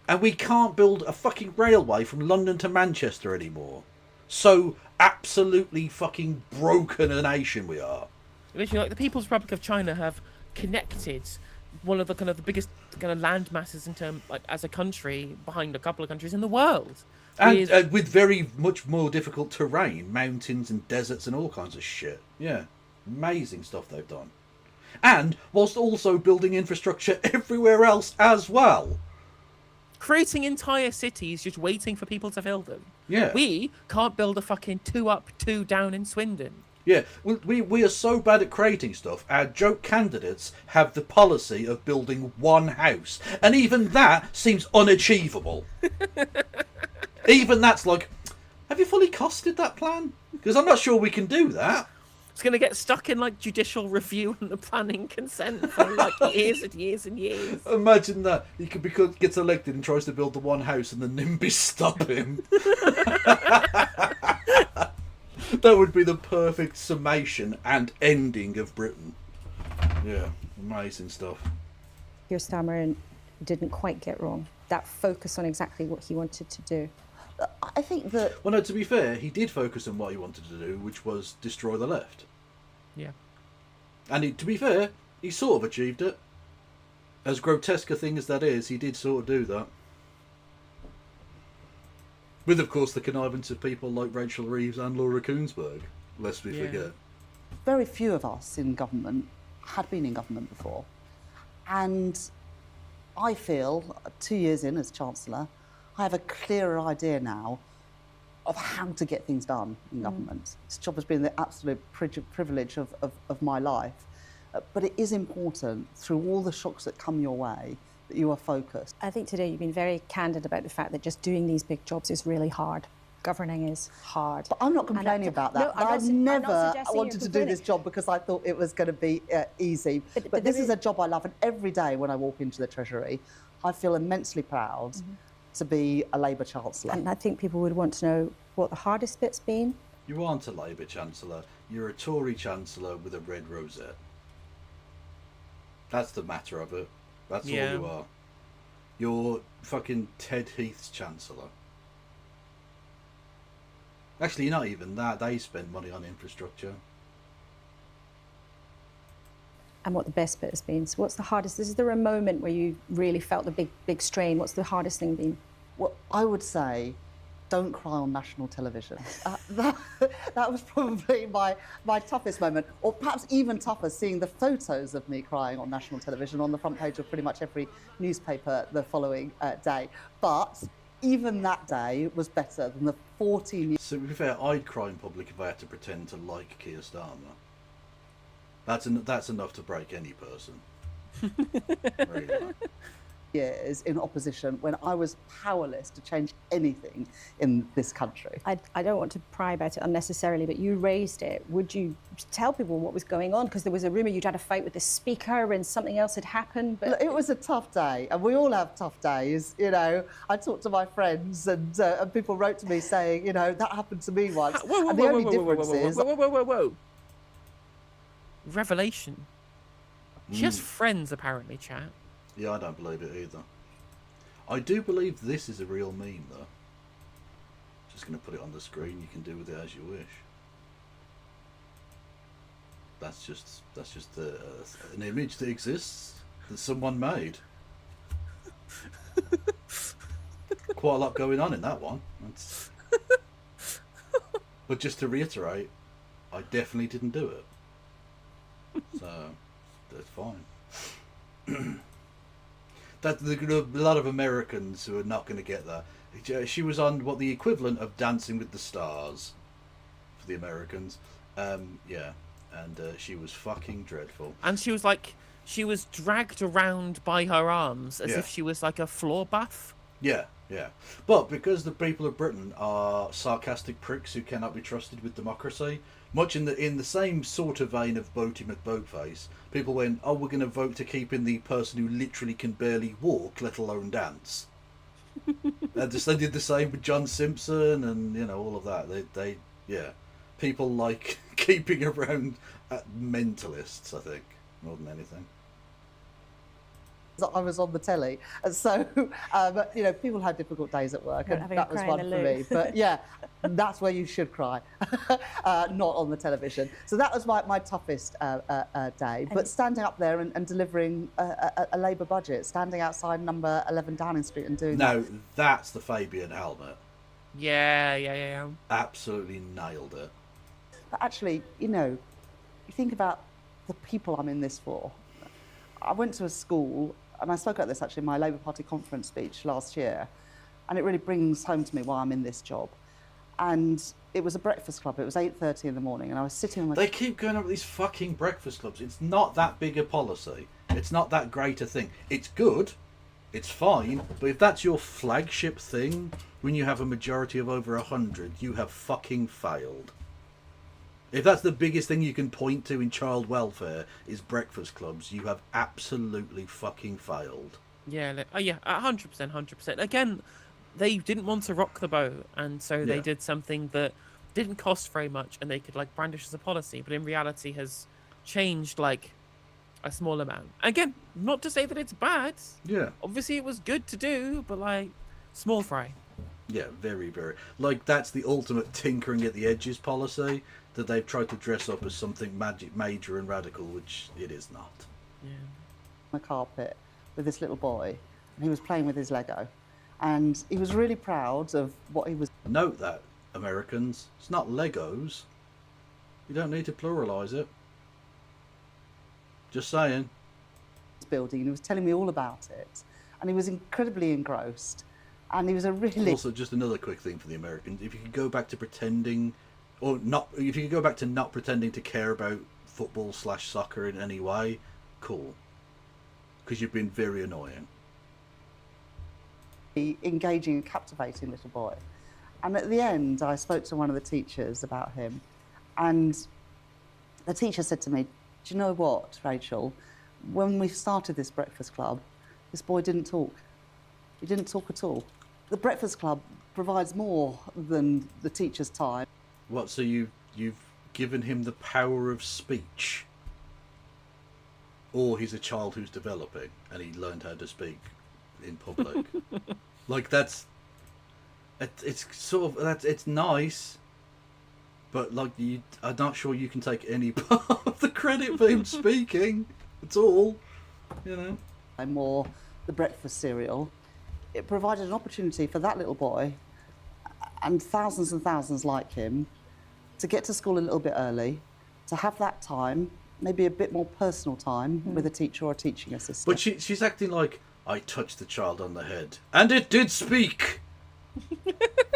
And we can't build a fucking railway from London to Manchester anymore. So absolutely fucking broken a nation we are. Literally, like the People's Republic of China have connected one of the kind of the biggest kind of land masses in terms, like as a country, behind a couple of countries in the world. And with very much more difficult terrain, mountains and deserts and all kinds of shit. Yeah, amazing stuff they've done. And whilst also building infrastructure everywhere else as well. Creating entire cities just waiting for people to fill them. Yeah. We can't build a fucking 2 up, 2 down in Swindon. Yeah, we are so bad at creating stuff. Our joke candidates have the policy of building one house. And even that seems unachievable. Even that's like, have you fully costed that plan? Because I'm not sure we can do that. It's going to get stuck in like judicial review and the planning consent for like years and years and years. Imagine that. He gets elected and tries to build the one house and the NIMBYs stop him. That would be the perfect summation and ending of Britain. Yeah, amazing stuff. Keir Starmer didn't quite get wrong. That focus on exactly what he wanted to do. I think that... Well, no, to be fair, he did focus on what he wanted to do, which was destroy the left. Yeah. And to be fair, he sort of achieved it. As grotesque a thing as that is, he did sort of do that. With, of course, the connivance of people like Rachel Reeves and Laura Koonsberg, lest we forget. Very few of us in government had been in government before. And I feel, 2 years in as Chancellor, I have a clearer idea now of how to get things done in government. This job has been the absolute privilege of my life. But it is important, through all the shocks that come your way, that you are focused. I think today you've been very candid about the fact that just doing these big jobs is really hard. Governing is hard. But I'm not complaining about that. No, I never suggesting wanted to do this job because I thought it was going to be easy. But this is a job I love, and every day when I walk into the Treasury, I feel immensely proud to be a Labour Chancellor. And I think people would want to know what the hardest bit's been. You aren't a Labour Chancellor. You're a Tory Chancellor with a red rosette. That's the matter of it. That's all you are. You're fucking Ted Heath's Chancellor. Actually, not even that. They spend money on infrastructure. And what the best bit has been. So what's the hardest? Is there a moment where you really felt the big strain? What's the hardest thing been? Well, I would say, don't cry on national television. That was probably my toughest moment, or perhaps even tougher, seeing the photos of me crying on national television on the front page of pretty much every newspaper the following day. But even that day was better than the 14 years. So to be fair, I'd cry in public if I had to pretend to like Keir Starmer. That's enough to break any person. Really. Years in opposition when I was powerless to change anything in this country. I don't want to pry about it unnecessarily, but you raised it. Would you tell people what was going on? Because there was a rumour you'd had a fight with the Speaker and something else had happened. But look, it was a tough day, and we all have tough days. You know, I talked to my friends, and people wrote to me saying, you know, that happened to me once. Whoa. Revelation. She has friends, apparently, chat. Yeah, I don't believe it either. I do believe this is a real meme, though. Just going to put it on the screen. You can do with it as you wish. That's just an image that exists that someone made. Quite a lot going on in that one. But just to reiterate, I definitely didn't do it. So that's fine. That there are a lot of Americans who are not going to get that. She was on the equivalent of Dancing with the Stars for the Americans. Yeah, and she was fucking dreadful. And she was dragged around by her arms as if she was like a floor buff. Yeah. But because the people of Britain are sarcastic pricks who cannot be trusted with democracy, much in the same sort of vein of Boaty McBoatface, people went, oh, we're going to vote to keep in the person who literally can barely walk, let alone dance. They did the same with John Simpson and, all of that. They people like keeping around mentalists, I think, more than anything. I was on the telly, and so you know, people had difficult days at work, Not and having a that was cry in one the for loo. me. But yeah, that's where you should cry, not on the television. So that was my toughest day. But standing up there and delivering a Labour budget, standing outside number 11 Downing Street and doing that. No, that's the Fabian helmet. Yeah. Absolutely nailed it. But actually, you know, you think about the people I'm in this for. I went to a school, and I spoke about this actually in my Labour Party conference speech last year, and it really brings home to me why I'm in this job. And it was a breakfast club. It was 8:30 in the morning, and I was sitting on the... They keep going up with these fucking breakfast clubs. It's not that big a policy. It's not that great a thing. It's good. It's fine. But if that's your flagship thing, when you have a majority of over 100, you have fucking failed. If that's the biggest thing you can point to in child welfare is breakfast clubs, you have absolutely fucking failed. Yeah, 100%. Again, they didn't want to rock the boat, and so they did something that didn't cost very much, and they could like brandish as a policy, but in reality has changed like a small amount. Again, not to say that it's bad. Yeah. Obviously, it was good to do, but like small fry. Yeah, very, very. Like, that's the ultimate tinkering at the edges policy that they've tried to dress up as something major and radical, which it is not. Yeah. On the carpet with this little boy, and he was playing with his Lego, and he was really proud of what he was... Note that, Americans, it's not Legos. You don't need to pluralise it. Just saying. ...building, and he was telling me all about it, and he was incredibly engrossed, and he was a really... Also, just another quick thing for the Americans, if you could go back to pretending, or not, if you could go back to not pretending to care about football/soccer in any way, cool. Because you've been very annoying. Engaging and captivating little boy. And at the end, I spoke to one of the teachers about him, and the teacher said to me, "Do you know what, Rachel? When we started this breakfast club, this boy didn't talk. He didn't talk at all. The breakfast club provides more than the teacher's time." What, so you've given him the power of speech? Or he's a child who's developing and he learned how to speak in public? Like, it's sort of, it's nice, but like, I'm not sure you can take any part of the credit for him speaking at all, you know. Or the breakfast cereal. It provided an opportunity for that little boy and thousands like him to get to school a little bit early, to have that time, maybe a bit more personal time with a teacher or a teaching assistant. But she's acting like, I touched the child on the head, and it did speak!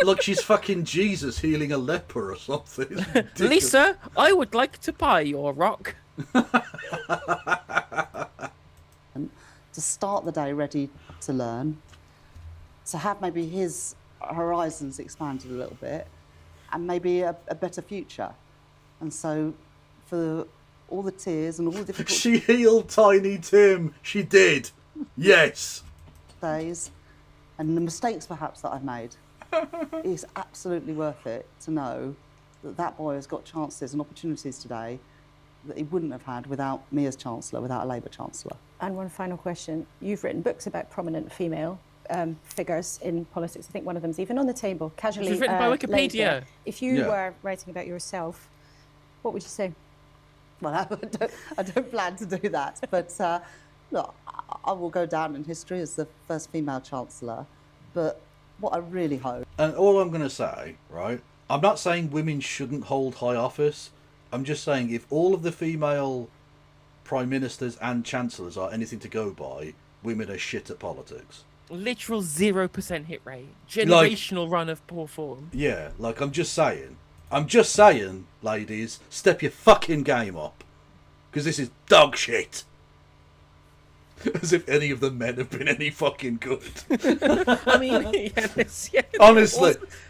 Like she's fucking Jesus healing a leper or something. Lisa, I would like to buy your rock. To start the day ready to learn, to have maybe his horizons expanded a little bit, and maybe a better future. And so, for all the tears and all the difficult She healed Tiny Tim. She did. Yes. days, and the mistakes perhaps that I've made, it's absolutely worth it to know that that boy has got chances and opportunities today that he wouldn't have had without me as Chancellor, without a Labour Chancellor. And one final question. You've written books about prominent female figures in politics. I think one of them's even on the table, casually. It's written by laid Wikipedia. there. If you Yeah. were writing about yourself, what would you say? Well, I don't plan to do that, but look, I will go down in history as the first female Chancellor, but what I really hope... And all I'm going to say, right, I'm not saying women shouldn't hold high office. I'm just saying if all of the female prime ministers and chancellors are anything to go by, women are shit at politics. Literal 0% hit rate. Generational run of poor form. Yeah, like I'm just saying, ladies, step your fucking game up. Because this is dog shit. As if any of the men have been any fucking good. I mean, yes.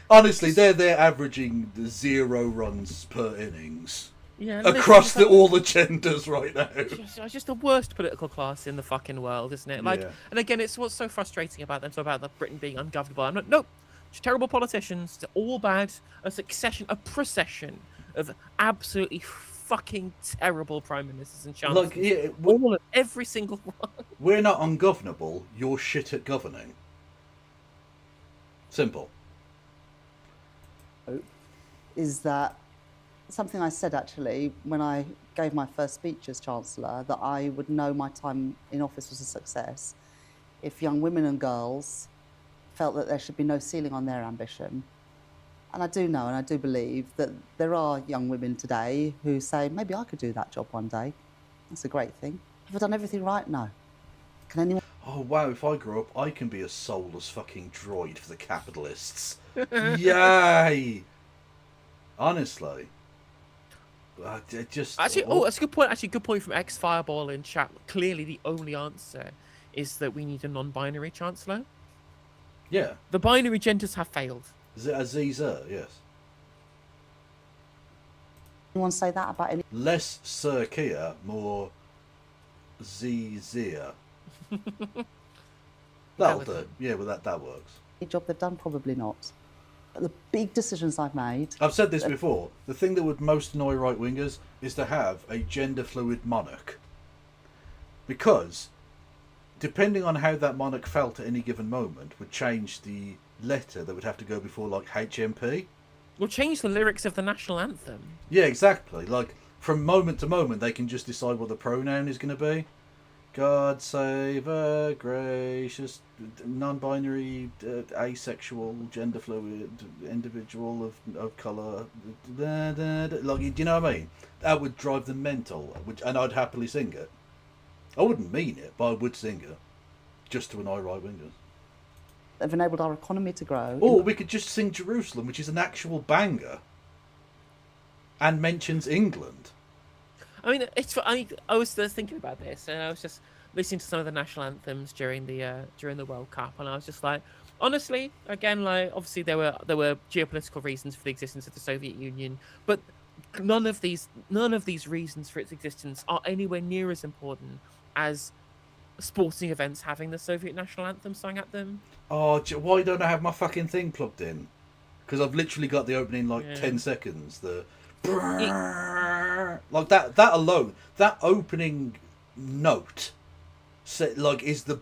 Honestly, they're averaging 0 runs per innings. Yeah, across all the genders right now. It's just the worst political class in the fucking world, isn't it? Like, Yeah. And again, it's what's so frustrating about them, so about the Britain being ungovernable. I'm like, nope, just terrible politicians. They're all bad. A procession of absolutely fucking terrible prime ministers and chancellors. Like, yeah, Every single one. we're not ungovernable, you're shit at governing. Simple. Is that something I said actually when I gave my first speech as Chancellor, that I would know my time in office was a success if young women and girls felt that there should be no ceiling on their ambition. And I do know and I do believe that there are young women today who say, maybe I could do that job one day. That's a great thing. Have I done everything right? No. Can anyone... Oh wow, if I grow up, I can be a soulless fucking droid for the capitalists. Yay! Honestly. Just... Actually, that's a good point. Actually, good point from X Fireball in chat. Clearly, the only answer is that we need a non-binary chancellor. Yeah. The binary genders have failed. Aziza, yes. Anyone say that about any... Less Sir Keir, more Zizia. That'll do. Yeah, well, that works. Any job they've done? Probably not. But the big decisions I've made... I've said this before. The thing that would most annoy right-wingers is to have a gender-fluid monarch. Because, depending on how that monarch felt at any given moment, would change the letter that would have to go before, like, HMP. We'll change the lyrics of the national anthem. Yeah, exactly. Like, from moment to moment, they can just decide what the pronoun is going to be. God save a gracious, non-binary, asexual, gender-fluid individual of colour. Like, do you know what I mean? That would drive them mental, and I'd happily sing it. I wouldn't mean it, but I would sing it. Just to annoy right-wingers. They've enabled our economy to grow. Or we could just sing Jerusalem, which is an actual banger. And mentions England. I mean, I was thinking about this, and I was just listening to some of the national anthems during the World Cup, and I was just like, honestly, again, like obviously there were geopolitical reasons for the existence of the Soviet Union, but none of these reasons for its existence are anywhere near as important as sporting events having the Soviet national anthem sung at them. Oh, why don't I have my fucking thing plugged in? Because I've literally got the opening 10 seconds. The like that alone, that opening note, is the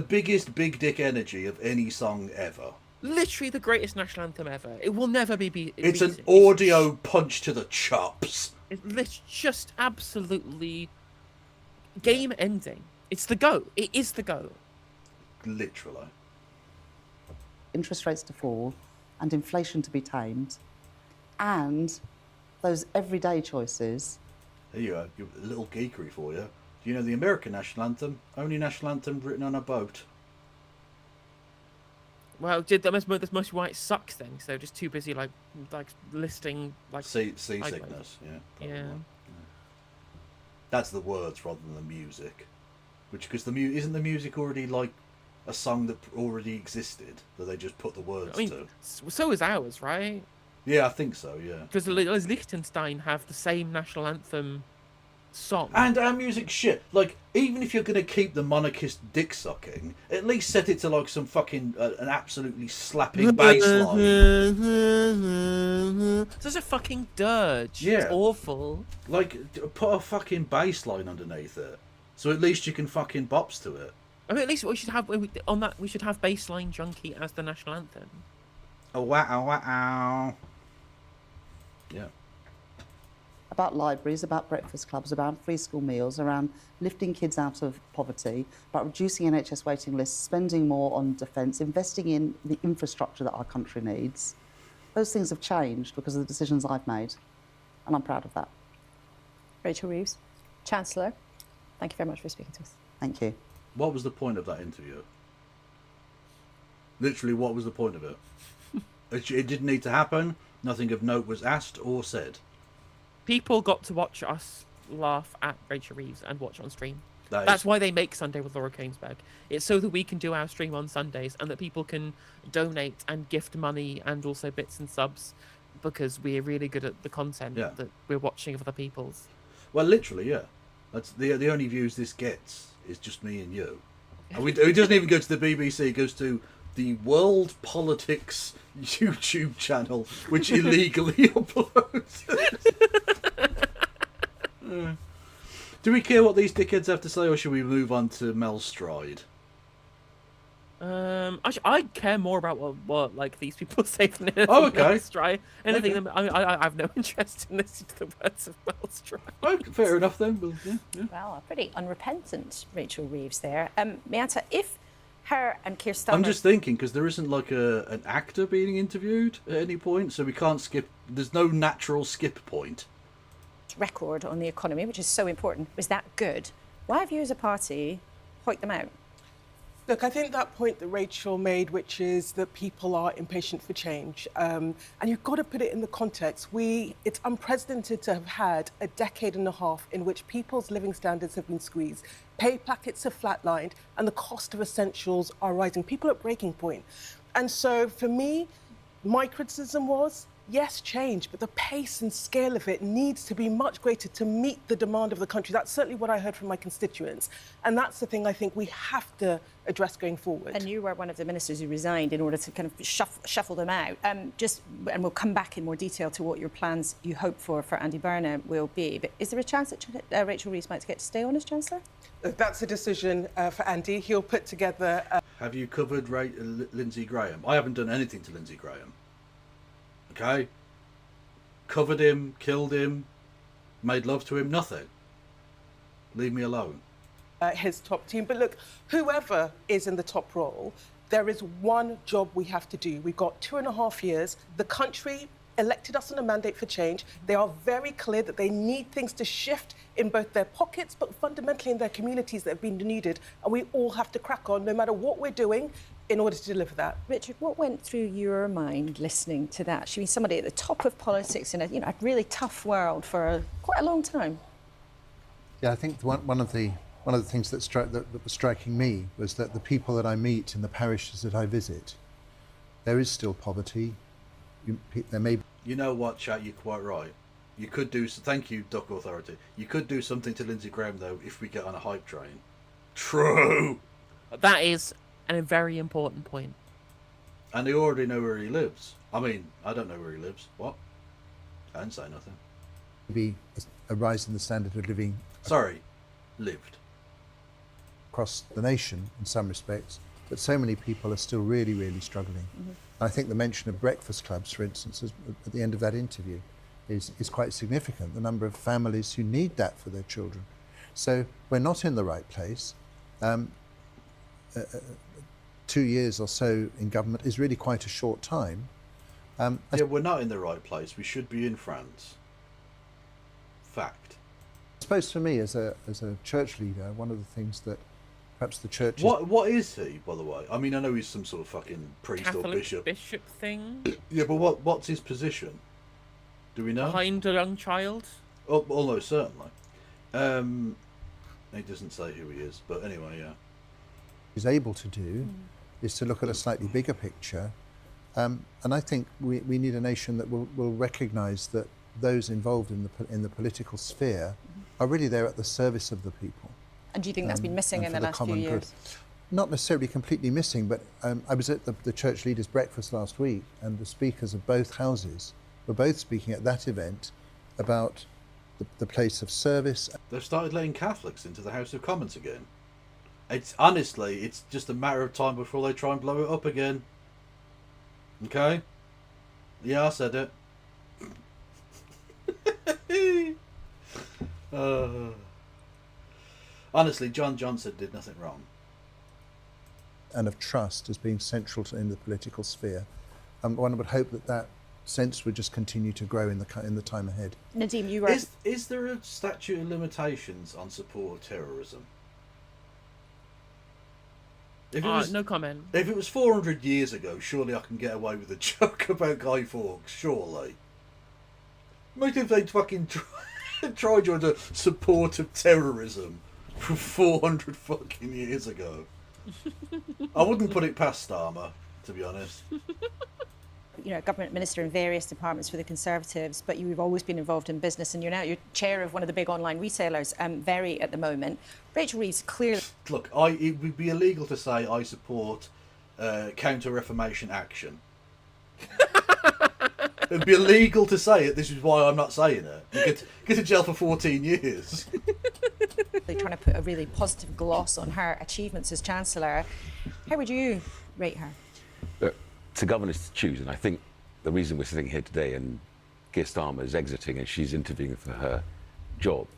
biggest big dick energy of any song ever. Literally the greatest national anthem ever. It will never be. It's an audio punch to the chops. It's just absolutely game ending. It's the go. It is the go. Literally. Interest rates to fall and inflation to be tamed, and those everyday choices. There you go, a little geekery for you. Do you know the American national anthem? Only national anthem written on a boat. Well, that's mostly why it sucks then. So just too busy like listing like seasickness. Yeah. Probably. Yeah. That's the words rather than the music. Because isn't the music already like a song that already existed that they just put the words to? So is ours, right? Yeah, I think so. Yeah. Because Liechtenstein have the same national anthem song. And our music shit. Like, even if you're going to keep the monarchist dick sucking, at least set it to like some fucking an absolutely slapping bass line. Such a fucking dirge. Yeah. It's awful. Like, put a fucking bass line underneath it, so at least you can fucking bops to it. I mean, at least we should have on that. We should have Baseline Junkie as the national anthem. Oh wow, wow. Yeah. About libraries, about breakfast clubs, about free school meals, around lifting kids out of poverty, about reducing NHS waiting lists, spending more on defence, investing in the infrastructure that our country needs. Those things have changed because of the decisions I've made, and I'm proud of that. Rachel Reeves, Chancellor, thank you very much for speaking to us. Thank you. What was the point of that interview? Literally, what was the point of it? It didn't need to happen. Nothing of note was asked or said. People got to watch us laugh at Rachel Reeves and watch on stream. That's why they make Sunday with Laura Kongsberg. It's so that we can do our stream on Sundays and that people can donate and gift money and also bits and subs because we're really good at the content that we're watching of other people's. Well, literally, yeah. That's the only views this gets is just me and you. And it doesn't even go to the BBC. It goes to the World Politics YouTube channel, which illegally uploads. Do we care what these dickheads have to say, or should we move on to Mel Stride? Actually, I care more about what like these people say than anything okay. Mel Stride. Anything. Okay. I have no interest in listening to the words of Mel Stride. Oh, fair enough then. Well, yeah. Well, a pretty unrepentant Rachel Reeves there. Miata, if her and Keir Starmer... I'm just thinking, because there isn't like an actor being interviewed at any point, so we can't skip. There's no natural skip point. Record on the economy, which is so important, was that good? Why have you as a party hoiked them out? Look, I think that point that Rachel made, which is that people are impatient for change, and you've got to put it in the context. It's unprecedented to have had a decade and a half in which people's living standards have been squeezed, pay packets have flatlined, and the cost of essentials are rising. People are at breaking point. And so for me, my criticism was, yes, change, but the pace and scale of it needs to be much greater to meet the demand of the country. That's certainly what I heard from my constituents. And that's the thing I think we have to address going forward. And you were one of the ministers who resigned in order to kind of shuffle them out. And we'll come back in more detail to what your plans you hope for Andy Burnham will be. But is there a chance that Rachel Reeves might get to stay on as Chancellor? That's a decision for Andy. He'll put together... Have you covered Lindsey Graham? I haven't done anything to Lindsey Graham. Okay? Covered him, killed him, made love to him, nothing. Leave me alone. His top team. But look, whoever is in the top role, there is one job we have to do. We've got 2.5 years. The country elected us on a mandate for change. They are very clear that they need things to shift in both their pockets, but fundamentally in their communities that have been denuded. And we all have to crack on, no matter what we're doing, in order to deliver that. Richard, what went through your mind listening to that? She was somebody at the top of politics in a really tough world for quite a long time. Yeah, I think one of the things that was striking me was that the people that I meet in the parishes that I visit, there is still poverty. There may be... You know what, chat? You're quite right. You could do. Thank you, Duck Authority. You could do something to Lindsey Graham though if we get on a hype train. True. That is a very important point. And they already know where he lives. I mean, I don't know where he lives. What? I didn't say nothing. Be a rise in the standard of living. Sorry, lived. Across the nation in some respects, but so many people are still really, really struggling. Mm-hmm. I think the mention of breakfast clubs, for instance, at the end of that interview, is quite significant. The number of families who need that for their children. So we're not in the right place. 2 years or so in government is really quite a short time. Yeah, we're not in the right place. We should be in France. Fact. I suppose for me, as a church leader, one of the things that perhaps the church... What is he, by the way? I mean, I know he's some sort of fucking priest Catholic or bishop thing. Yeah, but what's his position? Do we know? Behind a young child? Oh, almost certainly. He doesn't say who he is, but anyway, yeah. Is able to do is to look at a slightly bigger picture, and I think we need a nation that will recognise that those involved in the political sphere are really there at the service of the people. And do you think that's been missing in the last few years? Not necessarily completely missing, but I was at the church leaders' breakfast last week, and the speakers of both houses were both speaking at that event about the place of service. They've started letting Catholics into the House of Commons again. It's honestly, it's just a matter of time before they try and blow it up again. Okay? Yeah, I said it. Honestly, John Johnson did nothing wrong. And of trust as being central in the political sphere. One would hope that sense would just continue to grow in the time ahead. Nadeem, you were... Is there a statute of limitations on support of terrorism? No comment. If it was 400 years ago, surely I can get away with a joke about Guy Fawkes, surely. Imagine if they'd fucking tried you under support of terrorism from 400 fucking years ago. I wouldn't put it past Starmer, to be honest. Government minister in various departments for the Conservatives, but you've always been involved in business, and you're chair of one of the big online retailers, Very at the moment. Rachel Reeves clearly... Look, it would be illegal to say I support counter-reformation action. It'd be illegal to say it. This is why I'm not saying it. You get to jail for 14 years. They're trying to put a really positive gloss on her achievements as Chancellor. How would you rate her? Look, it's the governors to choose, and I think the reason we're sitting here today and Keir Starmer is exiting and she's interviewing for her job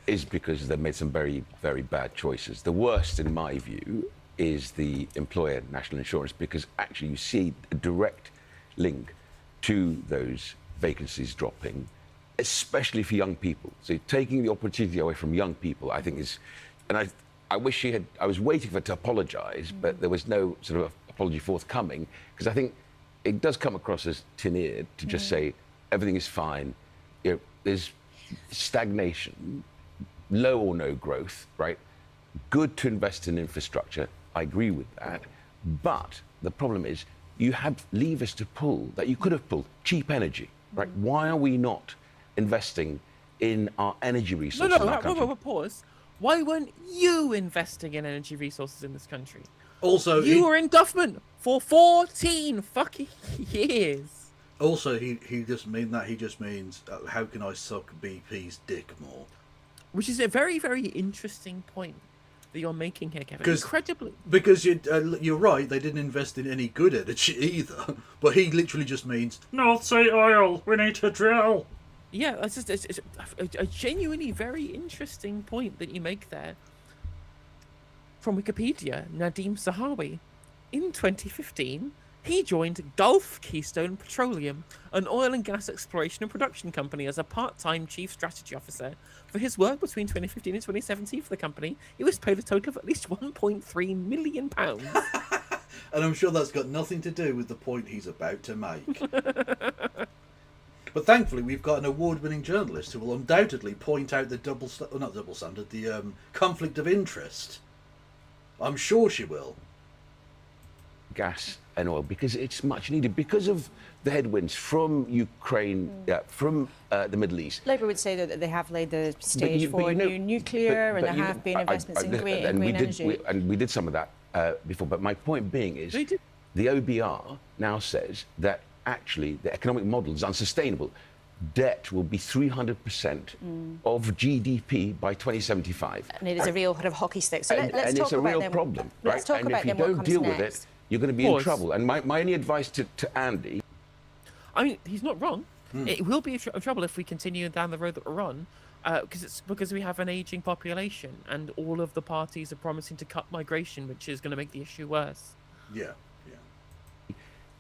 is because they've made some very, very bad choices. The worst, in my view, is the employer national insurance, because actually you see a direct link to those vacancies dropping, especially for young people. So taking the opportunity away from young people, I think is, and I wish she had, I was waiting for her to apologise, but there was no sort of apology forthcoming, because I think it does come across as tin-eared to just say everything is fine. You know, there's stagnation, low or no growth, right? Good to invest in infrastructure. I agree with that. But the problem is you have levers to pull that you could have pulled. Cheap energy, right? Why are we not investing in our energy resources in our country? Pause. Why weren't you investing in energy resources in this country? Also, you were in government for 14 fucking years. Also, he doesn't mean that. He just means, how can I suck BP's dick more? Which is a very, very interesting point that you're making here, Kevin. Incredibly. Because you're right, they didn't invest in any good energy either. But he literally just means, North Sea oil, we need to drill. Yeah, it's a genuinely very interesting point that you make there. From Wikipedia, Nadeem Sahawi, in 2015, he joined Gulf Keystone Petroleum, an oil and gas exploration and production company, as a part-time chief strategy officer. For his work between 2015 and 2017 for the company, he was paid a total of at least £1.3 million. And I'm sure that's got nothing to do with the point he's about to make. But thankfully, we've got an award-winning journalist who will undoubtedly point out the the conflict of interest. I'm sure she will. Gas and oil, because it's much needed, because of the headwinds from Ukraine, from the Middle East. Labour would say that they have laid the stage for new nuclear, and there have been investments in green energy. And we did some of that before. But my point being is, the OBR now says that actually the economic model is unsustainable. Debt will be 300% of GDP by 2075. And it is a real kind of hockey stick. So let's talk about them. And it's a real problem, right? Let's talk and about if you them, what don't comes deal next. with it, you're going to be in trouble. And my only advice to Andy... I mean, he's not wrong. It will be trouble if we continue down the road that we're on, because we have an ageing population, and all of the parties are promising to cut migration, which is going to make the issue worse. Yeah.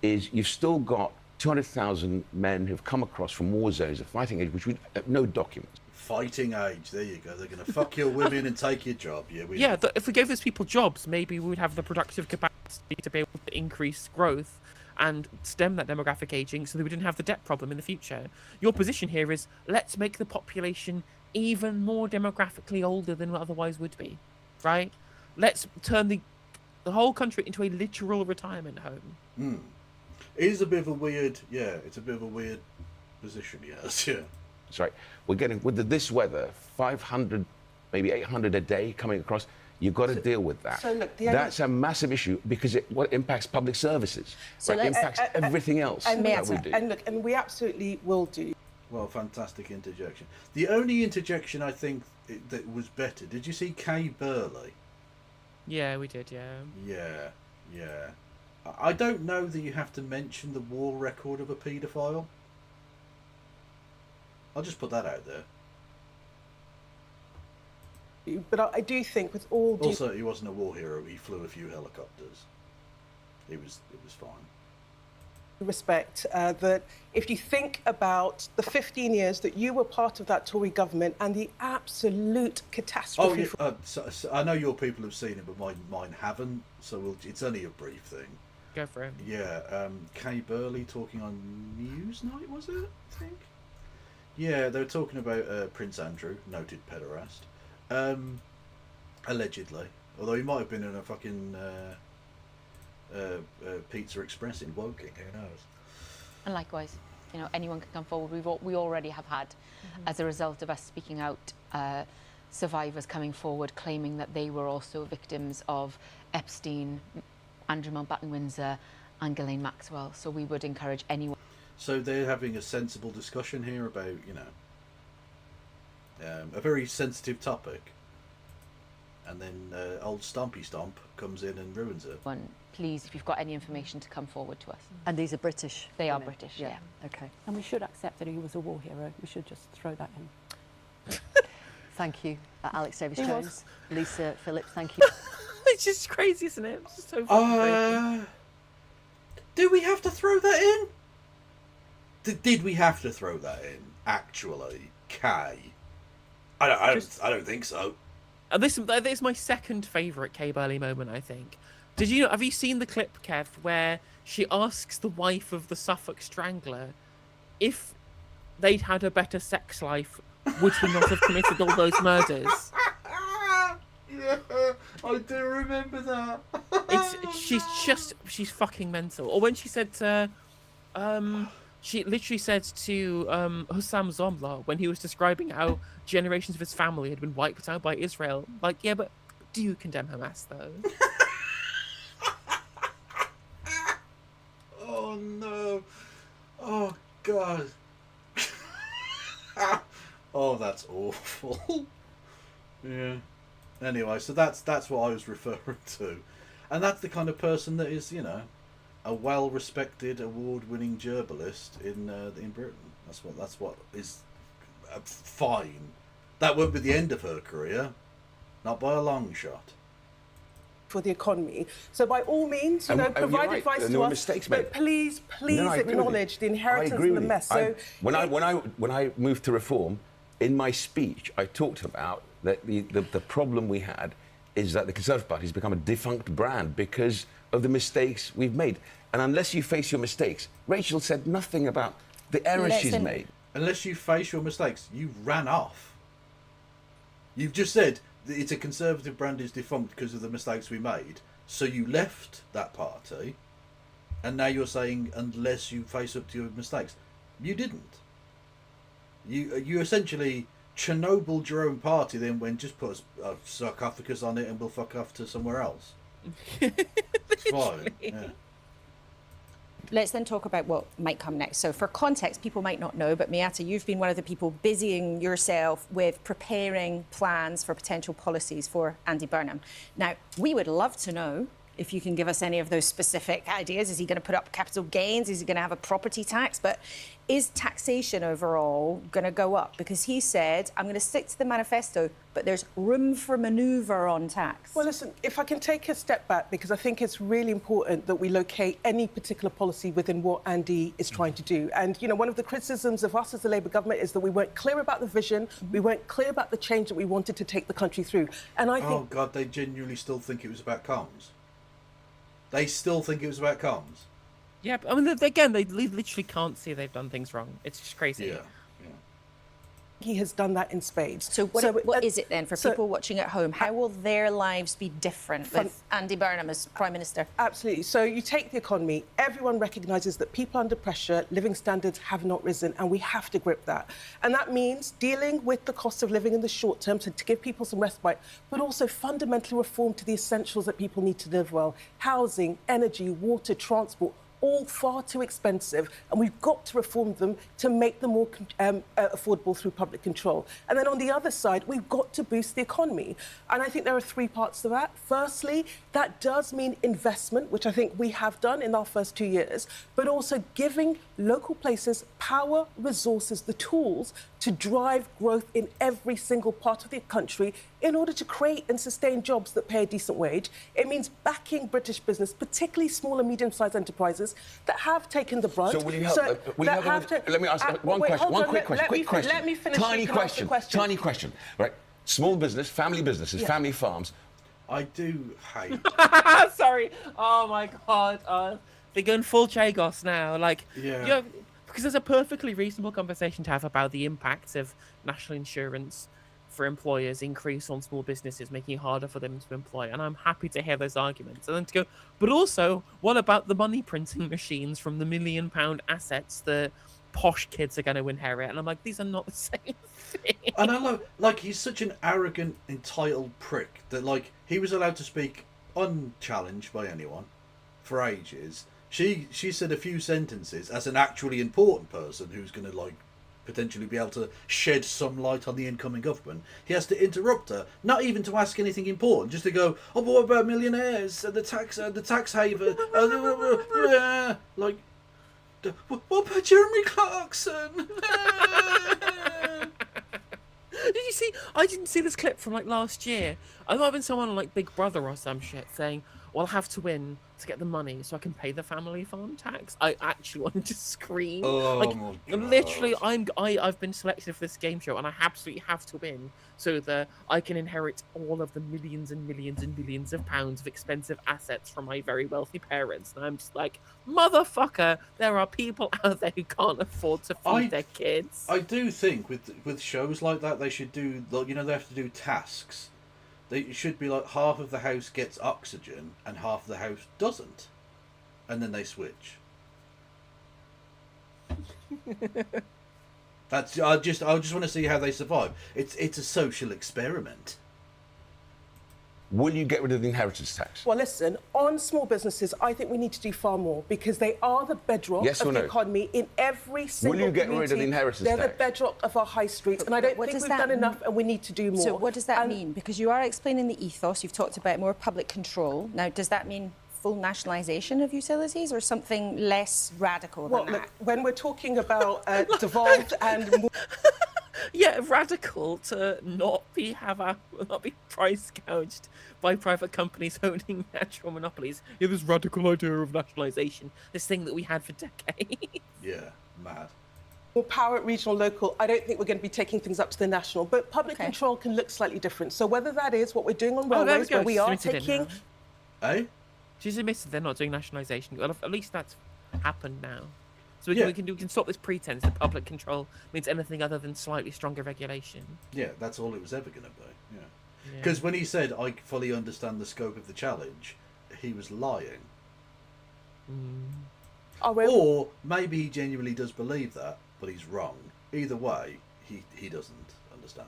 Is you've still got 200,000 men who've come across from war zones of fighting age, which we have no documents. Fighting age, there you go. They're going to fuck your women and take your job. If we gave those people jobs, maybe we would have the productive capacity to be able to increase growth and stem that demographic aging so that we didn't have the debt problem in the future. Your position here is, let's make the population even more demographically older than it otherwise would be, right? Let's turn the whole country into a literal retirement home. It is a bit of a weird, it's a bit of a weird position, yes, yeah. That's right. We're getting, with this weather, 500, maybe 800 a day coming across. You've got to deal with that. So look, that's a massive issue, because it impacts public services. So it impacts everything else that we do. And we absolutely will do. Well, fantastic interjection. The only interjection I think that was better, did you see Kay Burley? Yeah, we did, Yeah. I don't know that you have to mention the war record of a paedophile. I'll just put that out there. But I do think with all due... Also, he wasn't a war hero. He flew a few helicopters. It was fine. Respect that if you think about the 15 years that you were part of that Tory government and the absolute catastrophe... so I know your people have seen it, but mine haven't, so it's only a brief thing. Go for it. Yeah, Kay Burley talking on Newsnight, was it, I think? Yeah, they were talking about Prince Andrew, noted pederast, allegedly. Although he might have been in a fucking Pizza Express in Woking, who knows? And likewise, anyone can come forward. We already have had, as a result of us speaking out, survivors coming forward claiming that they were also victims of Epstein, Andrew Mountbatten Windsor and Ghislaine Maxwell. So we would encourage anyone. So they're having a sensible discussion here about, you know, a very sensitive topic. And then old Stompy Stomp comes in and ruins it. Please, if you've got any information, to come forward to us. And these are British? They are British, yeah. Okay. And we should accept that he was a war hero. We should just throw that in. Thank you, Alex He Davis-Jones. was. Lisa Phillips, thank you. It's just crazy, isn't it? It's just so fucking crazy. Do we have to throw that in? Did we have to throw that in? Actually, Kay, I don't think so. This is my second favourite Kay Burley moment, I think. Did you know? Have you seen the clip, Kev, where she asks the wife of the Suffolk Strangler if they'd had a better sex life, would he not have committed all those murders? Yeah, I do remember that. She's fucking mental. Or when she said to, she literally said to Hussam Zomla when he was describing how generations of his family had been wiped out by Israel, like, yeah, but do you condemn Hamas though? Oh no! Oh god! Oh, that's awful. Yeah. Anyway, so that's what I was referring to, and that's the kind of person that is, you know, a well-respected, award-winning gerbilist in Britain. That's what is fine. That won't be the end of her career, not by a long shot. For the economy. So by all means, you know, provide advice to us. Mistakes but please acknowledge the inheritance and the mess. So when I moved to reform, in my speech, I talked about that the problem we had is that the Conservative Party has become a defunct brand because of the mistakes we've made. And unless you face your mistakes, Rachel said nothing about the errors she's made. Unless you face your mistakes, you ran off. You've just said that it's a Conservative brand is defunct because of the mistakes we made. So you left that party, and now you're saying unless you face up to your mistakes. You didn't. You essentially Chernobyled your own party, then when just put a sarcophagus on it and we'll fuck off to somewhere else. It's fine. Yeah. Let's then talk about what might come next. So for context, people might not know, but Miata, you've been one of the people busying yourself with preparing plans for potential policies for Andy Burnham. Now, we would love to know if you can give us any of those specific ideas. Is he going to put up capital gains? Is he going to have a property tax? But is taxation overall going to go up? Because he said, I'm going to stick to the manifesto, but there's room for manoeuvre on tax. Well, listen, if I can take a step back, because I think it's really important that we locate any particular policy within what Andy is trying to do. And, you know, one of the criticisms of us as the Labour government is that we weren't clear about the vision, we weren't clear about the change that we wanted to take the country through. And I think... Oh, God, they genuinely still think it was about comms. They still think it was about comms. Yeah, but I mean, again, they literally can't see they've done things wrong. It's just crazy. Yeah. He has done that in spades. So what is it then for people watching at home? How will their lives be different with Andy Burnham as Prime Minister? Absolutely. So you take the economy. Everyone recognises that people under pressure, living standards have not risen, and we have to grip that. And that means dealing with the cost of living in the short term to give people some respite, but also fundamentally reform to the essentials that people need to live well. Housing, energy, water, transport, all far too expensive, and we've got to reform them to make them more affordable through public control. And then on the other side, we've got to boost the economy. And I think there are three parts to that. Firstly, that does mean investment, which I think we have done in our first 2 years, but also giving local places power, resources, the tools to drive growth in every single part of the country in order to create and sustain jobs that pay a decent wage. It means backing British business, particularly small and medium-sized enterprises that have taken the brunt. So will you help? Let me ask one quick question. Let me finish. Tiny question. Right, small business, family businesses, family farms. I do hate. Sorry. Oh my God. They're going full Chagos now. Like, yeah. Because there's a perfectly reasonable conversation to have about the impacts of national insurance for employers increase on small businesses, making it harder for them to employ. And I'm happy to hear those arguments. And then to go, but also, what about the money printing machines from the £1 million assets that posh kids are going to inherit? And I'm like, these are not the same thing. And I love, like, he's such an arrogant, entitled prick that, like, he was allowed to speak unchallenged by anyone for ages. She said a few sentences as an actually important person who's going to like potentially be able to shed some light on the incoming government. He has to interrupt her, not even to ask anything important, just to go, "Oh, but what about millionaires? The tax haven? Yeah, like, what about Jeremy Clarkson?" Did you see? I didn't see this clip from like last year. I might have been someone on like Big Brother or some shit saying, "Well, I'll have to win to get the money so I can pay the family farm tax." I actually wanted to scream. Oh like, my God. literally, I've been selected for this game show and I absolutely have to win so that I can inherit all of the millions and millions and millions of pounds of expensive assets from my very wealthy parents. And I'm just like, motherfucker, there are people out there who can't afford to feed their kids. I do think with shows like that, they should do, you know, they have to do tasks. They should be like half of the house gets oxygen and half of the house doesn't, and then they switch. I just want to see how they survive. It's a social experiment. Will you get rid of the inheritance tax? Well, listen, on small businesses, I think we need to do far more because they are the bedrock Yes of or the no? economy in every single Will you get community. rid of the inheritance They're tax? the bedrock of our high streets, and I don't What think does we've that done enough, and we need to do more. So what does that mean? Because you are explaining the ethos. You've talked about more public control. Now, does that mean full nationalisation of utilities or something less radical Well, than that? look, when we're talking about devolved and more... Yeah, radical to not be price gouged by private companies owning natural monopolies. Yeah, this radical idea of nationalisation, this thing that we had for decades. Yeah, mad. more power at regional, local, I don't think we're going to be taking things up to the national. But public control can look slightly different. So whether that is what we're doing on railways, where we are taking... Eh? She's admitted they're not doing nationalisation. Well, at least that's happened now. So we can stop this pretense that public control means anything other than slightly stronger regulation. Yeah, that's all it was ever going to be. Yeah. Because when he said, "I fully understand the scope of the challenge," he was lying. Or maybe he genuinely does believe that, but he's wrong. Either way, he doesn't understand.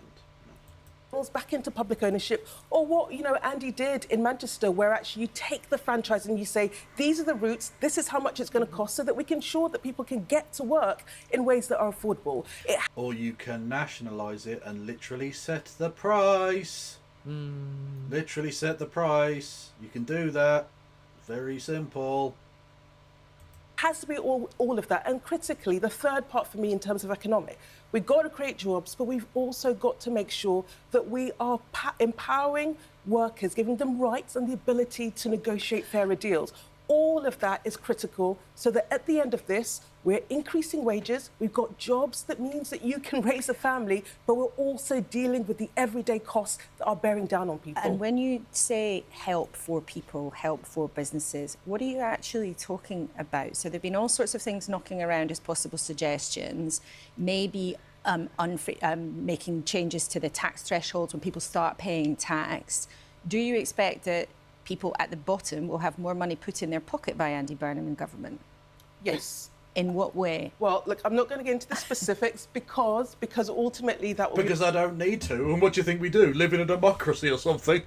Back into public ownership, or what Andy did in Manchester, where actually you take the franchise and you say these are the routes, this is how much it's going to cost, so that we can ensure that people can get to work in ways that are affordable. Or you can nationalise it and literally set the price. Literally set the price. You can do that. Very simple. Has to be all of that. And critically, the third part for me in terms of economic, we've got to create jobs, but we've also got to make sure that we are empowering workers, giving them rights and the ability to negotiate fairer deals. All of that is critical so that at the end of this, we're increasing wages, we've got jobs, that means that you can raise a family, but we're also dealing with the everyday costs that are bearing down on people. And when you say help for people, help for businesses, what are you actually talking about? So there have been all sorts of things knocking around as possible suggestions, maybe making changes to the tax thresholds when people start paying tax. Do you expect that people at the bottom will have more money put in their pocket by Andy Burnham and government? Yes. In what way? Well, look, I'm not going to get into the specifics because ultimately that will Because I don't need to. And what do you think we do? Live in a democracy or something?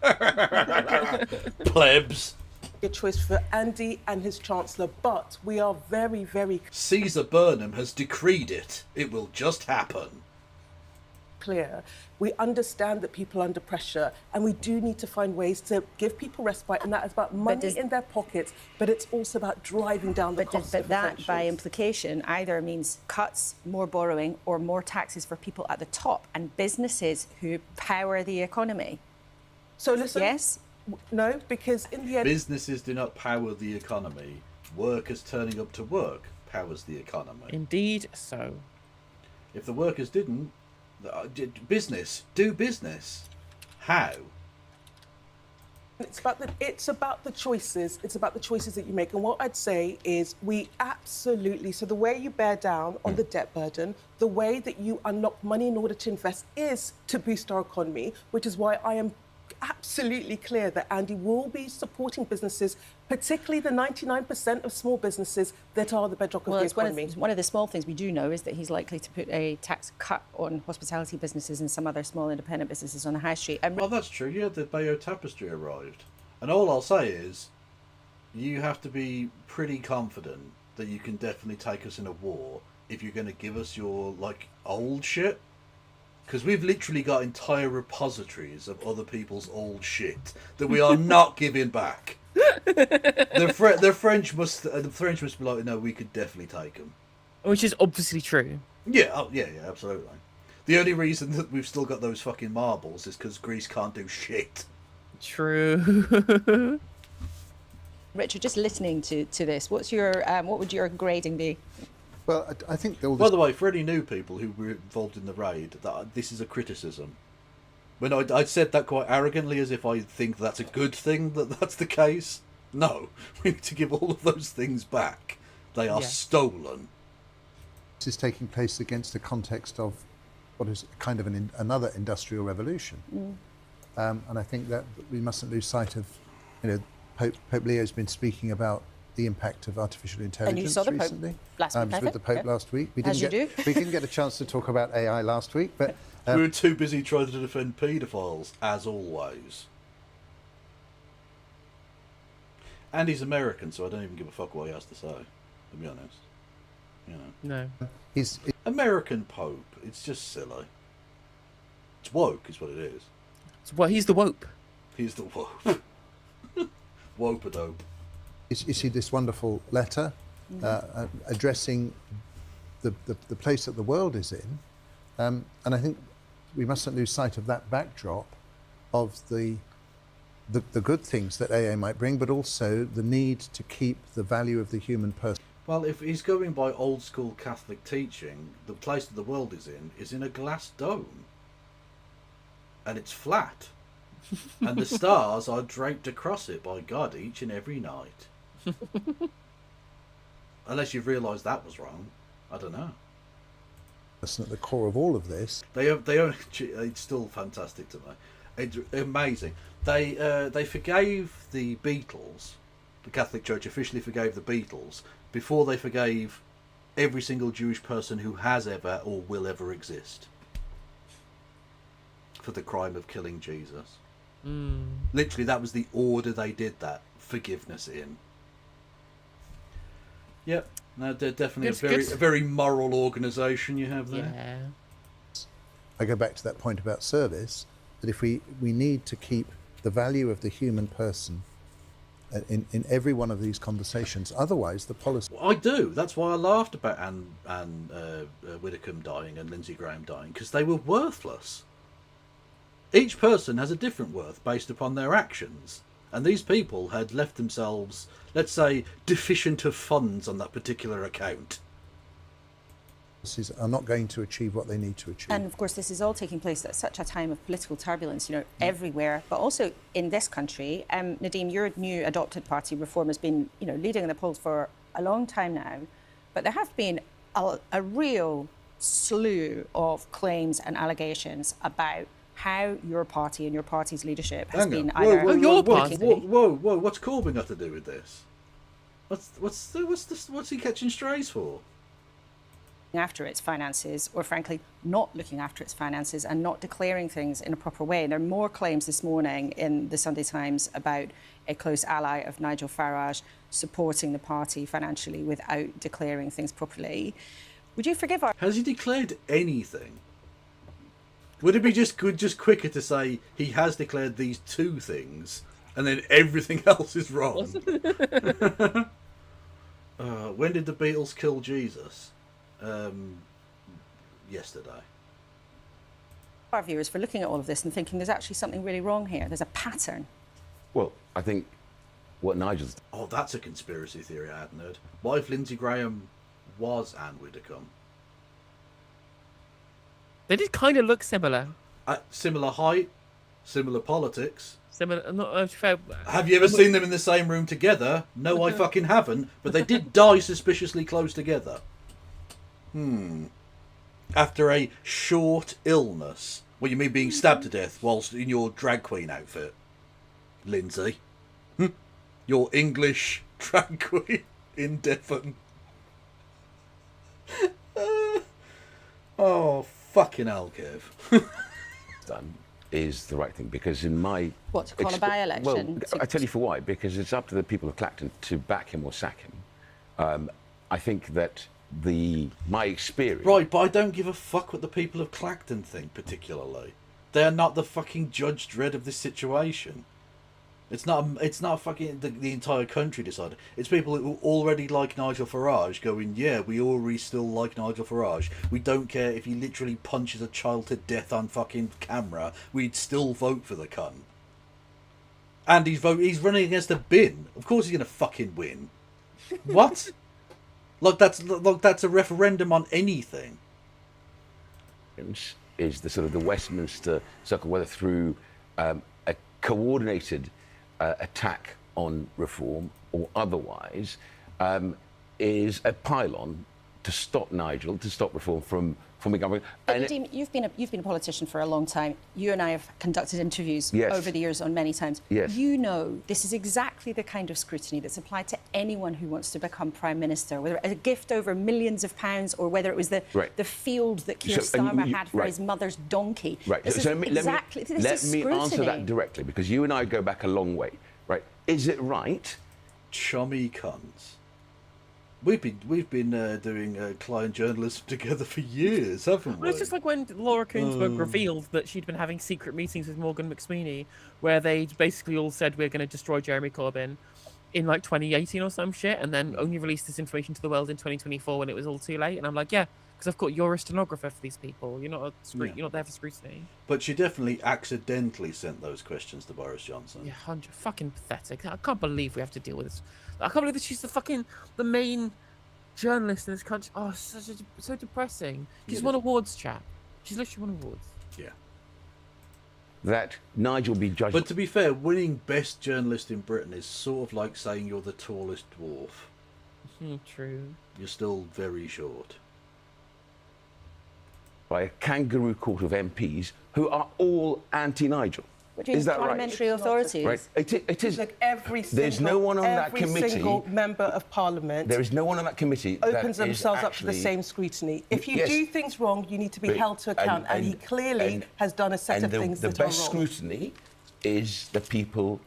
Plebs. A choice for Andy and his Chancellor, but we are very, very Caesar Burnham has decreed it. It will just happen. clear. We understand that people are under pressure, and we do need to find ways to give people respite, and that is about money in their pockets, but it's also about driving down the costs of But that, essentials. by implication, either means cuts, more borrowing, or more taxes for people at the top and businesses who power the economy. So listen... Yes? No, because in the end... Businesses do not power the economy. Workers turning up to work powers the economy. Indeed so. If the workers didn't, do business. How? It's about the choices. It's about the choices that you make. And what I'd say is we absolutely... So the way you bear down on the debt burden, the way that you unlock money in order to invest is to boost our economy, which is why I am absolutely clear that Andy will be supporting businesses, particularly the 99% of small businesses that are the bedrock of the economy. One of the small things we do know is that he's likely to put a tax cut on hospitality businesses and some other small independent businesses on the high street. Well, that's true. Yeah, the Bayeux Tapestry arrived. And all I'll say is, You have to be pretty confident that you can definitely take us in a war if you're going to give us your, like, old shit. Because we've literally got entire repositories of other people's old shit that we are not giving back. The French must be like, no, we could definitely take them. Which is obviously true. Yeah, yeah, absolutely. The only reason that we've still got those fucking marbles is because Greece can't do shit. True. Richard, just listening to this, what would your grading be? Well, I think all this... By the way, for any new people who were involved in the raid, this is a criticism. When I said that quite arrogantly, as if I think that's a good thing that that's the case. No, we need to give all of those things back. They are stolen. This is taking place against the context of what is kind of another industrial revolution. And I think that we mustn't lose sight of, Pope Leo's been speaking about the impact of artificial intelligence and you saw the recently. Pope last week, I was with the Pope last week. We didn't get a chance to talk about AI last week, but we were too busy trying to defend paedophiles, as always. And he's American, so I don't even give a fuck what he has to say, to be honest. No. He's American Pope. It's just silly. It's woke, is what it is. Well, he's the wope. He's the wope. Wope-a-dope. You see this wonderful letter addressing the place that the world is in, and I think we mustn't lose sight of that backdrop of the good things that AA might bring, but also the need to keep the value of the human person. Well, if he's going by old school Catholic teaching, the place that the world is in a glass dome, and it's flat, and the stars are draped across it by God each and every night. Unless you've realised that was wrong, I don't know. Person at the core of all of this. It's still fantastic to me. It's amazing. They forgave the Beatles. The Catholic Church officially forgave the Beatles before they forgave every single Jewish person who has ever or will ever exist for the crime of killing Jesus. Literally, that was the order they did that forgiveness in. Yep, no, they're definitely a very moral organisation you have there. Yeah. I go back to that point about service, that if we need to keep the value of the human person in every one of these conversations, otherwise the policy... I do. That's why I laughed about Anne Widdecombe dying and Lindsey Graham dying, because they were worthless. Each person has a different worth based upon their actions. And these people had left themselves, let's say, deficient of funds on that particular account. Are not going to achieve what they need to achieve. And of course, this is all taking place at such a time of political turbulence, everywhere, but also in this country. Nadeem, your new adopted party, Reform, has been, leading in the polls for a long time now. But there have been a real slew of claims and allegations about how your party and your party's leadership has been either... Whoa, what's Corbyn got to do with this? What's he catching strays for? After its finances, or frankly, not looking after its finances and not declaring things in a proper way. And there are more claims this morning in the Sunday Times about a close ally of Nigel Farage supporting the party financially without declaring things properly. Would you forgive our... Has he declared anything? Would it be just quicker to say he has declared these two things and then everything else is wrong? When did the Beatles kill Jesus? Yesterday. Our viewers for looking at all of this and thinking there's actually something really wrong here. There's a pattern. Well, I think what Nigel's... Oh, that's a conspiracy theory I hadn't heard. What if Lindsey Graham was Anne Widdecombe? They did kind of look similar. Similar height, similar politics. Similar. Not fair. Have you ever seen them in the same room together? No, I fucking haven't. But they did die suspiciously close together. After a short illness. What, you mean being stabbed to death whilst in your drag queen outfit, Lindsay? Your English drag queen in Devon. Oh, fucking hell, Kev. Done. is the right thing, because in my... What, to call a by-election? Well, I tell you for why, because it's up to the people of Clacton to back him or sack him. I think that my experience... Right, but I don't give a fuck what the people of Clacton think, particularly. They're not the fucking Judge Dredd of this situation. It's not fucking the entire country decided. It's people who already like Nigel Farage going, yeah, we already still like Nigel Farage. We don't care if he literally punches a child to death on fucking camera. We'd still vote for the cunt. And he's running against a bin. Of course he's gonna fucking win. What? Like that's a referendum on anything. Is the sort of the Westminster circle, whether through a coordinated attack on reform or otherwise, is a pylon to stop Nigel, to stop reform from becoming. But Nadeem, you've been a politician for a long time. You and I have conducted interviews over the years on many times. Yes. You know this is exactly the kind of scrutiny that's applied to anyone who wants to become Prime Minister, whether a gift over millions of pounds or whether it was the field that Keir Starmer had for his mother's donkey. Right. This So is exactly this let is me scrutiny. answer that directly, because you and I go back a long way. Right. Is it right? Chummy cunts. We've been doing client journalism together for years, haven't we? Well, it's just like when Laura Koonsberg revealed that she'd been having secret meetings with Morgan McSweeney, where they basically all said we're going to destroy Jeremy Corbyn in like 2018 or some shit, and then only released this information to the world in 2024 when it was all too late. And I'm like, yeah, because I've got you're a stenographer for these people. You're not you're not there for scrutiny. But she definitely accidentally sent those questions to Boris Johnson. Yeah, 100 fucking pathetic. I can't believe we have to deal with this. I can't believe that she's the main journalist in this country. Oh, so depressing. She's won awards, chap. She's literally won awards. Yeah. That Nigel be judged. But to be fair, winning best journalist in Britain is sort of like saying you're the tallest dwarf. True. You're still very short. By a kangaroo court of MPs who are all anti-Nigel. Is that parliamentary authorities? Right. It is. Like every single, there's no one on that committee. Every single member of Parliament. There is no one on that committee opens that themselves is up to the actually, same scrutiny. If you do things wrong, you need to be held to account, and he clearly has done a set of things that are wrong. The best scrutiny is the people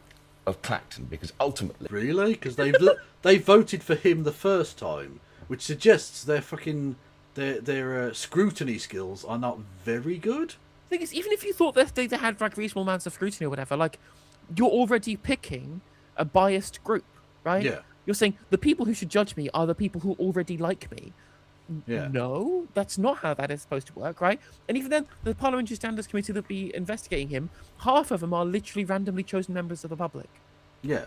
of Clacton, because ultimately, really, because they voted for him the first time, which suggests their fucking their scrutiny skills are not very good. The thing is, even if you thought that they had like reasonable amounts of scrutiny or whatever, like you're already picking a biased group, right? Yeah. You're saying the people who should judge me are the people who already like me. Yeah. No, that's not how that is supposed to work, right? And even then, the Parliamentary Standards Committee that'll be investigating him, half of them are literally randomly chosen members of the public. Yeah.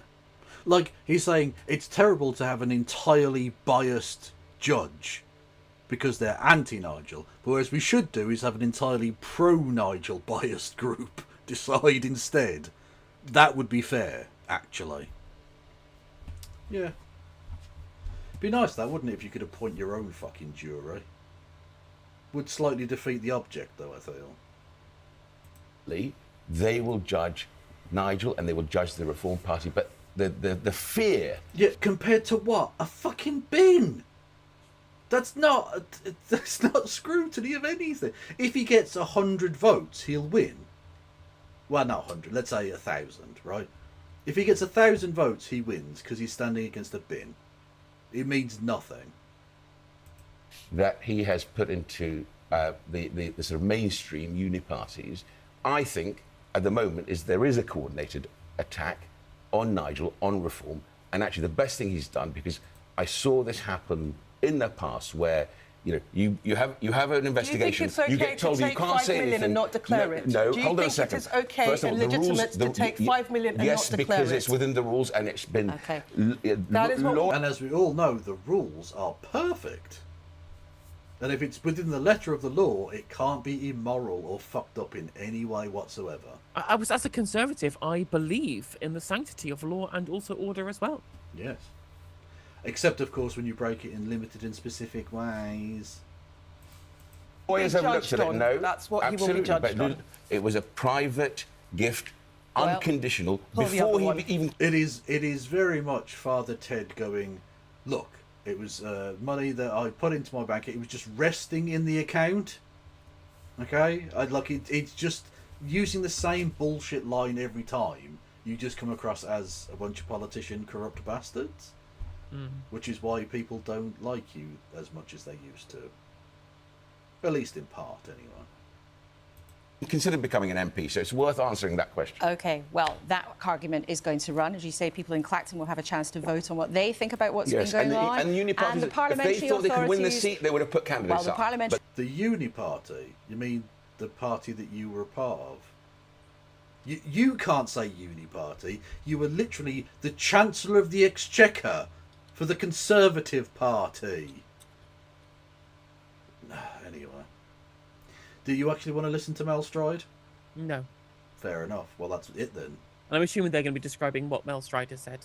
Like, he's saying it's terrible to have an entirely biased judge because they're anti-Nigel. But whereas we should do is have an entirely pro-Nigel biased group decide instead. That would be fair, actually. Yeah. Be nice, that, wouldn't it, if you could appoint your own fucking jury? Would slightly defeat the object, though, I feel. They will judge Nigel and they will judge the Reform Party, but the fear... Yeah, compared to what? A fucking bin! That's not scrutiny of anything. If he gets 100 votes, he'll win. Well, not 100, let's say 1,000, right? If he gets 1,000 votes, he wins, because he's standing against a bin. It means nothing. That he has put into the sort of mainstream uni-parties, I think, at the moment, is there is a coordinated attack on Nigel, on reform, and actually the best thing he's done, because I saw this happen in the past where you have an investigation. Do you think it's okay get told to take you can't 5 say million anything. and not declare it? No, Do you hold on a think second. it is okay First of all, and the rules, legitimate to take 5 million and not declare it? Yes, because it's within the rules and it's been... Okay. And as we all know, the rules are perfect. And if it's within the letter of the law, it can't be immoral or fucked up in any way whatsoever. As a Conservative, I believe in the sanctity of law and also order as well. Yes. Except, of course, when you break it in limited and specific ways. Lawyers have looked at it. No, that's what he will be absolutely, judged but on. it was a private gift, unconditional, pull the before other he one. even... It is very much Father Ted going, look, it was money that I put into my bank. It was just resting in the account. Okay? It's just using the same bullshit line every time, you just come across as a bunch of politician corrupt bastards. Which is why people don't like you as much as they used to. At least in part, anyway. Consider becoming an MP, so it's worth answering that question. OK, well, that argument is going to run. As you say, people in Clacton will have a chance to vote on what they think about what's been going on. And the Uni Party, if they thought they could win the seat, they would have put candidates up. But the Uni Party, you mean the party that you were a part of? You can't say Uni Party. You were literally the Chancellor of the Exchequer for the Conservative Party. Anyway. Do you actually want to listen to Mel Stride? No. Fair enough. Well, that's it then. And I'm assuming they're going to be describing what Mel Stride has said.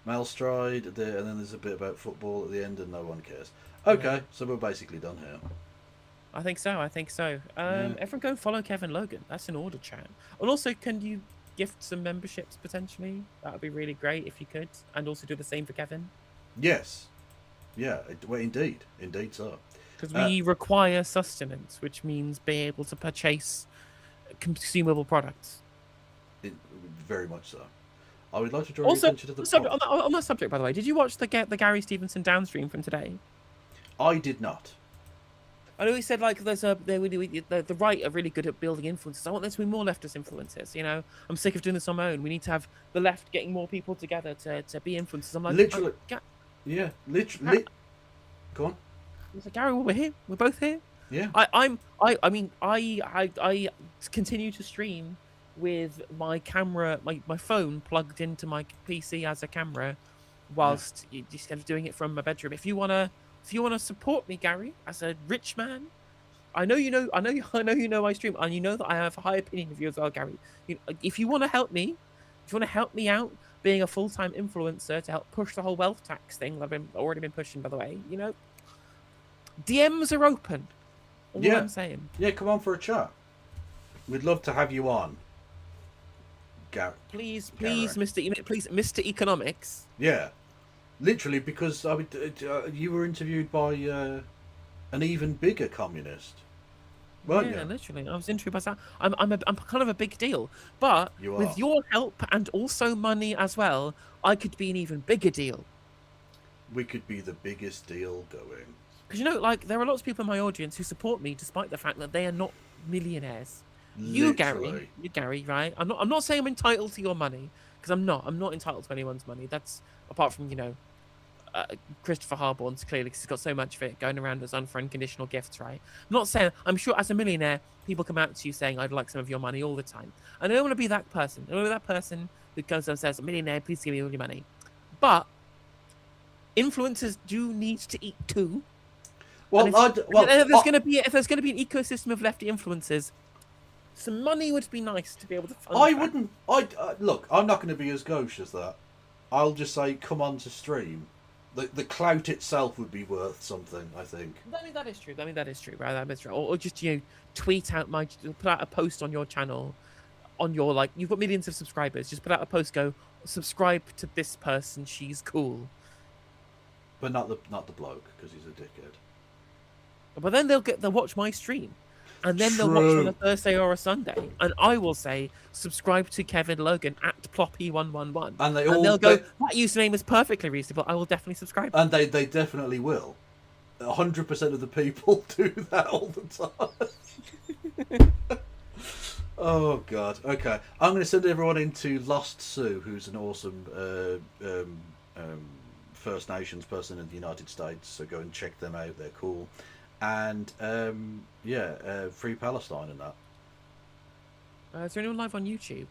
Mel Stride, and then there's a bit about football at the end, and no one cares. Okay, Yeah. so we're basically done here. I think so. Everyone go follow Kevin Logan. That's an order, chat. And also, can you gift some memberships potentially? That would be really great if you could. And also do the same for Kevin. Yes. Yeah, well, indeed. Indeed so. Because we require sustenance, which means being able to purchase consumable products. Very much so. I would like to draw your Also, attention to the on that subject, by the way, did you watch the Gary Stevenson downstream from today? I did not. I know he said like the right are really good at building influences. I want there to be more leftist influences. You know, I'm sick of doing this on my own. We need to have the left getting more people together to be influencers. I'm like, literally, literally. Go on. I was like, Gary, well, we're here. We're both here. Yeah. I continue to stream with my camera, my phone plugged into my PC as a camera, whilst you just kind of doing it from my bedroom. If you wanna support me, Gary, as a rich man, I know you know my stream, and you know that I have a high opinion of you as well, Gary. If you want to help me, out being a full-time influencer to help push the whole wealth tax thing that I've already been pushing, by the way, you know, DMs are open. All I'm saying. Yeah, come on for a chat. We'd love to have you on. Please, Mr. Economics. Yeah, literally, because you were interviewed by an even bigger communist, weren't you? Literally, I was interviewed by that. I'm kind of a big deal, but with your help and also money as well, I could be an even bigger deal. We could be the biggest deal going. Because, you know, like, there are lots of people in my audience who support me despite the fact that they are not millionaires. You, Gary, right? I'm not saying I'm entitled to your money, because I'm not. I'm not entitled to anyone's money. That's, apart from, you know, Christopher Harborn's, clearly, because he's got so much of it going around as unconditional gifts, right? I'm not saying, I'm sure as a millionaire, people come out to you saying, I'd like some of your money all the time. And I don't want to be that person. I don't want to be that person who goes and says, a millionaire, please give me all your money. But influencers do need to eat too. If there's going to be an ecosystem of lefty influencers, some money would be nice to be able to fund. Look, I'm not going to be as gauche as that. I'll just say, come on to stream. The clout itself would be worth something, I think. I mean, that is true. Right? That is true. Or just, you know, put out a post on your channel, on your, like, you've got millions of subscribers. Just put out a post, go subscribe to this person. She's cool. But not the bloke, because he's a dickhead. But then they'll watch my stream, and then they'll watch on a Thursday or a Sunday, and I will say subscribe to Kevin Logan at Ploppy111, and they'll go, that username is perfectly reasonable. I will definitely subscribe. And they definitely will. 100% of the people do that all the time. Oh God. Okay, I'm going to send everyone into Lost Sue, who's an awesome First Nations person in the United States. So go and check them out. They're cool. And Free Palestine and that. Is there anyone live on YouTube?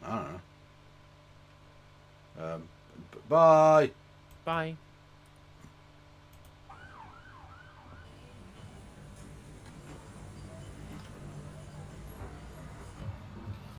I don't know. Bye. Bye.